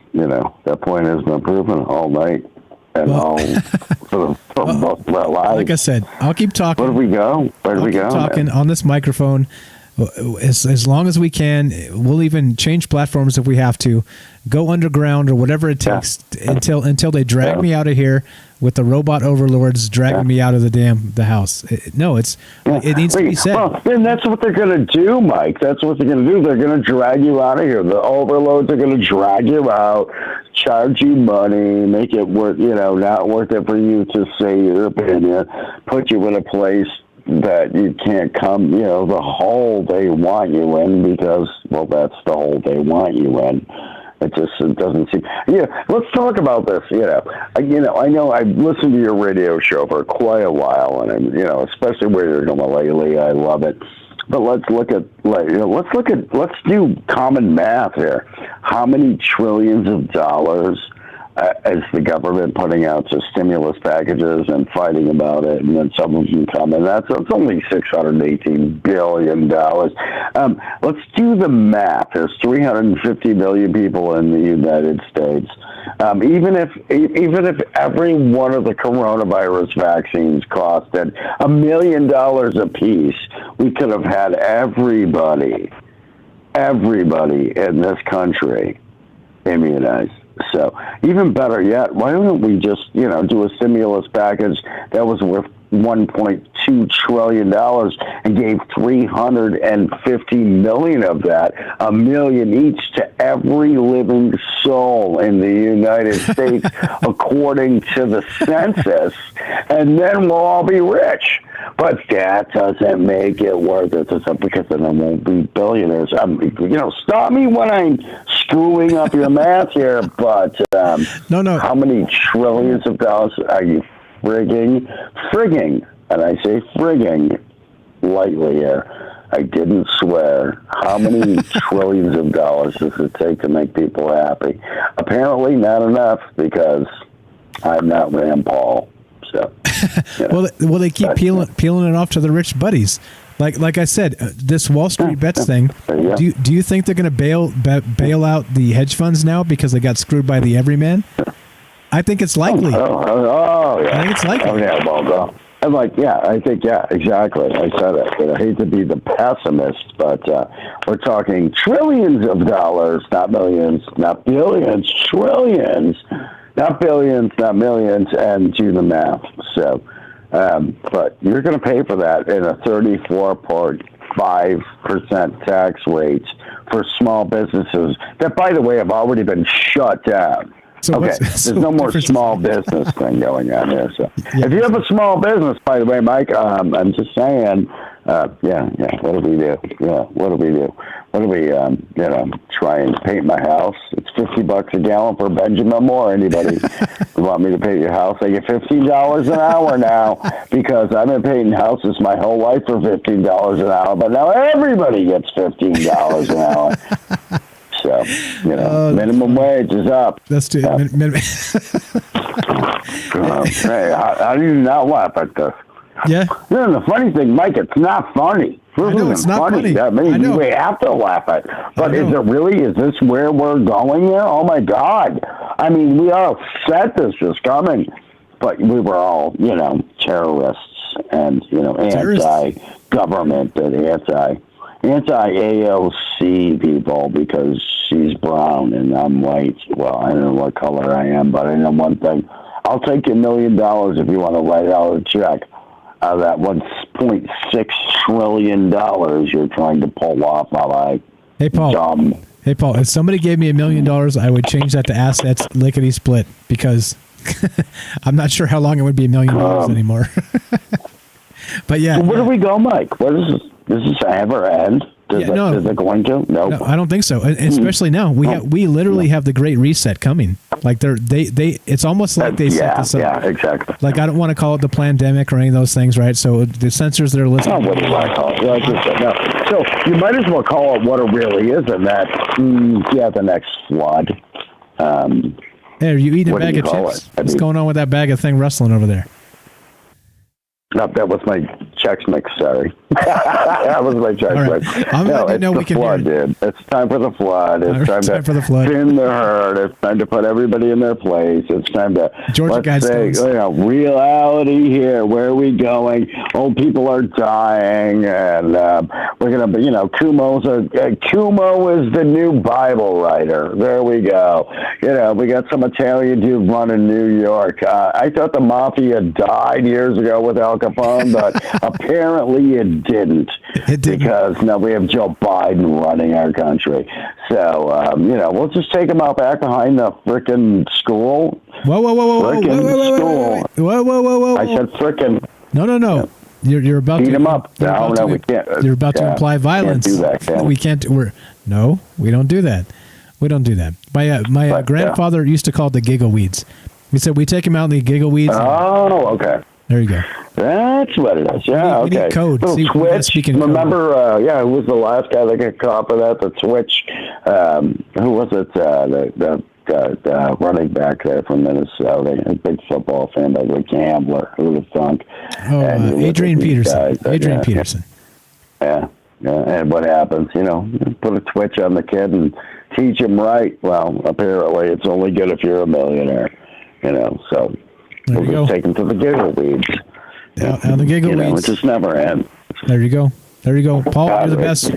that point has been proven all night. and all for most of our lives. Like I said, I'll keep talking. Where do we go? Where do we go? Talking man? on this microphone as long as we can. We'll even change platforms if we have to. Go underground or whatever it takes until they drag me out of here with the robot overlords dragging me out of the house. It needs to be said. Well, then that's what they're going to do, Mike. That's what they're going to do. They're going to drag you out of here. The overlords are going to drag you out, charge you money, make it not worth it for you to say your opinion, put you in a place that you can't come, the hole they want you in because, well, that's the hole they want you in. It doesn't seem. Let's talk about this. I know I've listened to your radio show for quite a while, and especially where you're going lately. I love it. But let's do common math here. How many trillions of dollars is the government putting out to stimulus packages and fighting about it, and then some of them come, and that's only $618 billion. Let's do the math. There's 350 million people in the United States. Even if every one of the coronavirus vaccines costed $1 million a piece, we could have had everybody in this country immunized. So even better yet, why don't we just, do a stimulus package that was worth $1.2 trillion and gave 350 million of that, $1 million each to every living soul in the United States, according to the census, and then we'll all be rich. But that doesn't make it worth it because then I won't be billionaires. Stop me when I'm screwing up your math here, but no. How many trillions of dollars are you frigging, and I say frigging lightly here. I didn't swear. How many trillions of dollars does it take to make people happy? Apparently not enough because I'm not Rand Paul. So, well, they keep peeling it off to the rich buddies. Like I said, this Wall Street bets thing. Do you think they're going to bail out the hedge funds now because they got screwed by the everyman? I think it's likely. Oh, yeah. I think it's likely. Oh, yeah, well, I'm like, I think, exactly. I said it. I hate to be the pessimist, but we're talking trillions of dollars, not millions, not billions, trillions, not billions, not millions, and do the math. So, but you're going to pay for that in a 34.5% tax rate for small businesses that, by the way, have already been shut down. So there's no more small business thing going on here. So if you have a small business, by the way, Mike, I'm just saying, what do we do? What do we do? What do we, try and paint my house? It's $50 a gallon for Benjamin Moore. Anybody who want me to paint your house? I get $15 an hour now because I've been painting houses my whole life for $15 an hour, but now everybody gets $15 an hour. So, minimum wage is up. That's too. Hey, how do you not laugh at this? Yeah. The funny thing, Mike, it's not funny. I know, it's not funny. I mean, we have to laugh at it. But is it really? Is this where we're going here? Oh, my God. I mean, we all said this was coming. But we were all, terrorists and, anti-government and anti-AOC people because she's brown and I'm white. Well, I don't know what color I am, but I know one thing. I'll take $1 million if you want to write out a check out of that $1.6 trillion you're trying to pull off while I dumb. Hey, Paul, if somebody gave me $1 million, I would change that to assets lickety-split because I'm not sure how long it would be $1 million anymore. But yeah. So where do we go, Mike? What is this? Does this ever end? Is it going to? No, I don't think so. Especially now, we literally have the Great Reset coming. Like it's almost like they set this up. Yeah, exactly. Like I don't want to call it the pandemic or any of those things, right? So the censors that are listening. What do you want to call it? Like you said, no. So you might as well call it what it really is, and that the next flood. Hey, are you eating a bag of chips? What's going on with that bag of thing rustling over there? No, that was my Chex Mix, sorry. That was my Chex All right. Mix. I'm No, letting you it's know the we can flood, hear dude. It's time for the flood. It's time for the flood. thin the herd. It's time to put everybody in their place. It's time to, Georgia let's say, Guidestones. reality here. Where are we going? Old people are dying, and we're going to be, Kumo is the new Bible writer. There we go. We got some Italian dude running New York. I thought the mafia died years ago with Al Capone, but apparently it didn't. Because now we have Joe Biden running our country. So, we'll just take him out back behind the frickin' school. Whoa, Frickin' school. Whoa. I said frickin'. No. You're about beat to him up. No, we can't. You're about to imply violence. Can't do that, can we can't. No, we don't do that. We don't do that. My grandfather used to call it the giggle weeds. He said we take him out in the giggle weeds. Oh, okay. There you go. That's what it is. Yeah, we need okay. code. Little See, Twitch. Remember, who was the last guy that got caught for that? The Twitch. Who was it? The running back there from Minnesota. A big football fan, but a gambler. Who would have thunk? Oh, Adrian Peterson. Adrian Peterson. Yeah. And what happens? Put a Twitch on the kid and teach him right. Well, apparently it's only good if you're a millionaire. So we'll just take him to the giggle weeds. On the giggle weeds. It just never ends. There you go. Paul, you're the best.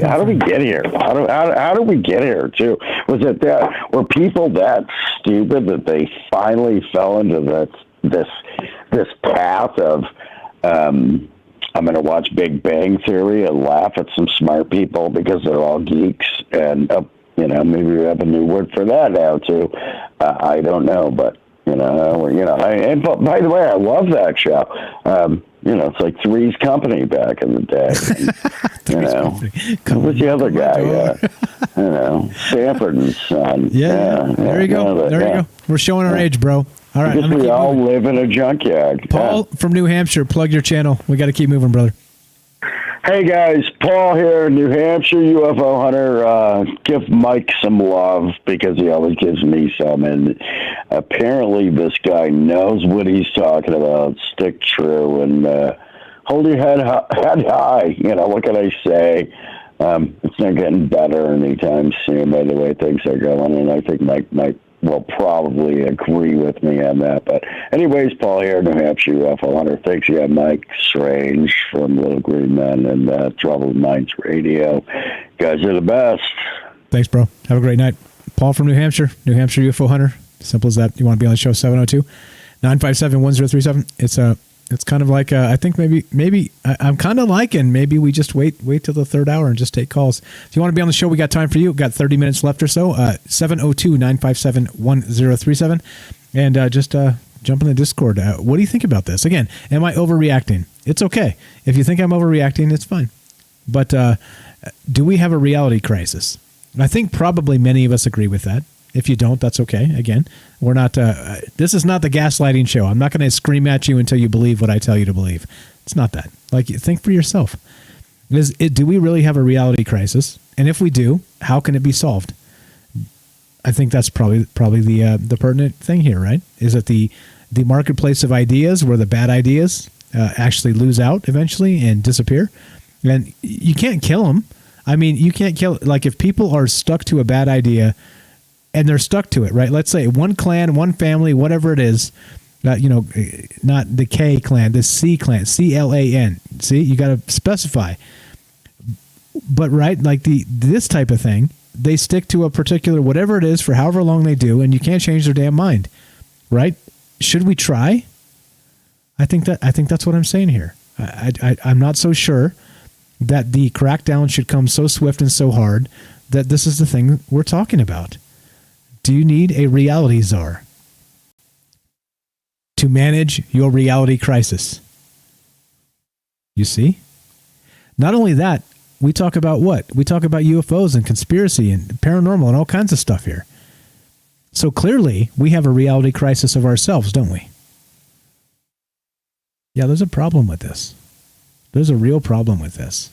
How do we get here? How do we get here too? Was it that were people that stupid that they finally fell into this path of I'm going to watch Big Bang Theory and laugh at some smart people because they're all geeks, and maybe we have a new word for that now too. I don't know, but and by the way, I love that show. It's like Three's Company back in the day. Who was the other guy? Sanford and Son. Yeah. There you go. There you go. We're showing our age, bro. All right. Because we all live in a junkyard. Paul from New Hampshire, plug your channel. We got to keep moving, brother. Hey guys, Paul here, New Hampshire UFO hunter. Give Mike some love because he always gives me some, and apparently this guy knows what he's talking about. Stick true and hold your head high. What can I say? It's not getting better anytime soon by the way things are going, and I think Mike will probably agree with me on that. But anyways, Paul here, New Hampshire UFO hunter. Thanks again, Mike Strange from Little Green Men and Troubled Minds Radio. You guys are the best. Thanks, bro. Have a great night. Paul from New Hampshire UFO hunter. Simple as that. You want to be on the show? 702-957-1037. It's kind of like I think maybe I'm kind of liking maybe we just wait till the third hour and just take calls. If you want to be on the show, we got time for you. We've got 30 minutes left or so. 702-957-1037, and just jump in the Discord. What do you think about this? Again, am I overreacting? It's okay if you think I'm overreacting. It's fine, but do we have a reality crisis? I think probably many of us agree with that. If you don't, that's okay. Again, we're not. This is not the gaslighting show. I'm not going to scream at you until you believe what I tell you to believe. It's not that. Think for yourself. Do we really have a reality crisis? And if we do, how can it be solved? I think that's probably the pertinent thing here, right? Is it the marketplace of ideas where the bad ideas actually lose out eventually and disappear? And you can't kill them. I mean, you can't kill. If people are stuck to a bad idea. And they're stuck to it, right? Let's say one clan, one family, whatever it is, not the K clan, the C clan, CLAN. See, you got to specify. But right, this type of thing, they stick to a particular whatever it is for however long they do, and you can't change their damn mind, right? Should we try? I think that's what I'm saying here. I'm not so sure that the crackdown should come so swift and so hard that this is the thing we're talking about. Do you need a reality czar to manage your reality crisis? You see? Not only that, we talk about what? We talk about UFOs and conspiracy and paranormal and all kinds of stuff here. So clearly, we have a reality crisis of ourselves, don't we? Yeah, there's a problem with this. There's a real problem with this.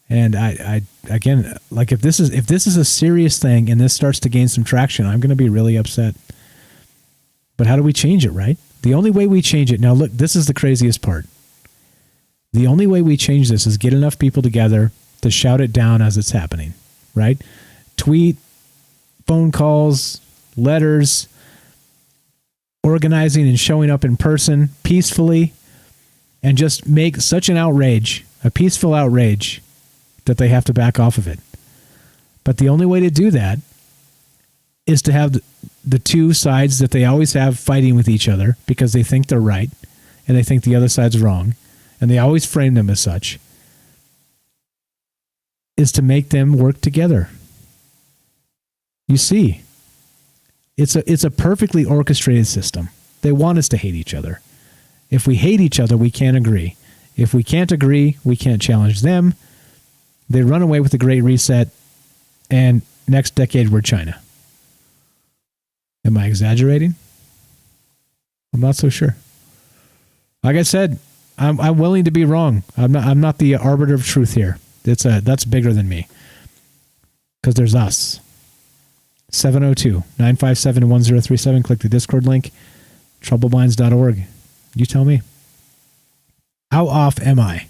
And I again, if this is a serious thing and this starts to gain some traction, I'm going to be really upset. But how do we change it, right? The only way we change it, now look, this is the craziest part. The only way we change this is get enough people together to shout it down as it's happening, right? Tweet, phone calls, letters, organizing and showing up in person peacefully, and just make such an outrage, a peaceful outrage, that they have to back off of it. But the only way to do that is to have the two sides that they always have fighting with each other because they think they're right and they think the other side's wrong, and they always frame them as such, is to make them work together. You see, it's a perfectly orchestrated system. They want us to hate each other. If we hate each other, we can't agree. If we can't agree, we can't challenge them. They run away with the Great Reset, and next decade we're China. Am I exaggerating? I'm not so sure. Like I said, I'm willing to be wrong. I'm not the arbiter of truth here. That's bigger than me. Because there's us. 702-957-1037. Click the Discord link. Troubleminds.org. You tell me. How off am I?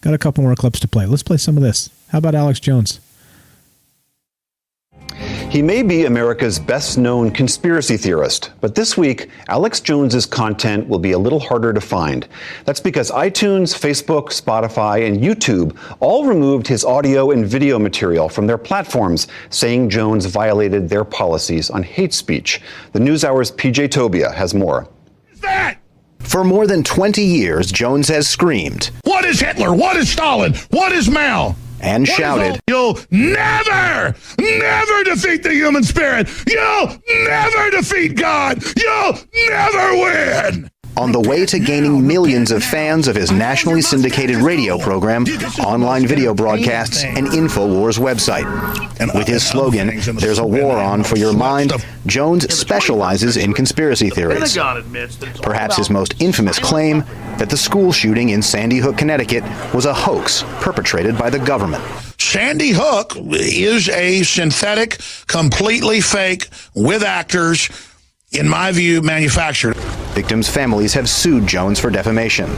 Got a couple more clips to play. Let's play some of this. How about Alex Jones? He may be America's best-known conspiracy theorist, but this week, Alex Jones's content will be a little harder to find. That's because iTunes, Facebook, Spotify, and YouTube all removed his audio and video material from their platforms, saying Jones violated their policies on hate speech. The NewsHour's PJ Tobia has more. For more than 20 years, Jones has screamed. What is Hitler? What is Stalin? What is Mao? And shouted. You'll never defeat the human spirit. You'll never defeat God. You'll never win. On the way to gaining millions of fans of his nationally syndicated radio program, online video broadcasts, and InfoWars website. With his slogan, "There's a war on for your mind," Jones specializes in conspiracy theories. Perhaps his most infamous claim, that the school shooting in Sandy Hook, Connecticut, was a hoax perpetrated by the government. Sandy Hook is a synthetic, completely fake, with actors, in my view, manufactured. Victims' families have sued Jones for defamation.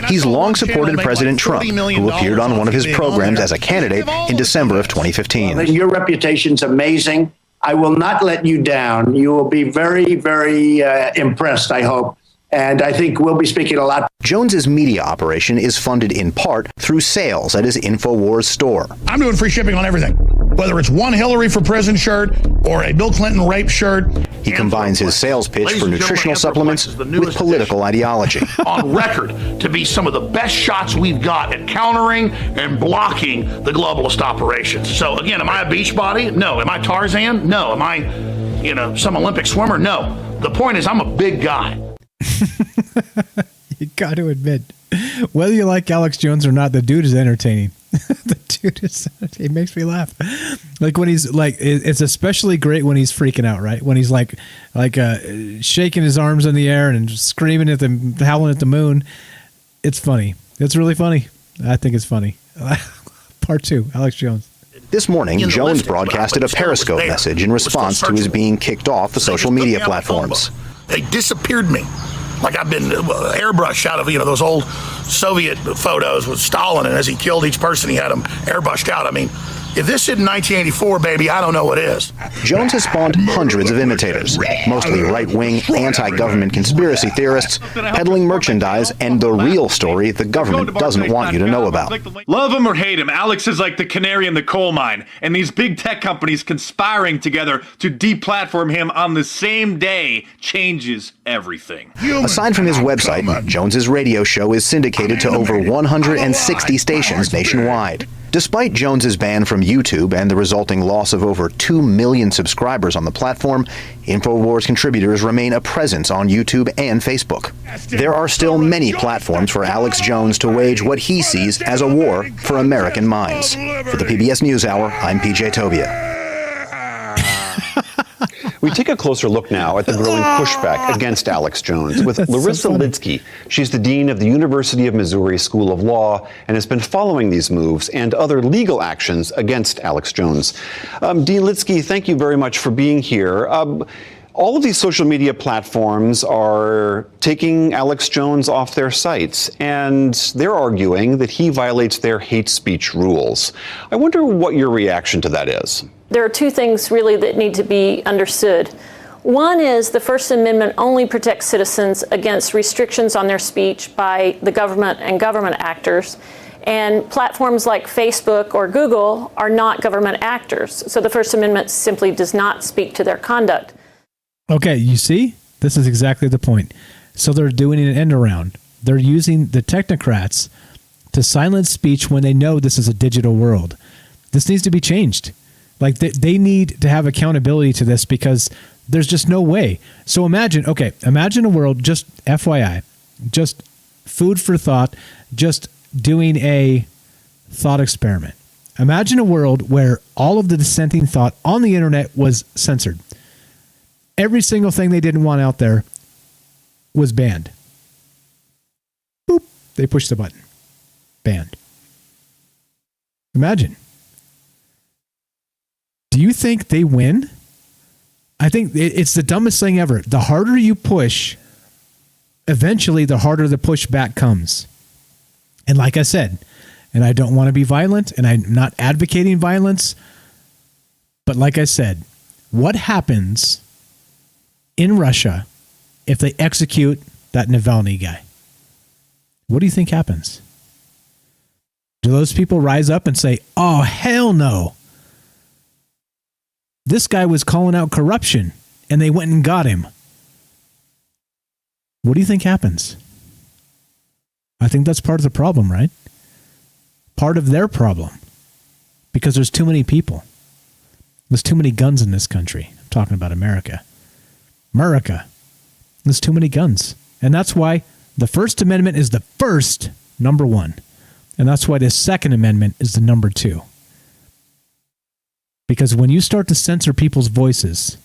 He's long supported President Trump, who appeared on one of his programs as a candidate in December of 2015. Your reputation's amazing. I will not let you down. You will be very, very impressed, I hope. And I think we'll be speaking a lot. Jones's media operation is funded in part through sales at his InfoWars store. I'm doing free shipping on everything, whether it's one Hillary for Prison shirt or a Bill Clinton rape shirt. He combines his sales pitch for nutritional supplements with political ideology. On record to be some of the best shots we've got at countering and blocking the globalist operations. So again, am I a beach body? No. Am I Tarzan? No. Am I, some Olympic swimmer? No. The point is, I'm a big guy. You got to admit, whether you like Alex Jones or not, the dude is entertaining. It makes me laugh. Like when he's like, it's especially great when he's freaking out, right? When he's like shaking his arms in the air and screaming at the, howling at the moon. It's funny. It's really funny. I think it's funny. Part 2, Alex Jones. This morning, Jones broadcasted a Periscope message in response to his being kicked off the social media platforms. They disappeared me. Like I've been airbrushed out of, those old Soviet photos with Stalin, and as he killed each person, he had them airbrushed out. I mean, if this isn't 1984, baby, I don't know what is. Jones has spawned hundreds of imitators, mostly right-wing, anti-government conspiracy theorists, peddling merchandise and the real story the government doesn't want you to know about. Love him or hate him, Alex is like the canary in the coal mine, and these big tech companies conspiring together to deplatform him on the same day changes everything. Aside from his website, Jones's radio show is syndicated to over 160 stations nationwide. Despite Jones's ban from YouTube and the resulting loss of over 2 million subscribers on the platform, InfoWars contributors remain a presence on YouTube and Facebook. There are still many platforms for Alex Jones to wage what he sees as a war for American minds. For the PBS NewsHour, I'm PJ Tobia. We take a closer look now at the growing pushback against Alex Jones with Larissa Lidsky. She's the dean of the University of Missouri School of Law and has been following these moves and other legal actions against Alex Jones. Dean Lidsky, thank you very much for being here. All of these social media platforms are taking Alex Jones off their sites, and they're arguing that he violates their hate speech rules. I wonder what your reaction to that is. There are two things really that need to be understood. One is the First Amendment only protects citizens against restrictions on their speech by the government and government actors. And platforms like Facebook or Google are not government actors. So the First Amendment simply does not speak to their conduct. Okay, you see? This is exactly the point. So they're doing an end around. They're using the technocrats to silence speech when they know this is a digital world. This needs to be changed. Like, they need to have accountability to this because there's just no way. So imagine a world, just FYI, just food for thought, just doing a thought experiment. Imagine a world where all of the dissenting thought on the internet was censored. Every single thing they didn't want out there was banned. Boop. They pushed the button. Banned. Imagine. Do you think they win? I think it's the dumbest thing ever. The harder you push, eventually the harder the pushback comes. And like I said, and I don't want to be violent, and I'm not advocating violence, but like I said, what happens in Russia if they execute that Navalny guy? What do you think happens? Do those people rise up and say, oh, hell no? This guy was calling out corruption, and they went and got him. What do you think happens? I think that's part of the problem, right? Part of their problem. Because there's too many people. There's too many guns in this country. I'm talking about America. America. There's too many guns. And that's why the First Amendment is the first, number one. And that's why the Second Amendment is the number two. Because when you start to censor people's voices,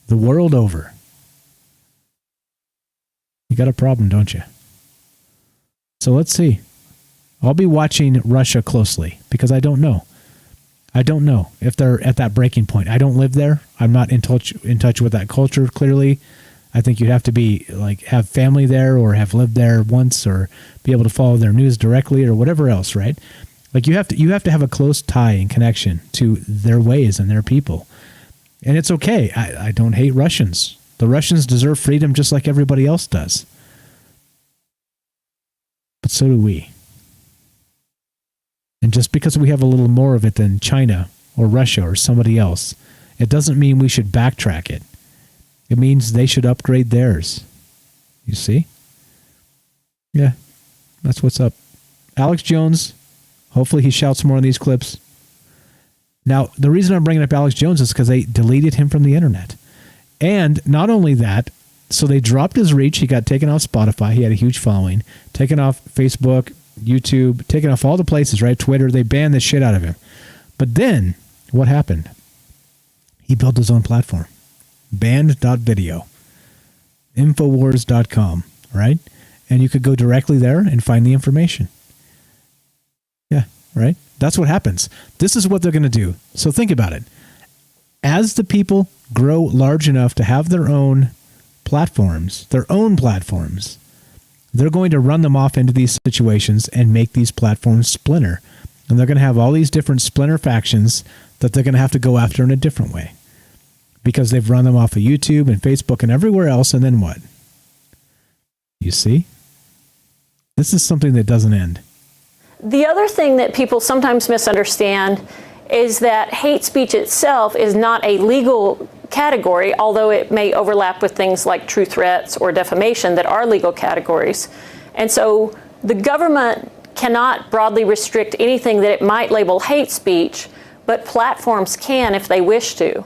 the world over, you got a problem, don't you? So let's see. I'll be watching Russia closely because I don't know. I don't know if they're at that breaking point. I don't live there. I'm not in touch with that culture, clearly. I think you'd have to be have family there or have lived there once or be able to follow their news directly or whatever else, right? Like you have to have a close tie and connection to their ways and their people. And it's okay. I don't hate Russians. The Russians deserve freedom just like everybody else does. But so do we. And just because we have a little more of it than China or Russia or somebody else, it doesn't mean we should backtrack it. It means they should upgrade theirs. You see? Yeah, that's what's up. Alex Jones, hopefully he shouts more in these clips. Now, the reason I'm bringing up Alex Jones is because they deleted him from the internet. And not only that, so they dropped his reach. He got taken off Spotify. He had a huge following. Taken off Facebook, YouTube, taken off all the places, right? Twitter. They banned the shit out of him. But then, what happened? He built his own platform. Banned.video. Infowars.com, right? And you could go directly there and find the information. Yeah, right? That's what happens. This is what they're going to do. So think about it. As the people grow large enough to have their own platforms, they're going to run them off into these situations and make these platforms splinter. And they're going to have all these different splinter factions that they're going to have to go after in a different way. Because they've run them off of YouTube and Facebook and everywhere else, and then what? You see? This is something that doesn't end. The other thing that people sometimes misunderstand is that hate speech itself is not a legal category, although it may overlap with things like true threats or defamation that are legal categories. And so the government cannot broadly restrict anything that it might label hate speech, but platforms can if they wish to.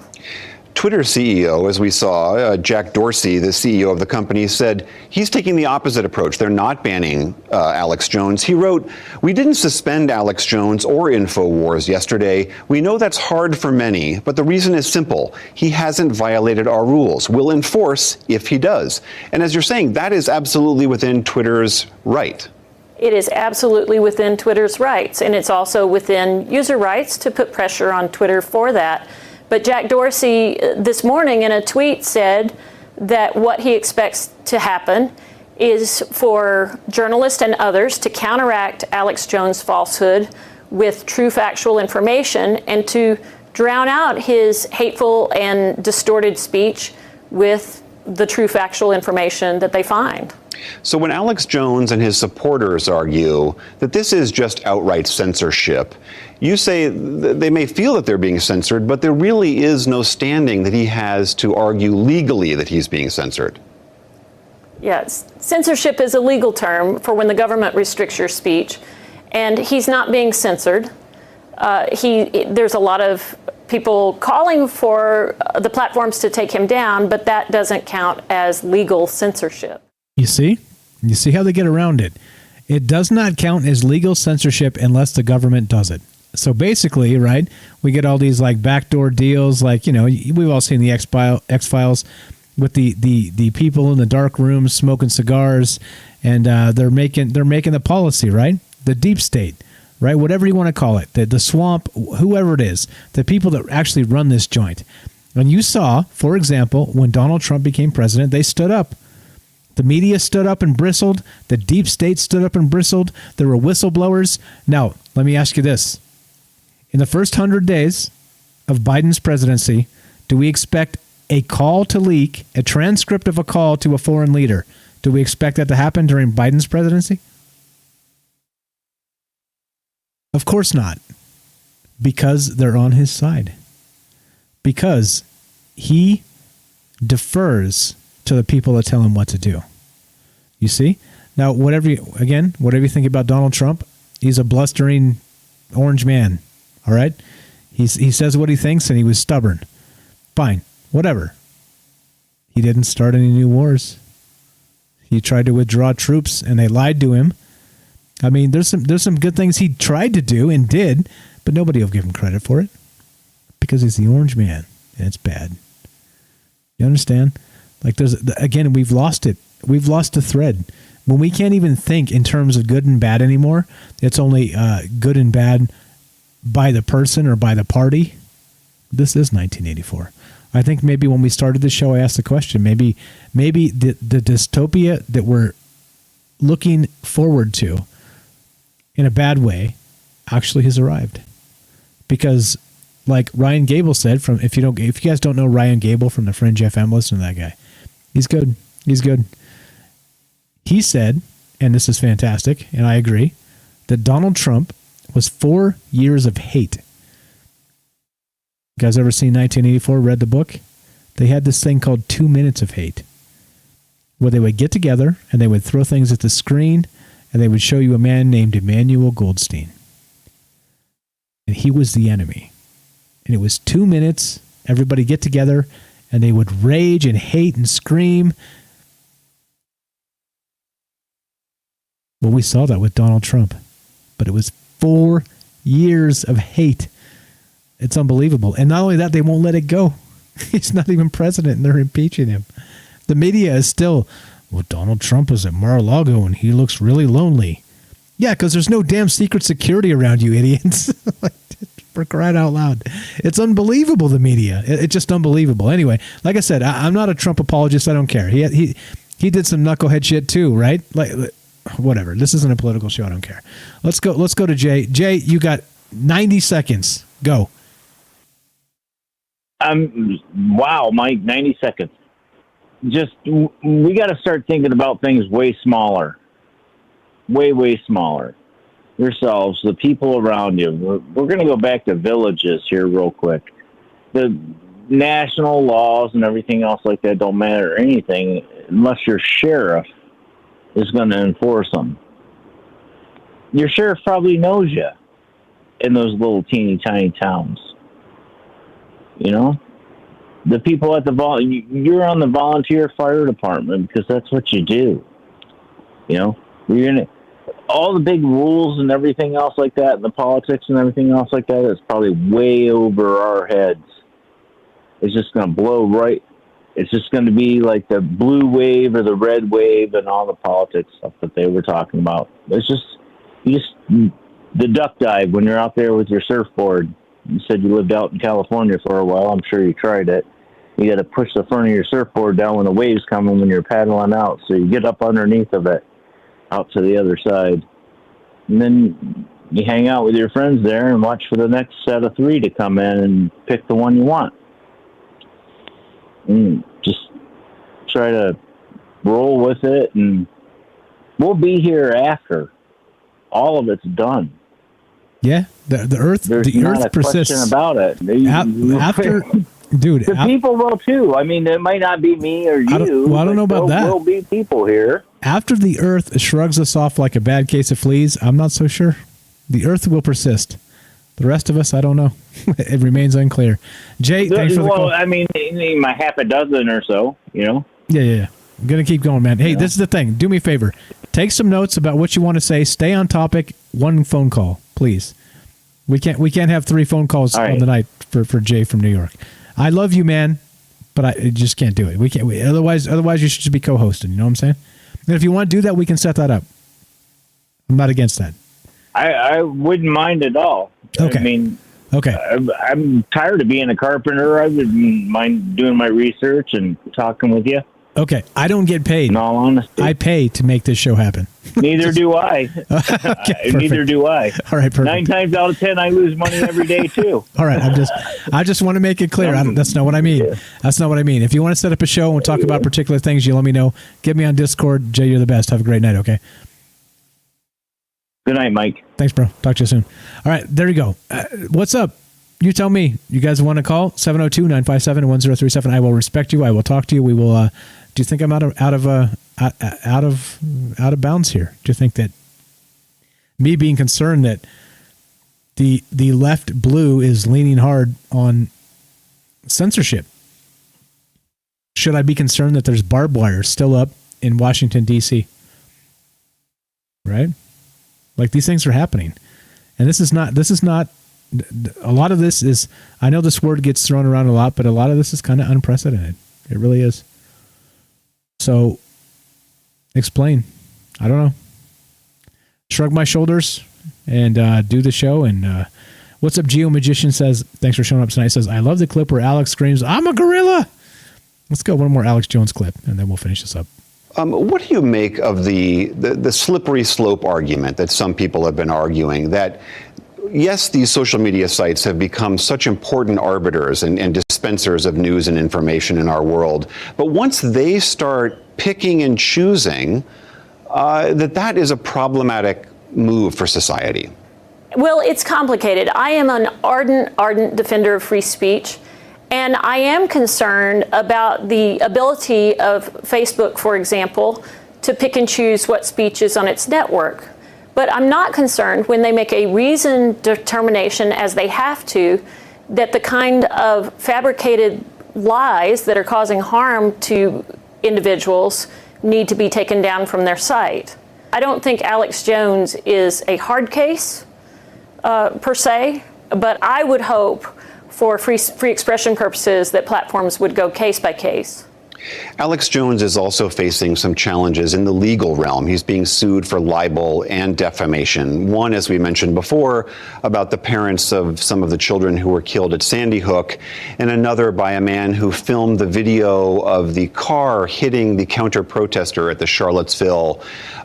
Twitter CEO, as we saw, Jack Dorsey, the CEO of the company, said he's taking the opposite approach. They're not banning Alex Jones. He wrote, "We didn't suspend Alex Jones or InfoWars yesterday. We know that's hard for many, but the reason is simple. He hasn't violated our rules. We'll enforce if he does." And as you're saying, that is absolutely within Twitter's right. It is absolutely within Twitter's rights, and it's also within user rights to put pressure on Twitter for that. But Jack Dorsey this morning in a tweet said that what he expects to happen is for journalists and others to counteract Alex Jones' falsehood with true factual information and to drown out his hateful and distorted speech with the true factual information that they find. So when Alex Jones and his supporters argue that this is just outright censorship, you say they may feel that they're being censored, but there really is no standing that he has to argue legally that he's being censored. Yes, censorship is a legal term for when the government restricts your speech, and he's not being censored. There's a lot of people calling for the platforms to take him down, but that doesn't count as legal censorship. You see? You see how they get around it. It does not count as legal censorship unless the government does it. So basically, right, we get all these like backdoor deals, like, you know, we've all seen the X-Files with the people in the dark rooms smoking cigars, and they're making the policy, right? The deep state, right? Whatever you want to call it, the swamp, whoever it is, the people that actually run this joint. And you saw, for example, when Donald Trump became president, they stood up. The media stood up and bristled. The deep state stood up and bristled. There were whistleblowers. Now, let me ask you this. In the first 100 days of Biden's presidency, do we expect a call to leak, a transcript of a call to a foreign leader? Do we expect that to happen during Biden's presidency? Of course not. Because they're on his side. Because he defers to the people that tell him what to do. You see? Now, whatever you think about Donald Trump, he's a blustering orange man. All right? He says what he thinks, and he was stubborn. Fine. Whatever. He didn't start any new wars. He tried to withdraw troops, and they lied to him. I mean, there's some good things he tried to do and did, but nobody will give him credit for it because he's the orange man, and it's bad. You understand? Like, we've lost it. We've lost the thread. When we can't even think in terms of good and bad anymore, it's only good and bad by the person or by the party. This is 1984. I think maybe when we started the show, I asked the question, maybe the dystopia that we're looking forward to in a bad way actually has arrived. Because like Ryan Gable said, if you guys don't know Ryan Gable from the Fringe FM, listen to that guy. He's good. He's good. He said, and this is fantastic, and I agree, that Donald Trump was 4 years of hate. You guys ever seen 1984, read the book? They had this thing called 2 minutes of hate, where they would get together and they would throw things at the screen and they would show you a man named Emmanuel Goldstein. And he was the enemy. And it was 2 minutes, everybody get together, and they would rage and hate and scream. Well, we saw that with Donald Trump. But it was 4 years of hate. It's unbelievable. And not only that, they won't let it go. He's not even president, and they're impeaching him. The media is still, well, Donald Trump is at Mar-a-Lago, and he looks really lonely. Yeah, because there's no damn secret security around you, idiots. For crying out loud. It's unbelievable, the media. It's just unbelievable. Anyway, like I said, I'm not a Trump apologist. I don't care. He did some knucklehead shit too, right? Like, whatever. This isn't a political show. I don't care. Let's go to Jay. Jay, you got 90 seconds. Go. Wow, Mike, 90 seconds. Just, we got to start thinking about things way smaller. Way smaller. Yourselves, the people around you. We're going to go back to villages here real quick. The national laws and everything else like that don't matter anything unless your sheriff is going to enforce them. Your sheriff probably knows you in those little teeny tiny towns. You know? The people at you're on the volunteer fire department because that's what you do. You know? You're in it. All the big rules and everything else like that, and the politics and everything else like that is probably way over our heads. It's just going to blow right. It's just going to be like the blue wave or the red wave and all the politics stuff that they were talking about. It's just, the duck dive when you're out there with your surfboard You said you lived out in California for a while. I'm sure you tried it. You got to push the front of your surfboard down when the waves come when you're paddling out, so you get up underneath of it, out to the other side. And then you hang out with your friends there and watch for the next set of 3 to come in and pick the one you want. And just try to roll with it, and we'll be here after all of it's done. Yeah, the Earth. There's the not Earth a persists. question about it. After, dude, the people will too. I mean, it might not be me or you. I don't know about that. There will be people here. After the Earth shrugs us off like a bad case of fleas, I'm not so sure. The Earth will persist. The rest of us, I don't know. It remains unclear. Jay, thanks for the call. Well, I mean, my half a dozen or so, you know. Yeah. I'm going to keep going, man. Hey, This is the thing. Do me a favor. Take some notes about what you want to say. Stay on topic. 1 phone call, please. We can't have 3 phone calls on the night for Jay from New York. I love you, man, but I just can't do it. We can't. Otherwise, you should just be co-hosting. You know what I'm saying? And if you want to do that, we can set that up. I'm not against that. I wouldn't mind at all. Okay. I mean, okay. I'm tired of being a carpenter. I wouldn't mind doing my research and talking with you. Okay. I don't get paid. In all honesty. I pay to make this show happen. Neither do I. Okay, neither do I. All right, perfect. 9 times out of 10, I lose money every day too. All right. I just want to make it clear. That's not what I mean. That's not what I mean. If you want to set up a show and talk about particular things, you let me know. Get me on Discord. Jay, you're the best. Have a great night. Okay. Good night, Mike. Thanks, bro. Talk to you soon. All right, there you go. What's up? You tell me. You guys want to call? 702-957-1037. I will respect you. I will talk to you. We will. Do you think I'm out of bounds here? Do you think that me being concerned that the left blue is leaning hard on censorship? Should I be concerned that there's barbed wire still up in Washington, D.C.? Right? Like, these things are happening. And this is not, a lot of this is, I know this word gets thrown around a lot, but a lot of this is kind of unprecedented. It really is. So, explain. I don't know. Shrug my shoulders and do the show. And what's up, Geo Magician says, thanks for showing up tonight. Says, I love the clip where Alex screams, I'm a gorilla. Let's go one more Alex Jones clip, and then we'll finish this up. What do you make of the slippery slope argument that some people have been arguing that, yes, these social media sites have become such important arbiters and dispensers of news and information in our world, but once they start picking and choosing, that is a problematic move for society? Well, it's complicated. I am an ardent defender of free speech. And I am concerned about the ability of Facebook, for example, to pick and choose what speech is on its network. But I'm not concerned when they make a reasoned determination, as they have to, that the kind of fabricated lies that are causing harm to individuals need to be taken down from their site. I don't think Alex Jones is a hard case, per se, but I would hope for free expression purposes that platforms would go case by case. Alex Jones is also facing some challenges in the legal realm. He's being sued for libel and defamation. One, as we mentioned before, about the parents of some of the children who were killed at Sandy Hook, and another by a man who filmed the video of the car hitting the counter-protester at the Charlottesville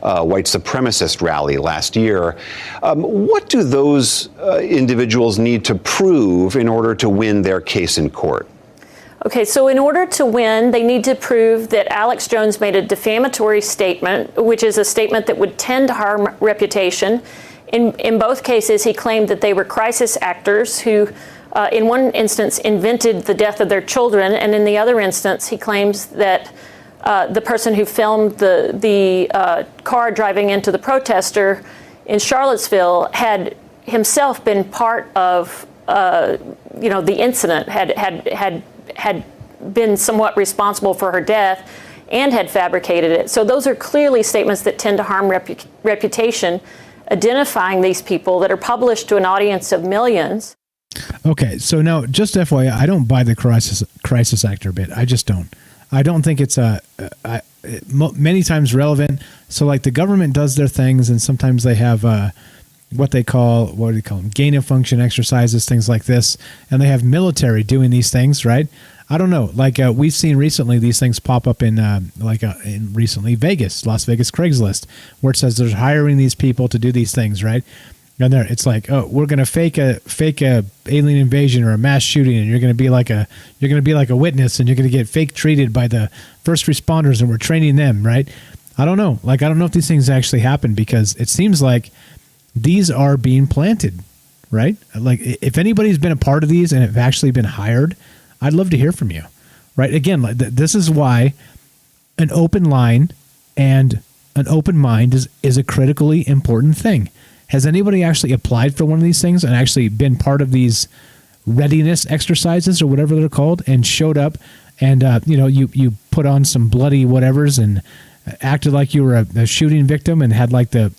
white supremacist rally last year. What do those individuals need to prove in order to win their case in court? Okay, so in order to win, they need to prove that Alex Jones made a defamatory statement, which is a statement that would tend to harm reputation. In both cases, he claimed that they were crisis actors who, in one instance, invented the death of their children, and in the other instance, he claims that the person who filmed the car driving into the protester in Charlottesville had himself been part of, the incident, had been somewhat responsible for her death and had fabricated it. So those are clearly statements that tend to harm reputation, identifying these people that are published to an audience of millions. Okay, so now, just FYI, I don't buy the crisis actor bit. I just don't. I don't think it's many times relevant. So, like, the government does their things, and sometimes they have what do they call them? Gain of function exercises, things like this. And they have military doing these things, right? I don't know. Like we've seen recently these things pop up in recently Vegas, Las Vegas Craigslist, where it says they're hiring these people to do these things, right? And there, it's like, oh, we're gonna fake a alien invasion or a mass shooting, and you're gonna be like a witness, and you're gonna get fake treated by the first responders, and we're training them, right? I don't know. Like I don't know if these things actually happen, because it seems like these are being planted, right? Like if anybody's been a part of these and have actually been hired, I'd love to hear from you, right? Again, like this is why an open line and an open mind is a critically important thing. Has anybody actually applied for one of these things and actually been part of these readiness exercises or whatever they're called, and showed up and you put on some bloody whatevers and acted like you were a shooting victim and had like the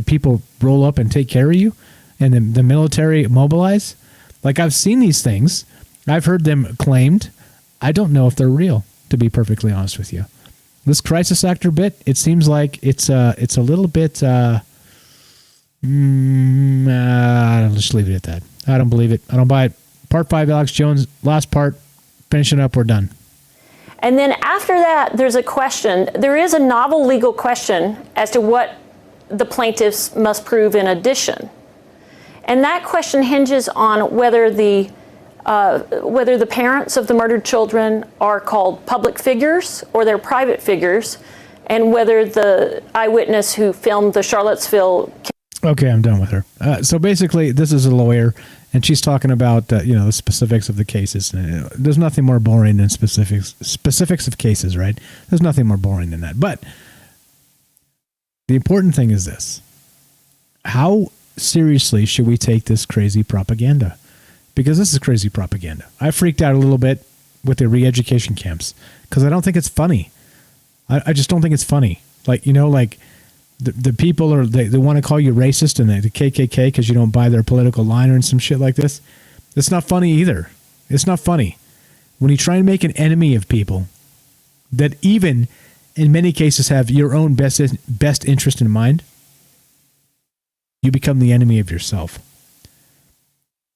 people roll up and take care of you, and then the military mobilize? Like I've seen these things. I've heard them claimed. I don't know if they're real, to be perfectly honest with you. This crisis actor bit, it seems like it's a little bit... I'll just leave it at that. I don't believe it. I don't buy it. Part 5, Alex Jones, last part, finishing up, we're done. And then after that, there's a question. There is a novel legal question as to what the plaintiffs must prove in addition. And that question hinges on whether the parents of the murdered children are called public figures or they're private figures, and whether the eyewitness who filmed the Charlottesville... Okay, I'm done with her. So basically, this is a lawyer, and she's talking about the specifics of the cases. There's nothing more boring than specifics of cases, right? There's nothing more boring than that. But the important thing is this: how seriously should we take this crazy propaganda? Because this is crazy propaganda. I freaked out a little bit with the re-education camps because I don't think it's funny. I just don't think it's funny. The people they want to call you racist and the KKK because you don't buy their political line or some shit like this. It's not funny either. It's not funny. When you try and make an enemy of people that even in many cases have your own best interest in mind, you become the enemy of yourself.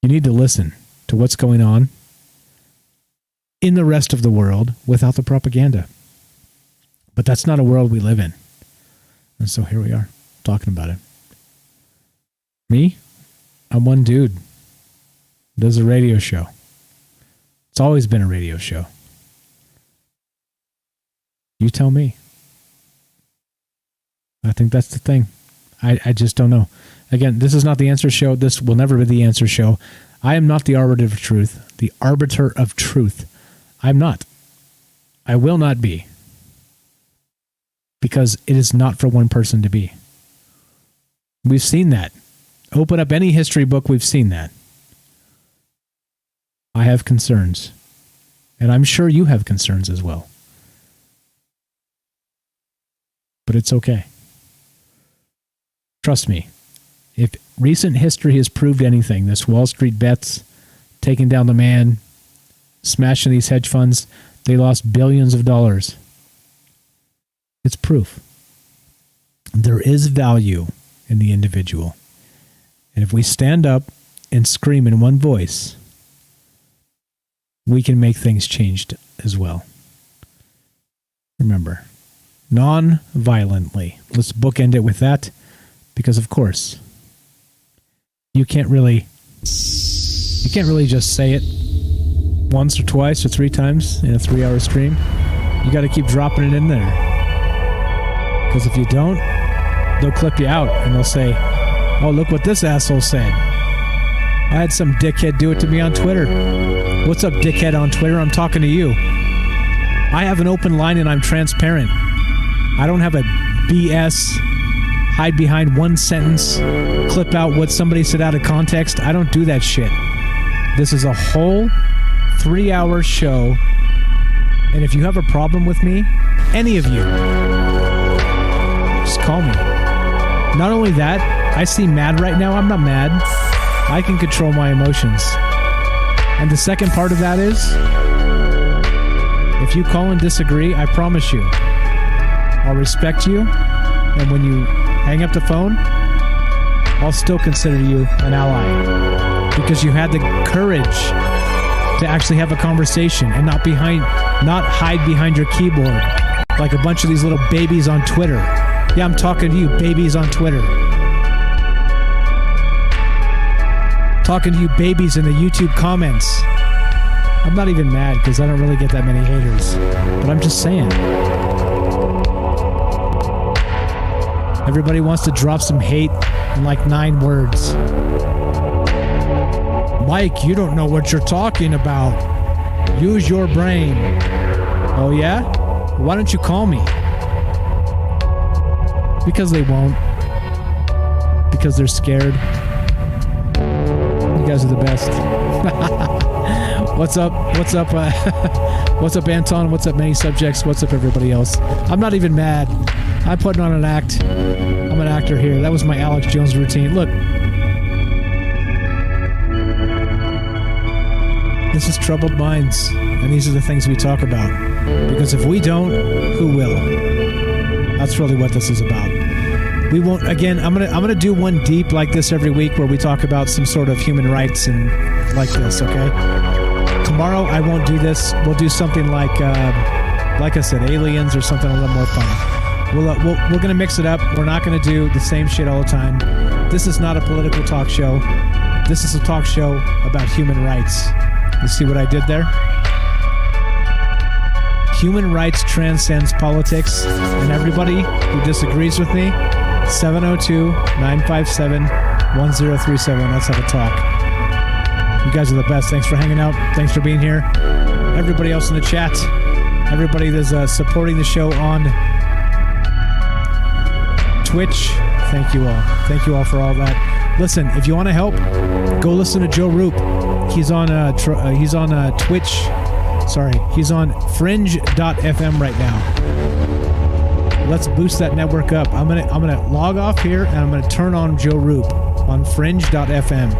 You need to listen to what's going on in the rest of the world without the propaganda. But that's not a world we live in. And so here we are, talking about it. Me? I'm one dude. Does a radio show. It's always been a radio show. You tell me. I think that's the thing. I just don't know. Again, this is not the answer show. This will never be the answer show. I am not the arbiter of truth. The arbiter of truth. I'm not. I will not be. Because it is not for one person to be. We've seen that. Open up any history book, we've seen that. I have concerns. And I'm sure you have concerns as well. But it's okay. Trust me. If recent history has proved anything, this Wall Street bets, taking down the man, smashing these hedge funds, they lost billions of dollars. It's proof. There is value in the individual. And if we stand up and scream in one voice, we can make things changed as well. Remember, non-violently. Let's bookend it with that, because of course, you can't really just say it once or twice or 3 times in a 3-hour stream. You got to keep dropping it in there. Because if you don't, they'll clip you out and they'll say, oh, look what this asshole said. I had some dickhead do it to me on Twitter. What's up, dickhead on Twitter? I'm talking to you. I have an open line and I'm transparent. I don't have a BS, hide behind one sentence, clip out what somebody said out of context. I don't do that shit. This is a whole 3-hour show. And if you have a problem with me, any of you, just call me. Not only that, I seem mad right now. I'm not mad. I can control my emotions. And the second part of that is, if you call and disagree, I promise you, I'll respect you. And when you hang up the phone, I'll still consider you an ally because you had the courage to actually have a conversation and not hide behind your keyboard like a bunch of these little babies on Twitter. Yeah, I'm talking to you, babies on Twitter. Talking to you babies in the YouTube comments. I'm not even mad because I don't really get that many haters, but I'm just saying. Everybody wants to drop some hate in like 9 words. Mike, you don't know what you're talking about. Use your brain. Oh yeah? Why don't you call me? Because they won't. Because they're scared. You guys are the best. What's up? What's up? What's up, Anton? What's up, Many Subjects? What's up, everybody else? I'm not even mad. I'm putting on an act. I'm an actor here. That was my Alex Jones routine. Look. This is Troubled Minds, and these are the things we talk about. Because if we don't, who will? That's really what this is about. We won't. Again, I'm gonna do one deep like this every week where we talk about some sort of human rights and like this. Okay. Tomorrow I won't do this. We'll do something like I said, aliens or something a little more fun. We're gonna mix it up. We're not gonna do the same shit all the time. This is not a political talk show. This is a talk show about human rights. You see what I did there? Human rights transcends politics, and everybody who disagrees with me, 702-957-1037. Let's have a talk. You guys are the best. Thanks for hanging out. Thanks for being here. Everybody else in the chat, everybody that's supporting the show on Twitch, thank you all. Thank you all for all that. Listen, if you want to help, go listen to Joe Roop. He's on Twitch. Sorry, he's on fringe.fm right now. Let's boost that network up. I'm gonna log off here and I'm gonna turn on Joe Roop on fringe.fm.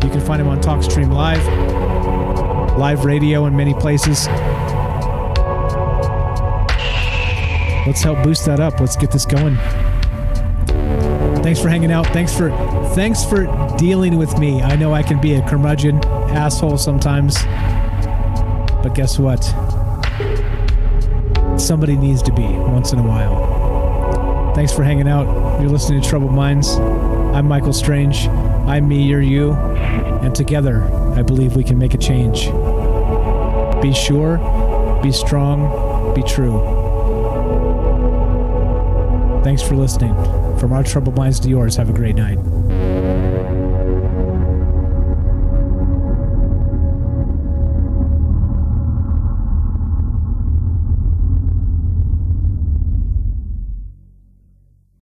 You can find him on TalkStream live radio in many places. Let's help boost that up. Let's get this going. Thanks for hanging out. Thanks for dealing with me. I know I can be a curmudgeon asshole sometimes, but guess what? Somebody needs to be once in a while. Thanks for hanging out. You're listening to Troubled Minds. I'm Michael Strange. I'm me, you're you, and together I believe we can make a change. Be sure, be strong, be true. Thanks for listening. From our Troubled Minds to yours, have a great night.